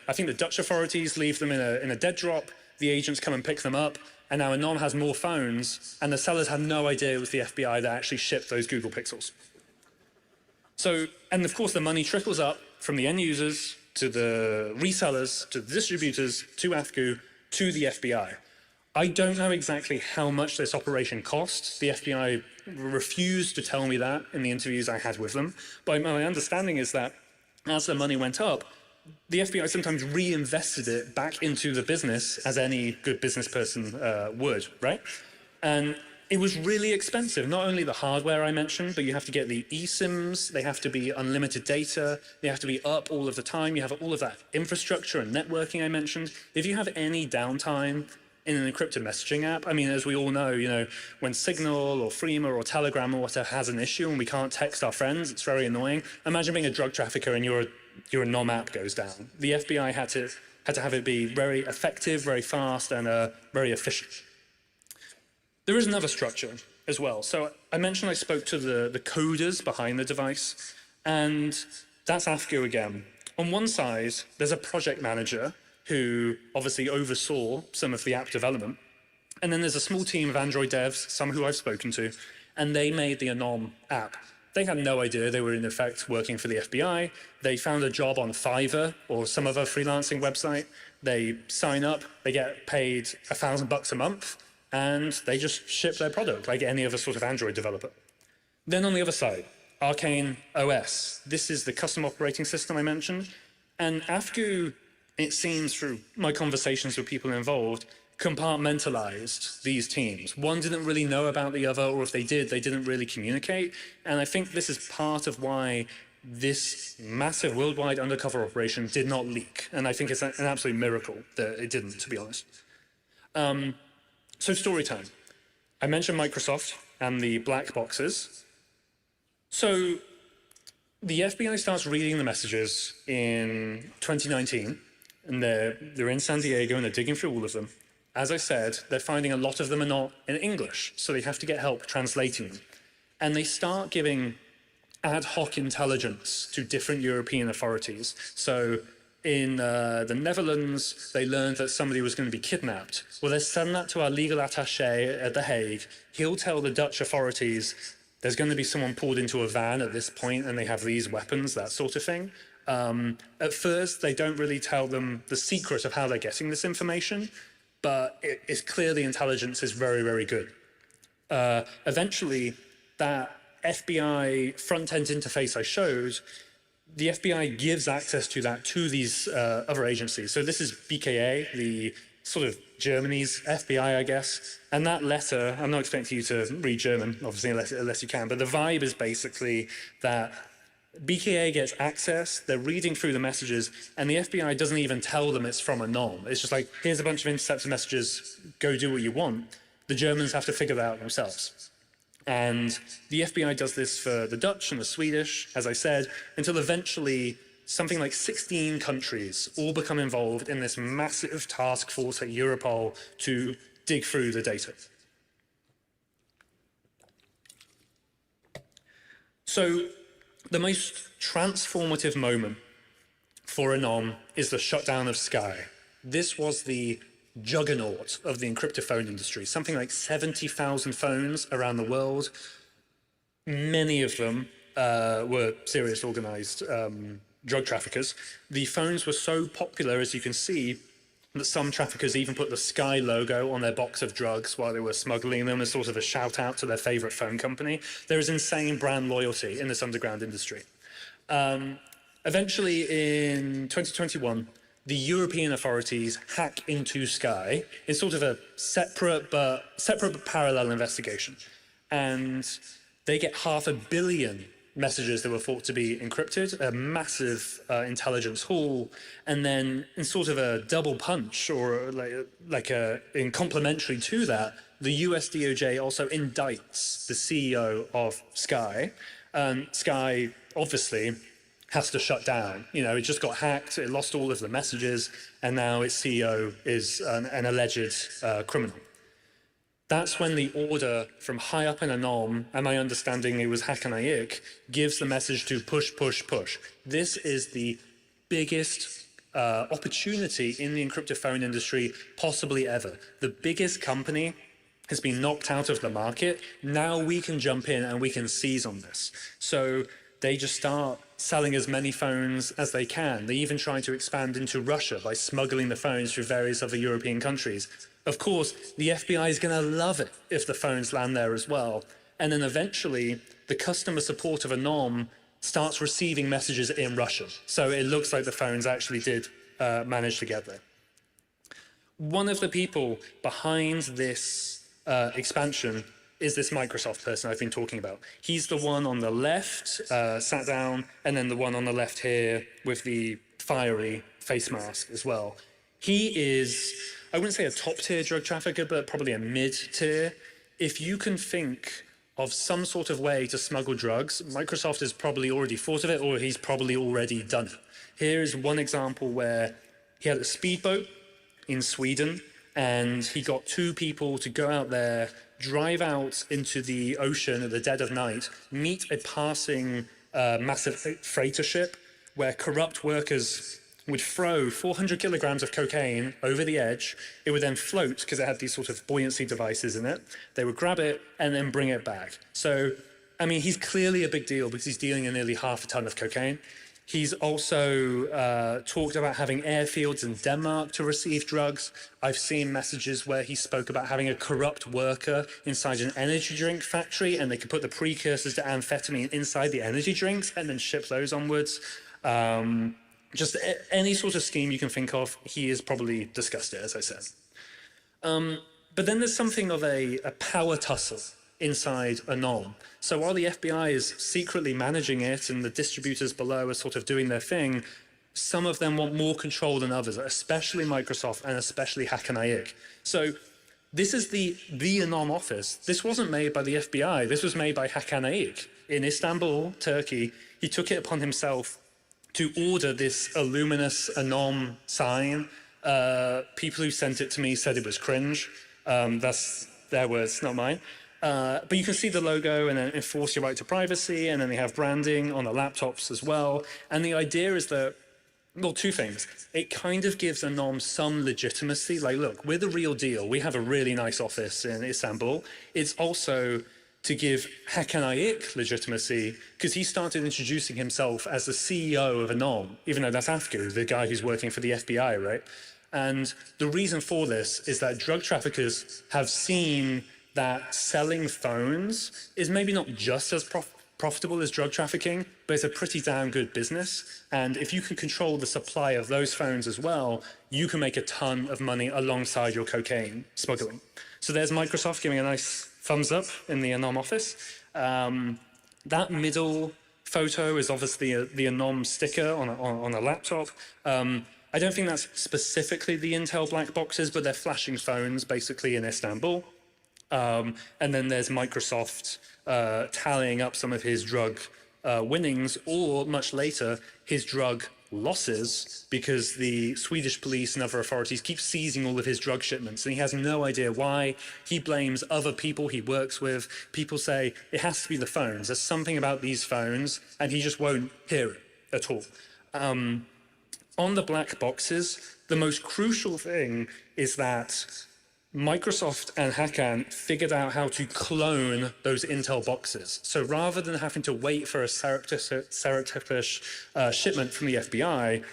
I think the Dutch authorities leave them in a dead drop. The agents come and pick them up. And now Anom has more phones, and the sellers had no idea it was the FBI that actually shipped those Google Pixels. So, and of course the money trickles up from the end users to the resellers, to the distributors, to AFCU, to the FBI. I don't know exactly how much this operation cost. The FBI refused to tell me that in the interviews I had with them. But my understanding is that as the money went up, the FBI sometimes reinvested it back into the business, as any good business person would, right? And it was really expensive. Not only the hardware I mentioned, but you have to get the eSIMs, they have to be unlimited data, they have to be up all of the time, you have all of that infrastructure and networking I mentioned. If you have any downtime, in an encrypted messaging app. I mean, as we all know, when Signal or Threema or Telegram or whatever has an issue and we can't text our friends, it's very annoying. Imagine being a drug trafficker and your NOM app goes down. The FBI had to have it be very effective, very fast, and very efficient. There is another structure as well. So I mentioned I spoke to the coders behind the device, and that's AFGU again. On one side, there's a project manager who obviously oversaw some of the app development. And then there's a small team of Android devs, some who I've spoken to, and they made the Anom app. They had no idea they were in effect working for the FBI. They found a job on Fiverr or some other freelancing website. They sign up, they get paid $1,000 a month, and they just ship their product like any other sort of Android developer. Then on the other side, Arcane OS. This is the custom operating system I mentioned. And AFGU, it seems through my conversations with people involved, compartmentalized these teams. One didn't really know about the other, or if they did, they didn't really communicate. And I think this is part of why this massive worldwide undercover operation did not leak. And I think it's an absolute miracle that it didn't, to be honest. So story time. I mentioned Microsoft and the black boxes. So the FBI starts reading the messages in 2019, and they're in San Diego and they're digging through all of them. As I said, they're finding a lot of them are not in English, so they have to get help translating them. And they start giving ad hoc intelligence to different European authorities. So in the Netherlands, they learned that somebody was going to be kidnapped. Well, they send that to our legal attaché at The Hague. He'll tell the Dutch authorities there's going to be someone pulled into a van at this point and they have these weapons, that sort of thing. At first, they don't really tell them the secret of how they're getting this information, but it's clear the intelligence is very, very good. Eventually, that FBI front-end interface I showed, the FBI gives access to that to these other agencies. So this is BKA, the sort of Germany's FBI, I guess. And that letter, I'm not expecting you to read German, obviously, unless you can, but the vibe is basically that BKA gets access, they're reading through the messages, and the FBI doesn't even tell them it's from Anom. It's just like, here's a bunch of intercepted messages, go do what you want. The Germans have to figure that out themselves. And the FBI does this for the Dutch and the Swedish, as I said, until eventually something like 16 countries all become involved in this massive task force at Europol to dig through the data. So the most transformative moment for Anom is the shutdown of Sky. This was the juggernaut of the encrypted phone industry, something like 70,000 phones around the world. Many of them were serious organized drug traffickers. The phones were so popular, as you can see, that some traffickers even put the Sky logo on their box of drugs while they were smuggling them as sort of a shout out to their favorite phone company. There is insane brand loyalty in this underground industry. Eventually in 2021, the European authorities hack into Sky in sort of a separate but parallel investigation. And they get 500 million messages that were thought to be encrypted, a massive intelligence haul, and then in sort of a double punch, or in complementary to that, the US DOJ also indicts the CEO of Sky. Sky obviously has to shut down. It just got hacked, it lost all of the messages, and now its CEO is an alleged criminal. That's when the order from high up in Anom, and my understanding it was Hakanayik, gives the message to push, push, push. This is the biggest opportunity in the encrypted phone industry possibly ever. The biggest company has been knocked out of the market. Now we can jump in and we can seize on this. So they just start selling as many phones as they can. They even try to expand into Russia by smuggling the phones through various other European countries. Of course, the FBI is going to love it if the phones land there as well. And then eventually, the customer support of Anom starts receiving messages in Russian. So it looks like the phones actually did manage to get there. One of the people behind this expansion is this Microsoft person I've been talking about. He's the one on the left, sat down, and then the one on the left here with the fiery face mask as well. He is I wouldn't say a top tier drug trafficker, but probably a mid tier. If you can think of some sort of way to smuggle drugs, Microsoft has probably already thought of it, or he's probably already done it. Here is one example where he had a speedboat in Sweden, and he got 2 people to go out there, drive out into the ocean at the dead of night, meet a passing massive freighter ship where corrupt workers would throw 400 kilograms of cocaine over the edge. It would then float because it had these sort of buoyancy devices in it. They would grab it and then bring it back. So, I mean, he's clearly a big deal because he's dealing in nearly half a ton of cocaine. He's also talked about having airfields in Denmark to receive drugs. I've seen messages where he spoke about having a corrupt worker inside an energy drink factory, and they could put the precursors to amphetamine inside the energy drinks and then ship those onwards. Just any sort of scheme you can think of, he has probably discussed it, as I said. But then there's something of a power tussle inside Anom. So while the FBI is secretly managing it and the distributors below are sort of doing their thing, some of them want more control than others, especially Microsoft and especially Hakanayik. So this is the Anom office. This wasn't made by the FBI. This was made by Hakanayik in Istanbul, Turkey. He took it upon himself to order this illuminous Anom sign. People who sent it to me said it was cringe. That's their words, not mine. But you can see the logo and then enforce your right to privacy, and then they have branding on the laptops as well. And the idea is that, well, 2 things. It kind of gives Anom some legitimacy. Like, look, we're the real deal. We have a really nice office in Istanbul. It's also to give Hakanayik legitimacy, because he started introducing himself as the CEO of Anom, even though that's Afgu, the guy who's working for the FBI, right? And the reason for this is that drug traffickers have seen that selling phones is maybe not just as profitable as drug trafficking, but it's a pretty damn good business. And if you can control the supply of those phones as well, you can make a ton of money alongside your cocaine smuggling. So there's Microsoft giving a nice thumbs up in the Anom office. That middle photo is obviously the Anom sticker on a laptop. I don't think that's specifically the Intel black boxes, but they're flashing phones basically in Istanbul. And then there's Microsoft tallying up some of his drug winnings, or much later, his drug losses, because the Swedish police and other authorities keep seizing all of his drug shipments, and he has no idea why. He blames other people he works with. People say, it has to be the phones. There's something about these phones, and he just won't hear it at all. On the black boxes, the most crucial thing is that Microsoft and Hakan figured out how to clone those Intel boxes. So rather than having to wait for a surreptitious shipment from the FBI,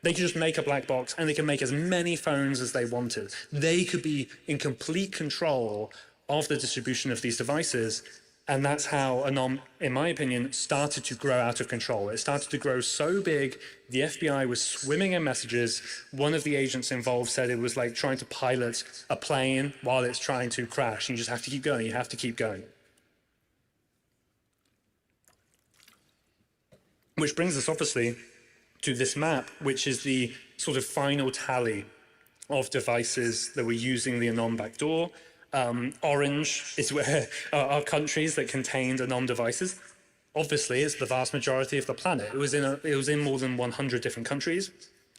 they could just make a black box and they can make as many phones as they wanted. They could be in complete control of the distribution of these devices. And that's how Anom, in my opinion, started to grow out of control. It started to grow so big, the FBI was swimming in messages. One of the agents involved said it was like trying to pilot a plane while it's trying to crash. You just have to keep going, you have to keep going. Which brings us, obviously, to this map, which is the sort of final tally of devices that were using the Anom backdoor. Orange is where are countries that contained Anom devices. Obviously, it's the vast majority of the planet. It was in more than 100 different countries,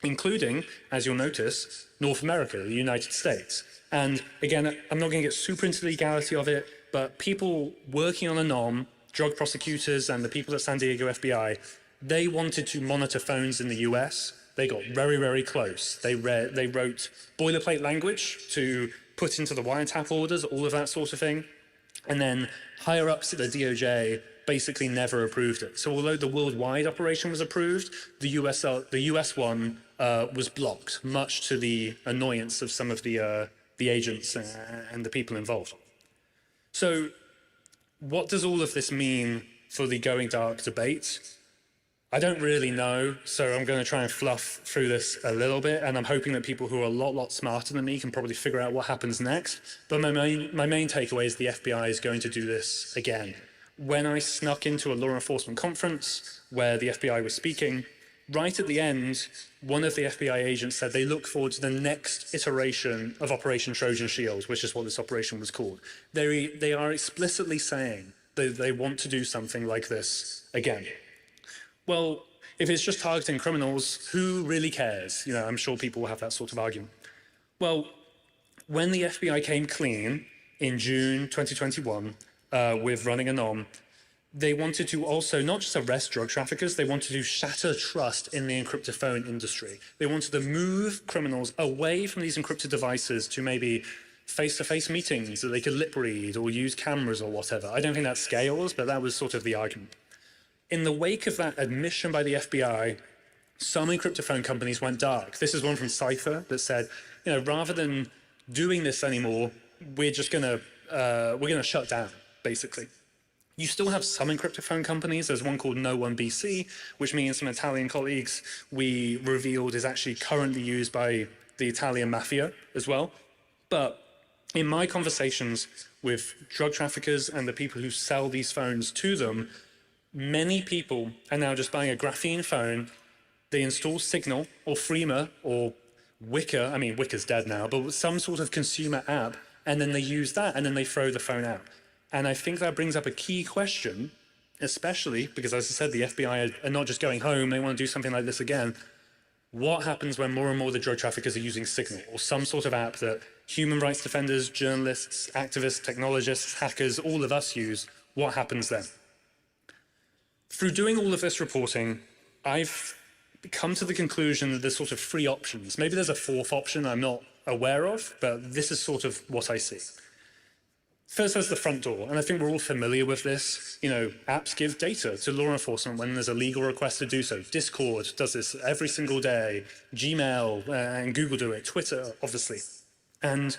including, as you'll notice, North America, the United States. And again, I'm not going to get super into the legality of it, but people working on Anom, drug prosecutors and the people at San Diego FBI, they wanted to monitor phones in the US. They got very, very close. They wrote boilerplate language to put into the wiretap orders, all of that sort of thing. And then higher ups at the DOJ basically never approved it. So although the worldwide operation was approved, the US one was blocked, much to the annoyance of some of the agents and the people involved. So what does all of this mean for the going dark debate? I don't really know, so I'm going to try and fluff through this a little bit, and I'm hoping that people who are a lot smarter than me can probably figure out what happens next. But my main takeaway is the FBI is going to do this again. When I snuck into a law enforcement conference where the FBI was speaking, right at the end, one of the FBI agents said they look forward to the next iteration of Operation Trojan Shield, which is what this operation was called. They are explicitly saying that they want to do something like this again. Well, if it's just targeting criminals, who really cares? You know, I'm sure people will have that sort of argument. Well, when the FBI came clean in June 2021 with running a NOM, they wanted to also not just arrest drug traffickers, they wanted to shatter trust in the encrypted phone industry. They wanted to move criminals away from these encrypted devices to maybe face-to-face meetings that they could lip read or use cameras or whatever. I don't think that scales, but that was sort of the argument. In the wake of that admission by the FBI, some encrypted phone companies went dark. This is one from Cypher that said, you know, rather than doing this anymore, we're gonna shut down, basically. You still have some encrypted phone companies. There's one called No One BC, which means some Italian colleagues we revealed is actually currently used by the Italian mafia as well. But in my conversations with drug traffickers and the people who sell these phones to them, many people are now just buying a graphene phone. They install Signal or Freema or Wicker. I mean, Wicker's dead now, but some sort of consumer app, and then they use that and then they throw the phone out. And I think that brings up a key question, especially because, as I said, the FBI are not just going home, they want to do something like this again. What happens when more and more of the drug traffickers are using Signal or some sort of app that human rights defenders, journalists, activists, technologists, hackers, all of us use? What happens then? Through doing all of this reporting, I've come to the conclusion that there's sort of three options. Maybe there's a fourth option I'm not aware of, but this is sort of what I see. First, there's the front door, and I think we're all familiar with this. You know, apps give data to law enforcement when there's a legal request to do so. Discord does this every single day. Gmail and Google do it. Twitter, obviously. And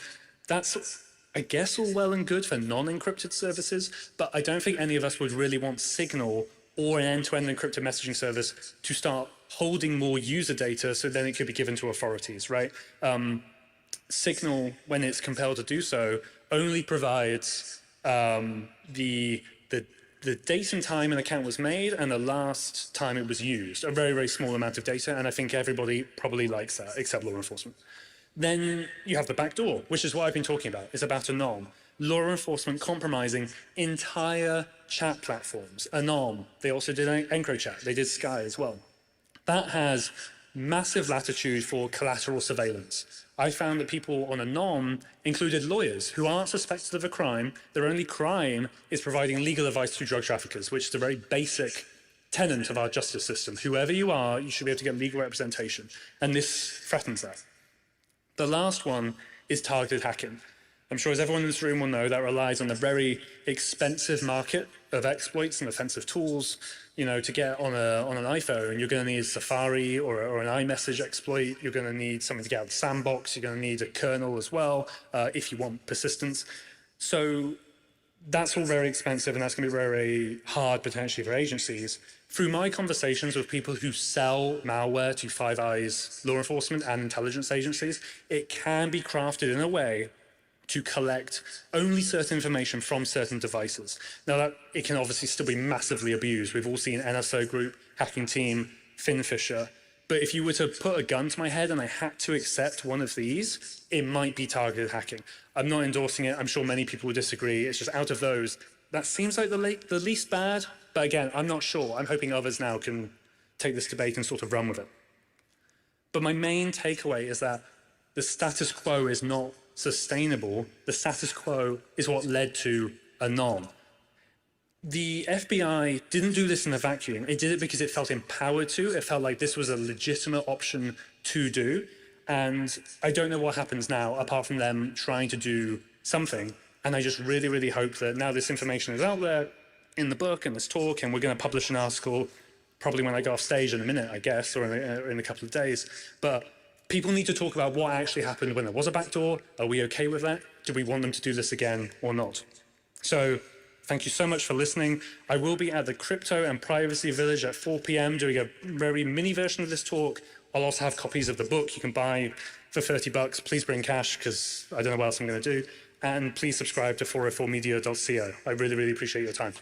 that's, I guess, all well and good for non-encrypted services, but I don't think any of us would really want Signal or an end-to-end encrypted messaging service to start holding more user data so then it could be given to authorities, right? Signal, when it's compelled to do so, only provides the date and time an account was made and the last time it was used, a very, very small amount of data, and I think everybody probably likes that, except law enforcement. Then you have the back door, which is what I've been talking about. It's about Anom. Law enforcement compromising entire chat platforms. Anom, they also did EncroChat, they did Sky as well. That has massive latitude for collateral surveillance. I found that people on Anom included lawyers who aren't suspected of a crime. Their only crime is providing legal advice to drug traffickers, which is a very basic tenet of our justice system. Whoever you are, you should be able to get legal representation. And this threatens that. The last one is targeted hacking. I'm sure as everyone in this room will know, that relies on a very expensive market of exploits and offensive tools. You know, to get on an iPhone, you're going to need Safari or an iMessage exploit. You're going to need something to get out of the sandbox. You're going to need a kernel as well if you want persistence. So that's all very expensive, and that's going to be very, very hard potentially for agencies. Through my conversations with people who sell malware to Five Eyes law enforcement and intelligence agencies, it can be crafted in a way to collect only certain information from certain devices. Now, that it can obviously still be massively abused. We've all seen NSO Group, Hacking Team, Finfisher. But if you were to put a gun to my head and I had to accept one of these, it might be targeted hacking. I'm not endorsing it. I'm sure many people would disagree. It's just out of those, that seems like the least bad. But again, I'm not sure. I'm hoping others now can take this debate and sort of run with it. But my main takeaway is that the status quo is not sustainable. The status quo is what led to Anon. The FBI didn't do this in a vacuum. It did it because it felt empowered to. It felt like this was a legitimate option to do. And I don't know what happens now, apart from them trying to do something. And I just really, really hope that now this information is out there in the book and this talk, and we're going to publish an article probably when I go off stage in a minute, I guess, or in a couple of days. But people need to talk about what actually happened when there was a backdoor. Are we okay with that? Do we want them to do this again or not? So thank you so much for listening. I will be at the Crypto and Privacy Village at 4 p.m. doing a very mini version of this talk. I'll also have copies of the book you can buy for $30. Please bring cash because I don't know what else I'm going to do. And please subscribe to 404media.co. I really, really appreciate your time.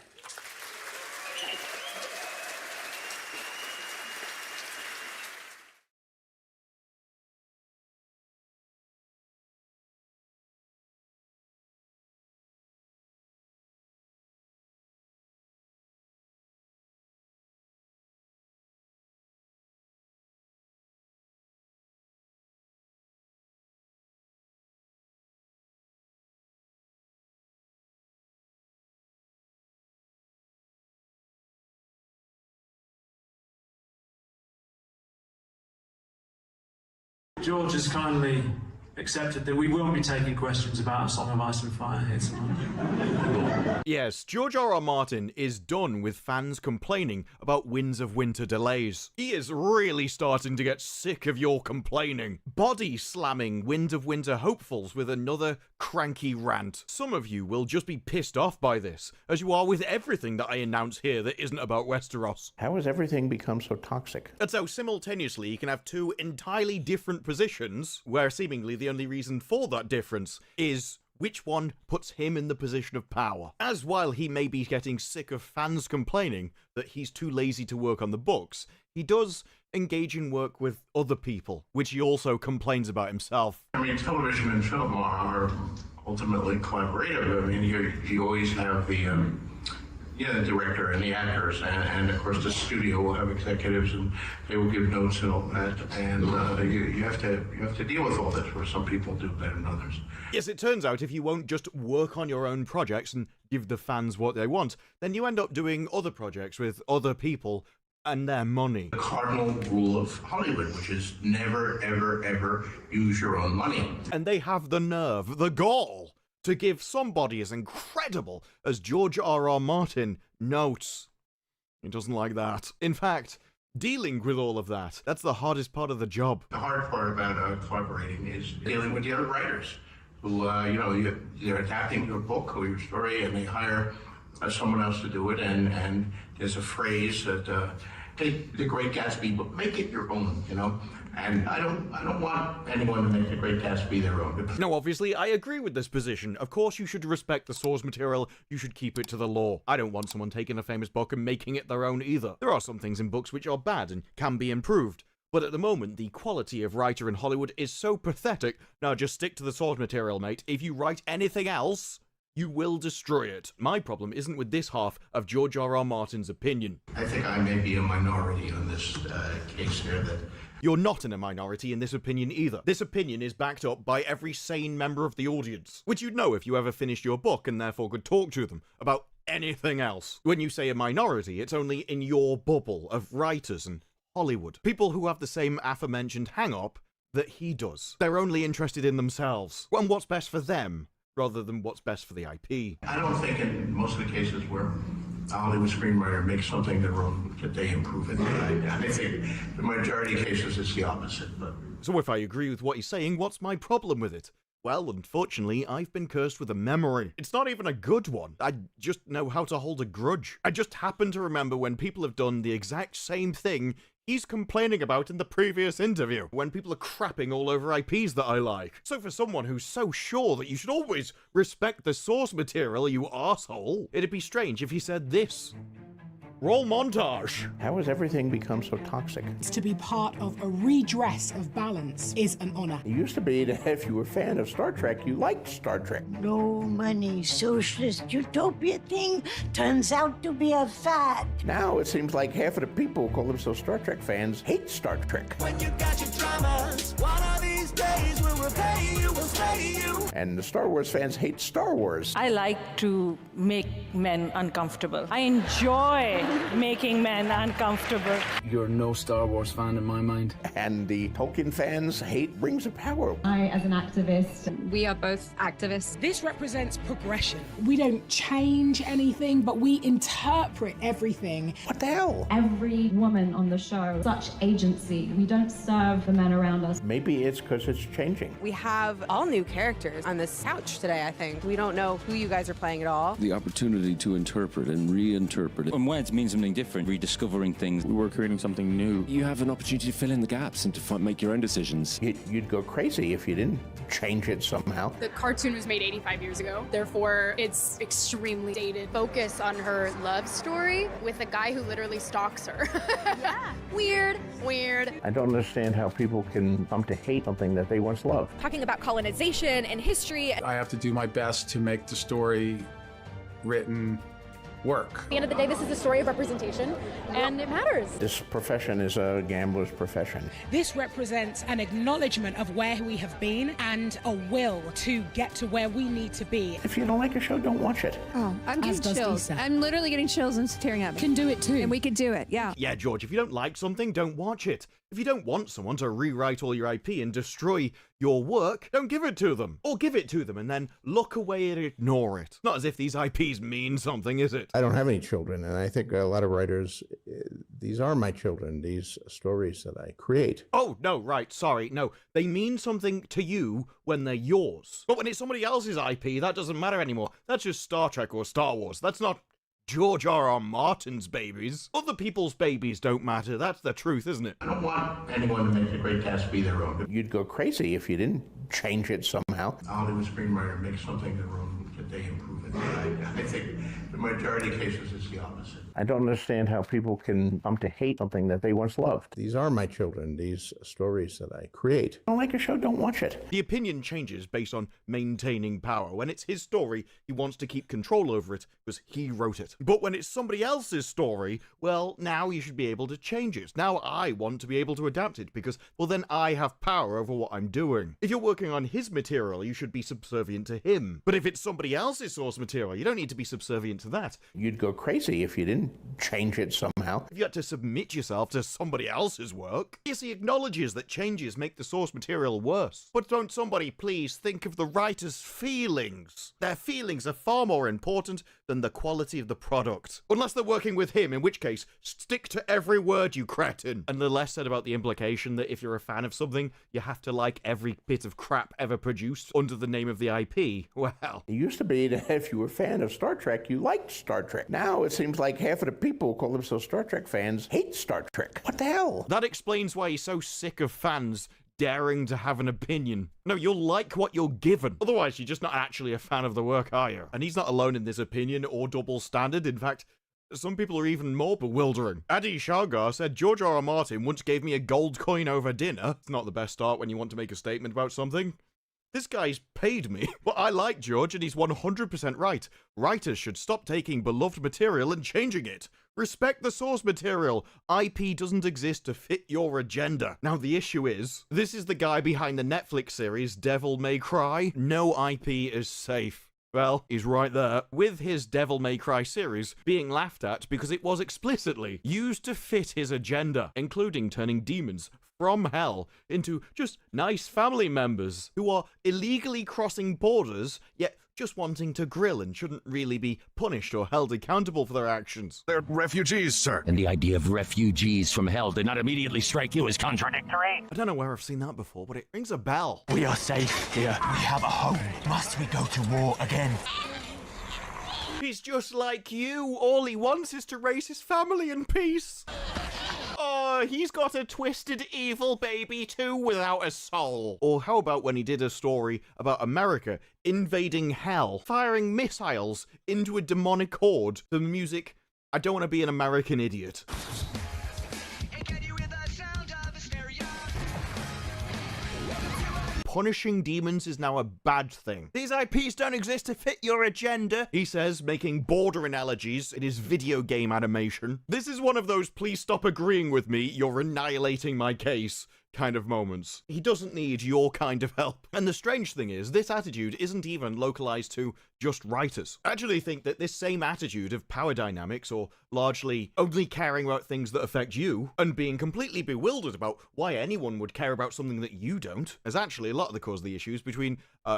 George has kindly accepted that we won't be taking questions about A Song of Ice and Fire here tonight. Yes, George R.R. Martin is done with fans complaining about Winds of Winter delays. He is really starting to get sick of your complaining. Body slamming Winds of Winter hopefuls with another cranky rant. Some of you will just be pissed off by this, as you are with everything that I announce here that isn't about Westeros. How has everything become so toxic? And so simultaneously you can have two entirely different positions, where seemingly the only reason for that difference is which one puts him in the position of power. As while he may be getting sick of fans complaining that he's too lazy to work on the books, he does engage in work with other people, which he also complains about himself. I mean, television and film are ultimately collaborative. I mean, you always have the director and the actors, and of course the studio will have executives, and they will give notes and all that. And you have to deal with all this, where some people do better than others. Yes, it turns out if you won't just work on your own projects and give the fans what they want, then you end up doing other projects with other people and their money. The cardinal rule of Hollywood, which is never, ever, ever use your own money. And they have the nerve, the gall, to give somebody as incredible as George R.R. Martin notes. He doesn't like that. In fact, dealing with all of that, that's the hardest part of the job. The hard part about collaborating is dealing with the other writers who, they're adapting your book or your story, and they hire someone else to do it, and there's a phrase that, take The Great Gatsby, but make it your own, And I don't want anyone to make The Great Gatsby their own. Now, obviously, I agree with this position. Of course, you should respect the source material. You should keep it to the law. I don't want someone taking a famous book and making it their own either. There are some things in books which are bad and can be improved. But at the moment, the quality of writer in Hollywood is so pathetic. Now, just stick to the source material, mate. If you write anything else, you will destroy it. My problem isn't with this half of George R.R. Martin's opinion. I think I may be a minority on this case here. That You're not in a minority in this opinion either. This opinion is backed up by every sane member of the audience, which you'd know if you ever finished your book and therefore could talk to them about anything else. When you say a minority, it's only in your bubble of writers and Hollywood. People who have the same aforementioned hang-up that he does. They're only interested in themselves and what's best for them, rather than what's best for the IP. I don't think in most of the cases where a Hollywood screenwriter makes something their own, that they improve it. I think the majority of cases it's the opposite. But So if I agree with what he's saying, what's my problem with it? Well, unfortunately, I've been cursed with a memory. It's not even a good one. I just know how to hold a grudge. I just happen to remember when people have done the exact same thing he's complaining about in the previous interview, when people are crapping all over IPs that I like. So for someone who's so sure that you should always respect the source material, you arsehole, it'd be strange if he said this. Roll montage. How has everything become so toxic? To be part of a redress of balance is an honor. It used to be that if you were a fan of Star Trek, you liked Star Trek. No money socialist utopia thing turns out to be a fad. Now it seems like half of the people who call themselves Star Trek fans hate Star Trek. When you got your dramas, one of these days we'll repay you, we'll slay you. And the Star Wars fans hate Star Wars. I like to make men uncomfortable. I enjoy making men uncomfortable. You're no Star Wars fan in my mind. And the Tolkien fans hate Rings of Power. I, as an activist, we are both activists. This represents progression. We don't change anything, but we interpret everything. What the hell? Every woman on the show, such agency. We don't serve the men around us. Maybe it's because it's changing. We have all new characters on this couch today, I think. We don't know who you guys are playing at all. The opportunity to interpret and reinterpret it. And words mean something different, rediscovering things. We were creating something new. You have an opportunity to fill in the gaps and to make your own decisions. You'd go crazy if you didn't change it somehow. The cartoon was made 85 years ago, therefore it's extremely dated. Focus on her love story with a guy who literally stalks her. Yeah. Weird. I don't understand how people can come to hate something that they once loved. Talking about colonization and history. I have to do my best to make the story written work. At the end of the day, this is a story of representation, and it matters. This profession is a gambler's profession. This represents an acknowledgement of where we have been and a will to get to where we need to be. If you don't like a show, don't watch it. Oh, I'm getting chills. I'm literally getting chills and staring at me. Can do it too. And we could do it, yeah. Yeah, George, if you don't like something, don't watch it. If you don't want someone to rewrite all your IP and destroy your work, don't give it to them. Or give it to them and then look away and ignore it. Not as if these IPs mean something, is it? I don't have any children, and I think a lot of writers, these are my children, these stories that I create. Oh, no, right, sorry, no. They mean something to you when they're yours. But when it's somebody else's IP, that doesn't matter anymore. That's just Star Trek or Star Wars. That's not George R.R. Martin's babies. Other people's babies don't matter. That's the truth, isn't it? I don't want anyone to make a great Gatsby their own. You'd go crazy if you didn't change it somehow. A Hollywood screenwriter makes something their own, that they improve it. I think in the majority of cases it's the opposite. I don't understand how people can come to hate something that they once loved. These are my children, these stories that I create. Don't like a show, don't watch it. The opinion changes based on maintaining power. When it's his story, he wants to keep control over it because he wrote it. But when it's somebody else's story, well, now you should be able to change it. Now I want to be able to adapt it because, well, then I have power over what I'm doing. If you're working on his material, you should be subservient to him. But if it's somebody else's source material, you don't need to be subservient to that. You'd go crazy if you didn't change it somehow. If you had to submit yourself to somebody else's work, yes, he acknowledges that changes make the source material worse. But don't somebody please think of the writer's feelings? Their feelings are far more important than the quality of the product. Unless they're working with him, in which case, stick to every word, you cretin. And the less said about the implication that if you're a fan of something, you have to like every bit of crap ever produced under the name of the IP. Well, It used to be that if you were a fan of Star Trek, you liked Star Trek. Now it seems like half of the people who call themselves Star Trek fans hate Star Trek. What the hell? that explains why he's so sick of fans daring to have an opinion. No, you'll like what you're given. Otherwise, you're just not actually a fan of the work, are you? And he's not alone in this opinion or double standard. In fact, some people are even more bewildering. Adi Shagar said George R.R. Martin once gave me a gold coin over dinner. It's not the best start when you want to make a statement about something. This guy's paid me, but I like George and he's 100% right. Writers should stop taking beloved material and changing it. Respect the source material. IP doesn't exist to fit your agenda. Now the issue is, this is the guy behind the Netflix series Devil May Cry. No IP is safe. Well, he's right there, with his Devil May Cry series being laughed at because it was explicitly used to fit his agenda, including turning demons from hell into just nice family members who are illegally crossing borders, yet just wanting to grill and shouldn't really be punished or held accountable for their actions. They're refugees, sir. And the idea of refugees from hell did not immediately strike you as contradictory? I don't know where I've seen that before, but it rings a bell. We are safe here. We have a home. Must we go to war again? He's just like you. All he wants is to raise his family in peace. Oh, he's got a twisted evil baby too without a soul. Or how about when he did a story about America invading hell, firing missiles into a demonic horde? The music, I don't want to be an American idiot. Punishing demons is now a bad thing. These IPs don't exist to fit your agenda, he says, making border analogies in his video game animation. This is one of those please stop agreeing with me, you're annihilating my case kind of moments. He doesn't need your kind of help. And the strange thing is, this attitude isn't even localized to just writers. I actually think that this same attitude of power dynamics, or largely only caring about things that affect you, and being completely bewildered about why anyone would care about something that you don't, is actually a lot of the cause of the issues between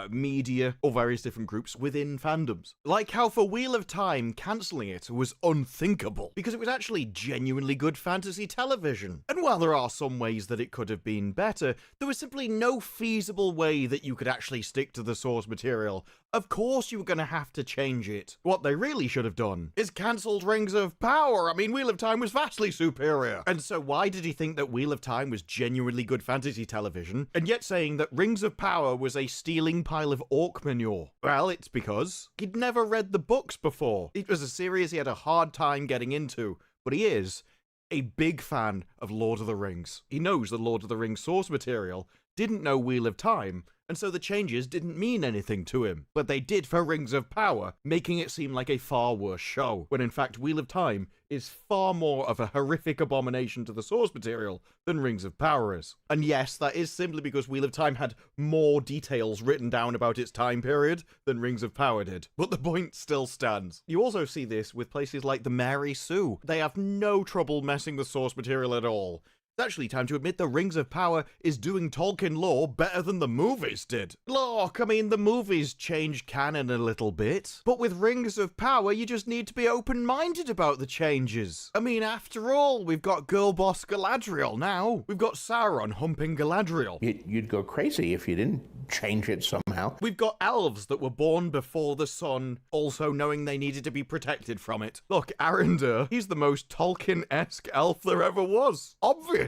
media or various different groups within fandoms. Like how for Wheel of Time, cancelling it was unthinkable, because it was actually genuinely good fantasy television. And while there are some ways that it could have been better, there was simply no feasible way that you could actually stick to the source material. Of course you were going to have to change it. What they really should have done is cancelled Rings of Power. I mean, Wheel of Time was vastly superior. And so why did he think that Wheel of Time was genuinely good fantasy television, and yet saying that Rings of Power was a stealing pile of orc manure? Well, it's because he'd never read the books before. It was a series he had a hard time getting into, but he is a big fan of Lord of the Rings. He knows the Lord of the Rings source material, didn't know Wheel of Time, and so the changes didn't mean anything to him. But they did for Rings of Power, making it seem like a far worse show, when in fact Wheel of Time is far more of a horrific abomination to the source material than Rings of Power is. And yes, that is simply because Wheel of Time had more details written down about its time period than Rings of Power did. But the point still stands. You also see this with places like the Mary Sue. They have no trouble messing with source material at all. It's actually time to admit the Rings of Power is doing Tolkien lore better than the movies did. Look, I mean, the movies changed canon a little bit, but with Rings of Power, you just need to be open-minded about the changes. I mean, after all, we've got girl boss Galadriel now. We've got Sauron humping Galadriel. You'd go crazy if you didn't change it somehow. We've got elves that were born before the sun, also knowing they needed to be protected from it. Look, Arendur, he's the most Tolkien-esque elf there ever was. Obviously.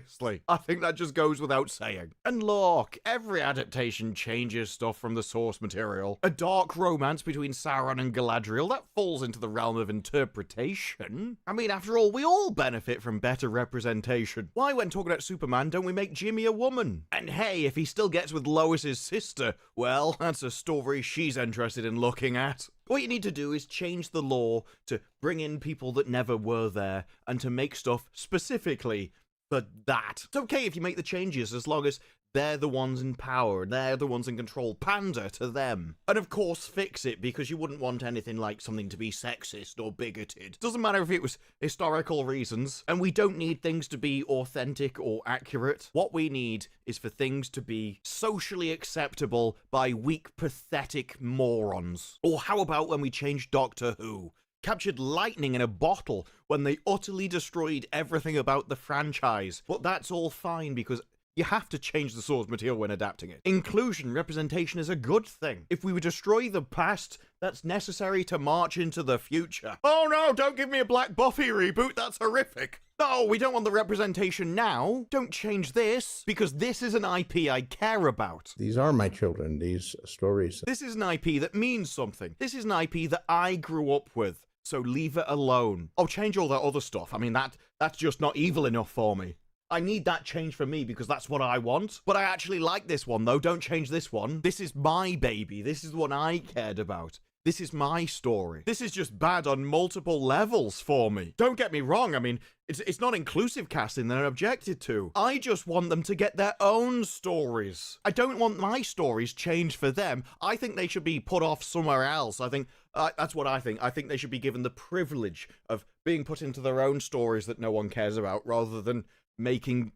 I think that just goes without saying. And look, every adaptation changes stuff from the source material. A dark romance between Sauron and Galadriel, that falls into the realm of interpretation. I mean, after all, we all benefit from better representation. Why, when talking about Superman, don't we make Jimmy a woman? And hey, if he still gets with Lois's sister, well, that's a story she's interested in looking at. What you need to do is change the law to bring in people that never were there and to make stuff specifically for that. It's okay if you make the changes as long as they're the ones in power, they're the ones in control. Pander to them. And of course, fix it, because you wouldn't want anything like something to be sexist or bigoted. Doesn't matter if it was historical reasons, and we don't need things to be authentic or accurate. What we need is for things to be socially acceptable by weak, pathetic morons. Or how about when we changed Doctor Who? Captured lightning in a bottle when they utterly destroyed everything about the franchise. But that's all fine because you have to change the source material when adapting it. Inclusion, representation is a good thing. If we would destroy the past, that's necessary to march into the future. Oh no, don't give me a Black Buffy reboot, that's horrific. No, we don't want the representation now. Don't change this, because this is an IP I care about. These are my children, these stories. This is an IP that means something. This is an IP that I grew up with, so leave it alone. I'll change all that other stuff. I mean, that's just not evil enough for me. I need that change for me because that's what I want. But I actually like this one, though. Don't change this one. This is my baby. This is the one I cared about. This is my story. This is just bad on multiple levels for me. Don't get me wrong. I mean, it's not inclusive casting that I objected to. I just want them to get their own stories. I don't want my stories changed for them. I think they should be put off somewhere else. I think that's what I think. I think they should be given the privilege of being put into their own stories that no one cares about, rather than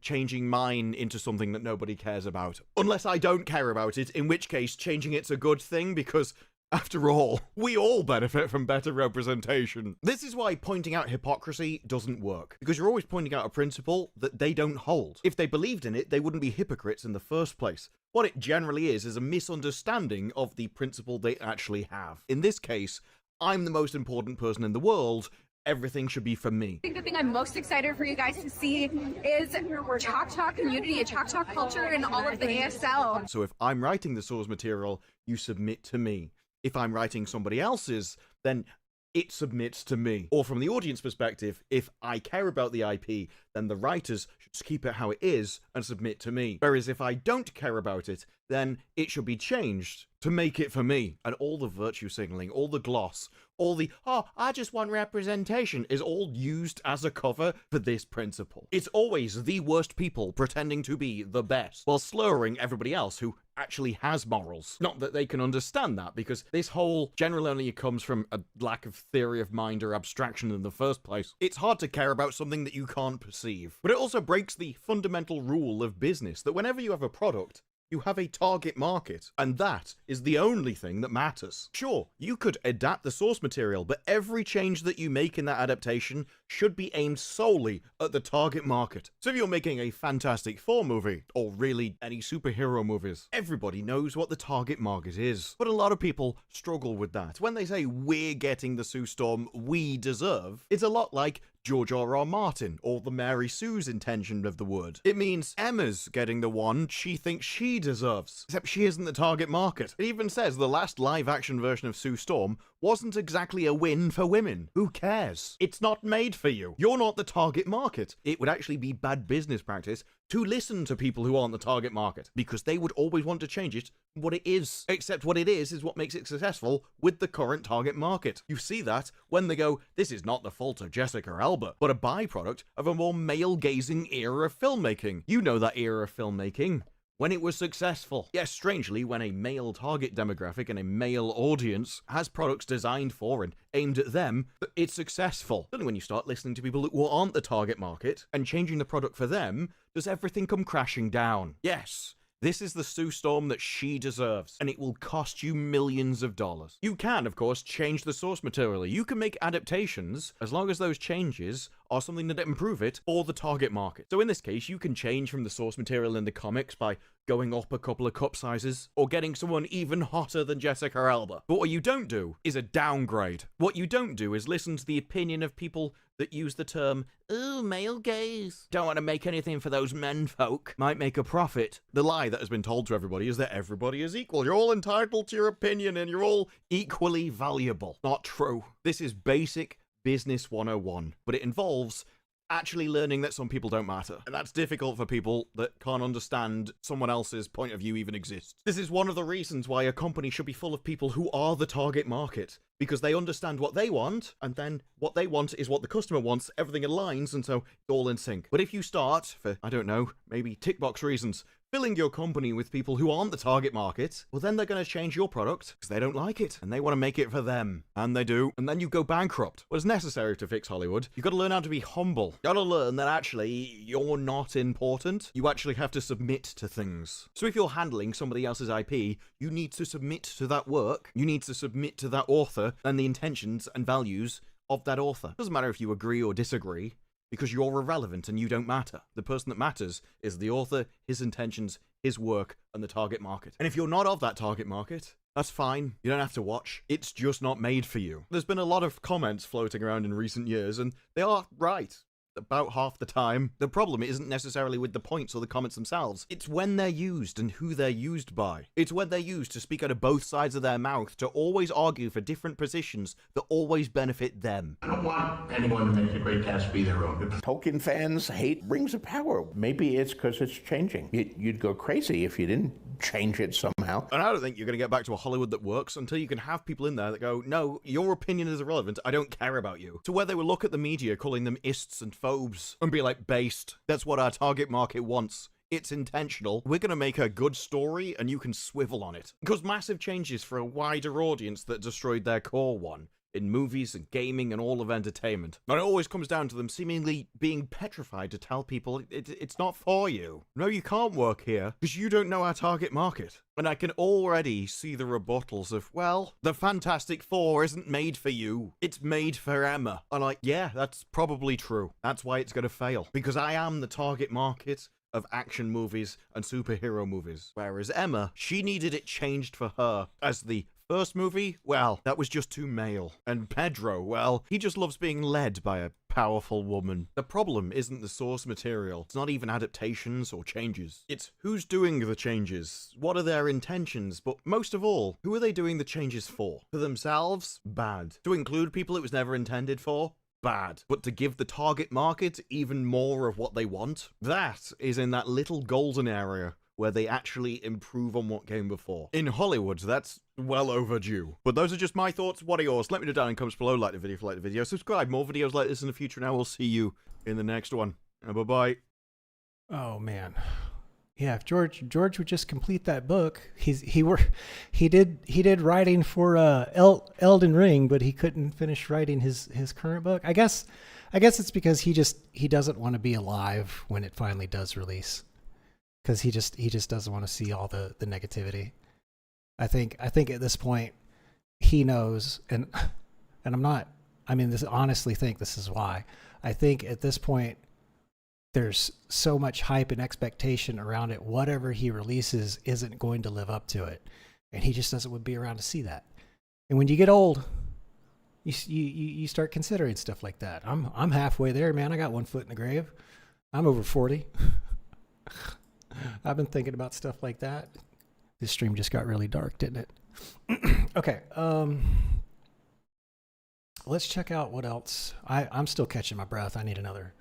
changing mine into something that nobody cares about. Unless I don't care about it, in which case changing it's a good thing, because after all, we all benefit from better representation. This is why pointing out hypocrisy doesn't work, because you're always pointing out a principle that they don't hold. If they believed in it, they wouldn't be hypocrites in the first place. What it generally is a misunderstanding of the principle they actually have. In this case, I'm the most important person in the world, everything should be for me. I think the thing I'm most excited for you guys to see is Choctaw community and Choctaw culture and all of the ASL. So if I'm writing the source material, you submit to me. If I'm writing somebody else's, then it submits to me. Or from the audience perspective, if I care about the IP, then the writers should just keep it how it is and submit to me. Whereas if I don't care about it, then it should be changed to make it for me. And all the virtue signaling, all the gloss, all the, oh, I just want representation is all used as a cover for this principle. It's always the worst people pretending to be the best, while slurring everybody else who actually has morals. Not that they can understand that, because this whole generally only comes from a lack of theory of mind or abstraction in the first place. It's hard to care about something that you can't perceive. But it also breaks the fundamental rule of business that whenever you have a product, you have a target market, and that is the only thing that matters. Sure, you could adapt the source material, but every change that you make in that adaptation should be aimed solely at the target market. So if you're making a Fantastic Four movie, or really any superhero movies, everybody knows what the target market is. But a lot of people struggle with that. When they say, we're getting the Sue Storm we deserve, it's a lot like George R.R. Martin, or the Mary Sue's intention of the word. It means Emma's getting the one she thinks she deserves. Except she isn't the target market. It even says the last live-action version of Sue Storm wasn't exactly a win for women. Who cares? It's not made for you. You're not the target market. It would actually be bad business practice to listen to people who aren't the target market, because they would always want to change it what it is. Except what it is what makes it successful with the current target market. You see that when they go, this is not the fault of Jessica Alba, but a byproduct of a more male-gazing era of filmmaking. You know that era of filmmaking. when it was successful. Yes, strangely, when a male target demographic and a male audience has products designed for and aimed at them, it's successful. Only when you start listening to people who aren't the target market and changing the product for them, does everything come crashing down. Yes. This is the Sue Storm that she deserves, and it will cost you millions of dollars. You can, of course, change the source material. You can make adaptations, as long as those changes are something that improve it for the target market. So in this case, you can change from the source material in the comics by going up a couple of cup sizes, or getting someone even hotter than Jessica Alba. But what you don't do is a downgrade. What you don't do is listen to the opinion of people that use the term, ooh, male gaze. Don't want to make anything for those men folk. Might make a profit. The lie that has been told to everybody is that everybody is equal. You're all entitled to your opinion and you're all equally valuable. Not true. This is basic business 101, but it involves actually learning that some people don't matter. And that's difficult for people that can't understand someone else's point of view even exists. This is one of the reasons why a company should be full of people who are the target market, because they understand what they want, and then what they want is what the customer wants. Everything aligns, and so it's all in sync. But if you start, for, I don't know, maybe tick box reasons, filling your company with people who aren't the target market, well then they're going to change your product because they don't like it and they want to make it for them. And they do. And then you go bankrupt. What is necessary to fix Hollywood? You've got to learn how to be humble. You've got to learn that actually you're not important. You actually have to submit to things. So if you're handling somebody else's IP, you need to submit to that work. You need to submit to that author and the intentions and values of that author. Doesn't matter if you agree or disagree, because you're irrelevant and you don't matter. The person that matters is the author, his intentions, his work, and the target market. And if you're not of that target market, that's fine. You don't have to watch. It's just not made for you. There's been a lot of comments floating around in recent years, and they are right. About half the time. The problem isn't necessarily with the points or the comments themselves. It's when they're used and who they're used by. It's when they're used to speak out of both sides of their mouth, to always argue for different positions that always benefit them. I don't want anyone who makes a great cast be their own. Tolkien fans hate Rings of Power. Maybe it's because it's changing. You'd go crazy if you didn't change it somehow. And I don't think you're going to get back to a Hollywood that works until you can have people in there that go, no, your opinion is irrelevant. I don't care about you. To where they will look at the media calling them ists and phobes and be like, based. That's what our target market wants. It's intentional. We're going to make a good story and you can swivel on it. Because massive changes for a wider audience that destroyed their core one in movies and gaming and all of entertainment. And it always comes down to them seemingly being petrified to tell people it's not for you. No, you can't work here because you don't know our target market. And I can already see the rebuttals of, well, the Fantastic Four isn't made for you. It's made for Emma. I'm like, yeah, that's probably true. That's why it's going to fail. Because I am the target market of action movies and superhero movies. Whereas Emma, she needed it changed for her. As the first movie, well, that was just too male. And Pedro, well, he just loves being led by a powerful woman. The problem isn't the source material. It's not even adaptations or changes. It's who's doing the changes. What are their intentions? But most of all, who are they doing the changes for? For themselves? Bad. To include people it was never intended for? Bad. But to give the target market even more of what they want? That is in that little golden area where they actually improve on what came before. In Hollywood, that's well overdue. But those are just my thoughts. What are yours? Let me know down in the comments below. Like the video if you like the video. Subscribe. More videos like this in the future, and I will see you in the next one. Bye-bye. Oh, man. Yeah, if George would just complete that book. He did writing for Elden Ring, but he couldn't finish writing his current book. I guess it's because he doesn't want to be alive when it finally does release. Because he just doesn't want to see all the negativity. I think at this point he knows, and honestly think this is why. I think at this point there's so much hype and expectation around it. Whatever he releases isn't going to live up to it, and he just doesn't want to be around to see that. And when you get old, you start considering stuff like that. I'm halfway there, man. I got one foot in the grave. I'm over 40. I've been thinking about stuff like that. This stream just got really dark, didn't it? Okay. Let's check out what else. I'm still catching my breath. I need another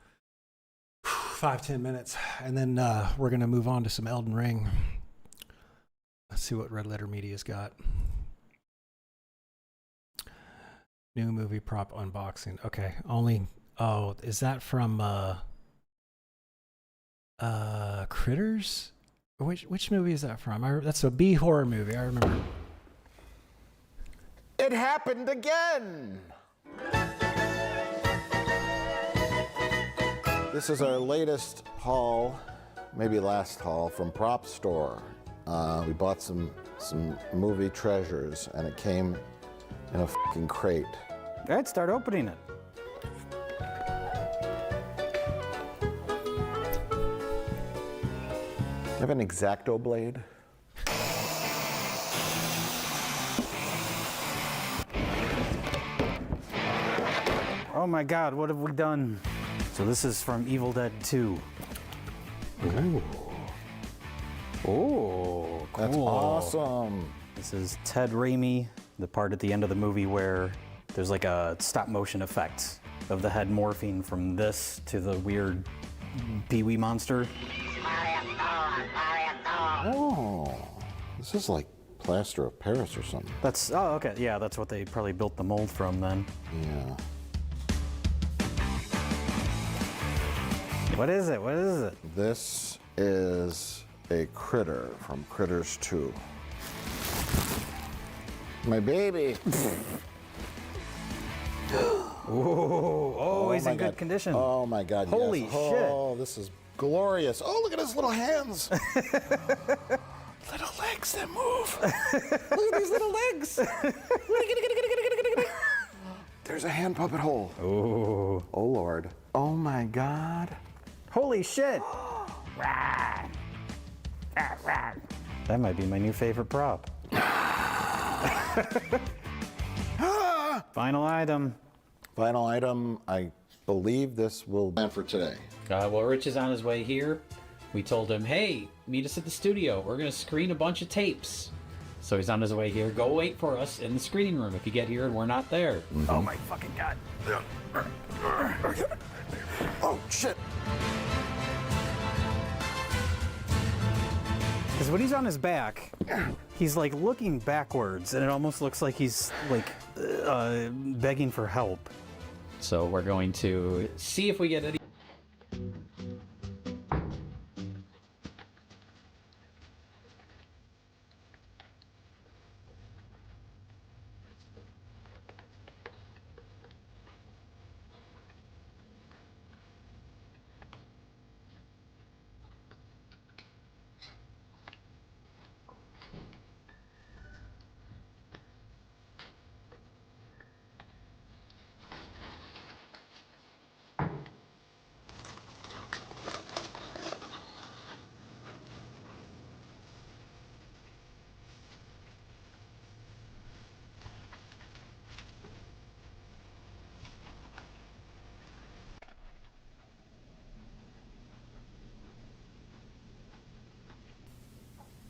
5-10 minutes, and then we're gonna move on to some Elden Ring. Let's see what Red Letter Media's got. New movie prop unboxing. Okay, only. Oh, is that from Critters? Which movie is that from? That's a B horror movie. I remember. It happened again! This is our latest haul, maybe last haul, from Prop Store. We bought some movie treasures, and it came in a fucking crate. All right, start opening it. You have an X-Acto blade? Oh my God, what have we done? So this is from Evil Dead 2. Ooh. Oh, cool. That's awesome. This is Ted Raimi, the part at the end of the movie where there's like a stop motion effect of the head morphing from this to the weird Pee-wee monster. Oh, this is like plaster of Paris or something. That's, oh, okay, yeah, that's what they probably built the mold from then. Yeah. What is it? What is it? This is a critter from Critters 2. My baby. Oh, he's in good condition. Oh my God, Holy yes. shit. Oh, this is glorious. Oh, look at his little hands. Little legs that move. Look at these little legs. There's a hand puppet hole. Oh. Oh, Lord. Oh my God. Holy shit. That might be my new favorite prop. Final item. Final item. I believe this will be for today. Well, Rich is on his way here. We told him, hey, meet us at the studio. We're going to screen a bunch of tapes. So he's on his way here. Go wait for us in the screening room if you get here and we're not there. Mm-hmm. Oh my fucking God. Oh, shit. Because when he's on his back, he's like looking backwards and it almost looks like he's like begging for help. So we're going to see if we get any.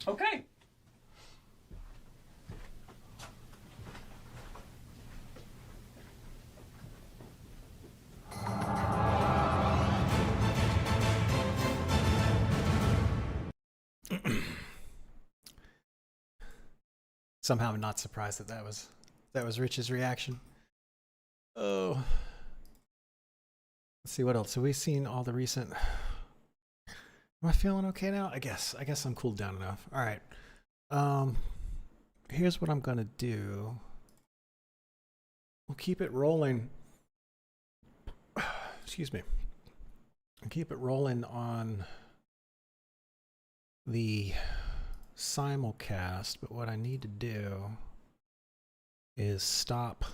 Okay. Somehow I'm not surprised that that was Rich's reaction. Oh. Let's see what else. Have we seen all the recent? Am I feeling okay now? I guess I'm cooled down enough. All right. Here's what I'm gonna do. We'll keep it rolling. Excuse me. I'll keep it rolling on the simulcast, but what I need to do is stop